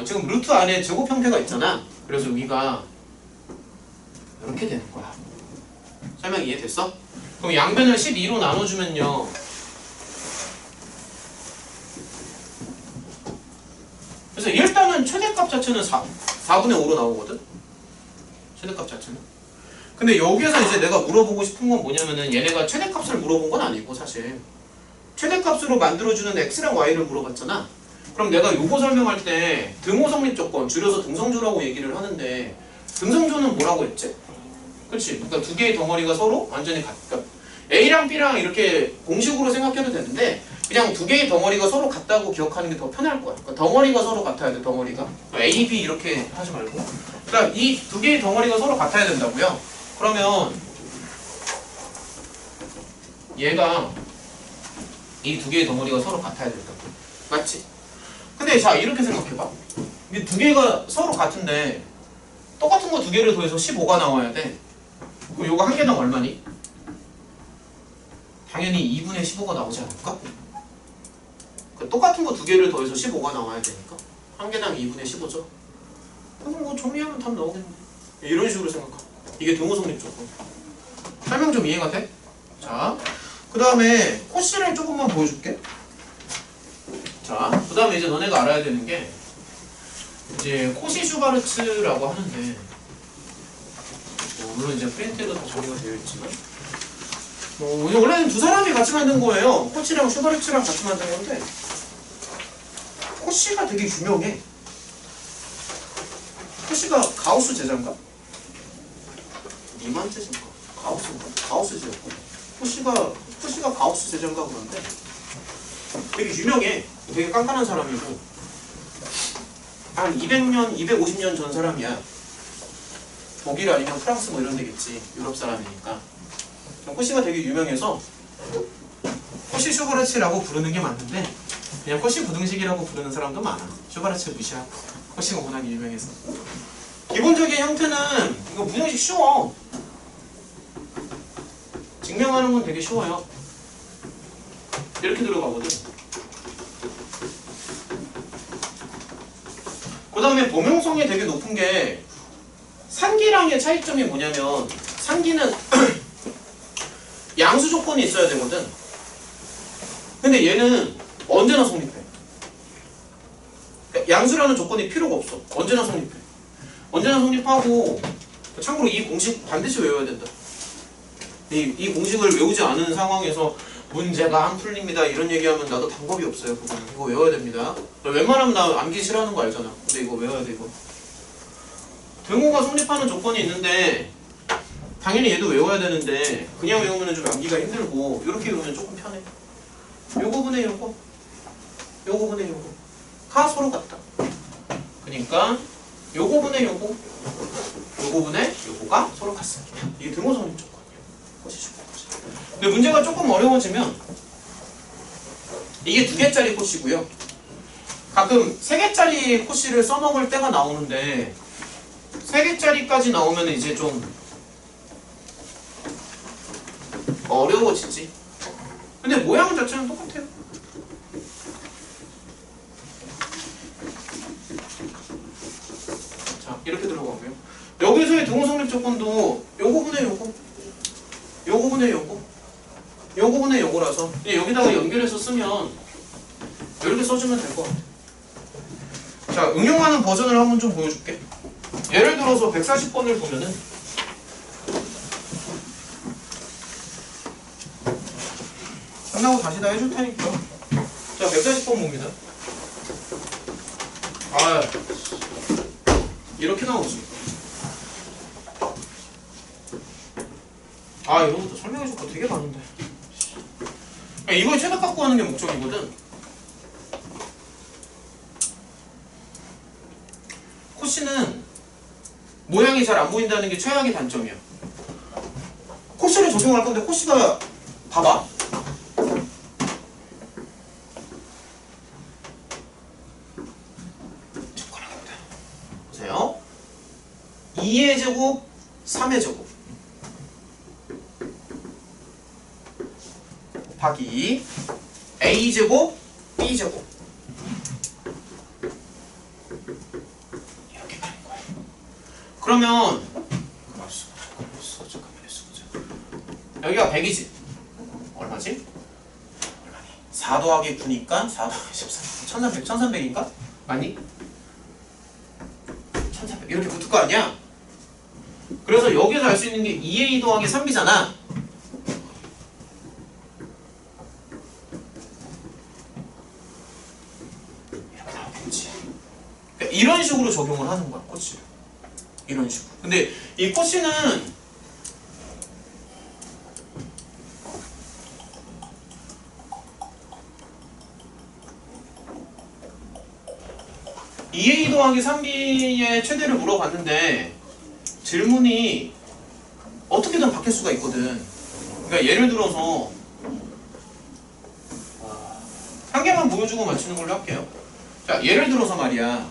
지금 루트 안에 제곱 형태가 있잖아. 그래서 여기가 이렇게 되는 거야. 설명 이해됐어? 그럼 양변을 12로 나눠주면요. 그래서 일단은 최대값 자체는 4분의 5로 나오거든? 최대값 자체는. 근데 여기에서 이제 내가 물어보고 싶은 건 뭐냐면은 얘네가 최대값을 물어본 건 아니고 사실 최대값으로 만들어주는 x랑 y를 물어봤잖아. 그럼 내가 요거 설명할 때 등호 성립 조건, 줄여서 등성조라고 얘기를 하는데 등성조는 뭐라고 했지? 그렇지? 그러니까 두 개의 덩어리가 서로 완전히 그러니까 A랑 B랑 이렇게 공식으로 생각해도 되는데 그냥 두 개의 덩어리가 서로 같다고 기억하는 게 더 편할 거야. 그러니까 덩어리가 서로 같아야 돼, 덩어리가. A, B 이렇게 하지 말고. 그러니까 이 두 개의 덩어리가 서로 같아야 된다고요. 그러면 얘가 이 두 개의 덩어리가 서로 같아야 된다고. 맞지? 근데 자, 이렇게 생각해봐. 이 두 개가 서로 같은데 똑같은 거 두 개를 더해서 15가 나와야 돼. 그럼 요거 한 개당 얼마니? 당연히 2분의 15가 나오지 않을까? 똑같은 거 두 개를 더해서 15가 나와야 되니까 한 개당 2분의 15죠. 그럼 뭐 정리하면 답 나오겠네. 이런 식으로 생각하고. 이게 등호 성립 조건. 설명 좀 이해가 돼? 자, 그 다음에 코시를 조금만 보여줄게. 자, 그 다음에 이제 너네가 알아야 되는 게 이제 코시 슈바르츠라고 하는데 물론 이제 프린트에도 다 정리가 되어 있지만 원래는 두 사람이 같이 만든 거예요. 코시랑 슈바르츠랑 같이 만든 건데 코시가 되게 유명해. 코시가 가우스 제자인가? 니만 제자인가? 가우스인가? 가우스 제자인가? 코시가 가우스 제자인가 그런데 되게 유명해. 되게 깐깐한 사람이고 한 200년, 250년 전 사람이야. 독일 아니면 프랑스 뭐 이런 데겠지. 유럽 사람이니까. 코시가 되게 유명해서 코시 슈바르츠라고 부르는 게 맞는데 그냥 코시 부등식이라고 부르는 사람도 많아. 슈바르츠 무시하고. 코시가 워낙 유명해서. 기본적인 형태는 이거 부등식 쉬워. 증명하는 건 되게 쉬워요. 이렇게 들어가거든. 그 다음에 범용성이 되게 높은 게 산기랑의 차이점이 뭐냐면 산기는 양수 조건이 있어야 되거든. 근데 얘는 언제나 성립해. 그러니까 양수라는 조건이 필요가 없어. 언제나 성립해. 언제나 성립하고 참고로 이 공식 반드시 외워야 된다. 이 공식을 외우지 않은 상황에서 문제가 안 풀립니다 이런 얘기하면 나도 방법이 없어요. 그거는 이거 외워야 됩니다. 웬만하면 나 암기 싫어하는 거 알잖아. 근데 이거 외워야 돼. 이거 등호가 성립하는 조건이 있는데 당연히 얘도 외워야 되는데 그냥 외우면 좀 암기가 힘들고 이렇게 외우면 조금 편해. 요거 분의 요거 요거 분의 요거가 서로 같다. 그러니까 요거 분의 요거 요거 분의 요거가 서로 같습니다. 이게 등호 성립 조건이에요. 근데 문제가 조금 어려워지면 이게 2개짜리 코시고요. 가끔 3개짜리 코시를 써먹을 때가 나오는데 3개짜리까지 나오면 이제 좀 어려워지지. 근데 모양 자체는 똑같아요. 자, 이렇게 들어가고요. 여기서의 등호 성립 조건도 요거 분의 요거 요거 분의 요거 요거 분의 요거라서 그냥 여기다가 연결해서 쓰면 이렇게 써주면 될 것 같아. 자, 응용하는 버전을 한번 좀 보여줄게. 예를 들어서 140번을 보면은 끝나고 다시 다 해줄 테니까. 자, 140번 봅니다. 아, 이렇게 나오지. 아, 이런 것도 설명해줄 거 되게 많은데. 이걸 최대 갖고 하는 게 목적이거든. 코시는 모양이 잘 안 보인다는 게 최악의 단점이야. 코시를 적용할 건데 코시가 봐봐. 보세요. 2의 제곱, 3의 제곱 곱하기 A제곱, B제곱 이렇게 가는 거야. 그러면 여기가 100이지? 얼마지? 얼마니? 4 더하기 9니까 4 더하기 14 1300, 1300인가? 맞니? 1300 이렇게 붙을 거 아니야? 그래서 여기서 알 수 있는 게 2A 더하기 3B잖아. 이렇게 나오겠지. 그러니까 이런 식으로 적용을 하는 거야, 코시를. 이런 식으로. 근데 이 코시는 2A 더하기 3B의 최대를 물어봤는데 질문이 어떻게든 바뀔 수가 있거든. 그러니까 예를 들어서 한 개만 보여주고 맞추는 걸로 할게요. 자, 예를 들어서 말이야.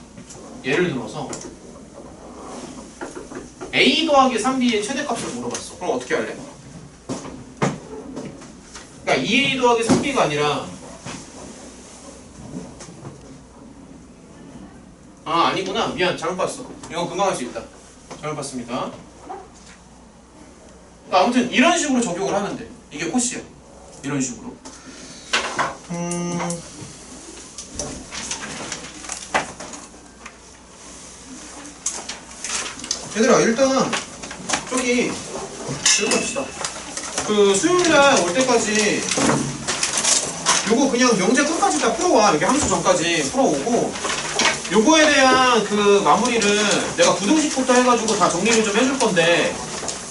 예를 들어서 A 더하기 3B의 최대값을 물어봤어. 그럼 어떻게 할래? 그러니까 2A 더하기 3B가 아니라 아니구나. 미안. 잘못 봤어. 이건 금방 할 수 있다. 잘못 봤습니다. 아무튼 이런 식으로 적용을 하면 돼. 이게 코시야. 이런 식으로. 얘들아, 일단 저기 읽어봅시다. 그 수요일날 올 때까지 요거 그냥 명제 끝까지 다 풀어와. 이렇게 함수 전까지 풀어오고 요거에 대한 그 마무리를 내가 부등식부터 해가지고 다 정리를 좀 해줄 건데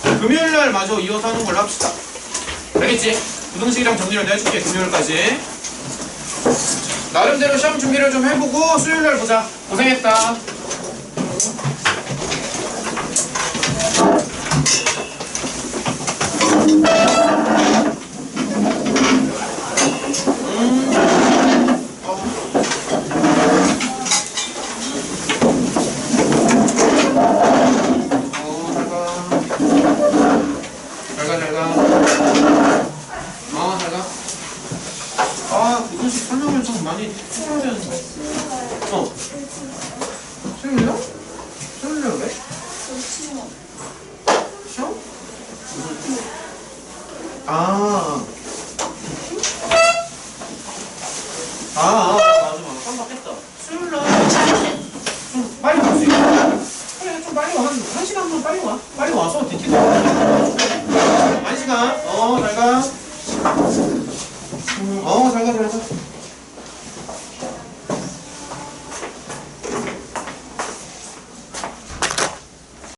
금요일날 마저 이어서 하는 걸로 합시다. 알겠지? 부등식이랑 정리를 내가 해줄게. 금요일까지 나름대로 시험 준비를 좀 해보고 수요일날 보자. 고생했다. 잘 가. 어. 수요일이요? 수요일이요 왜? 시험? 아. 맞아. 깜빡했다. 수요일날 좀 빨리 갈 수 있어. 그래, 좀 빨리 와. 한 시간만 빨리 와. 빨리 와서 DT도 한 시간. 잘 가. 잘 가.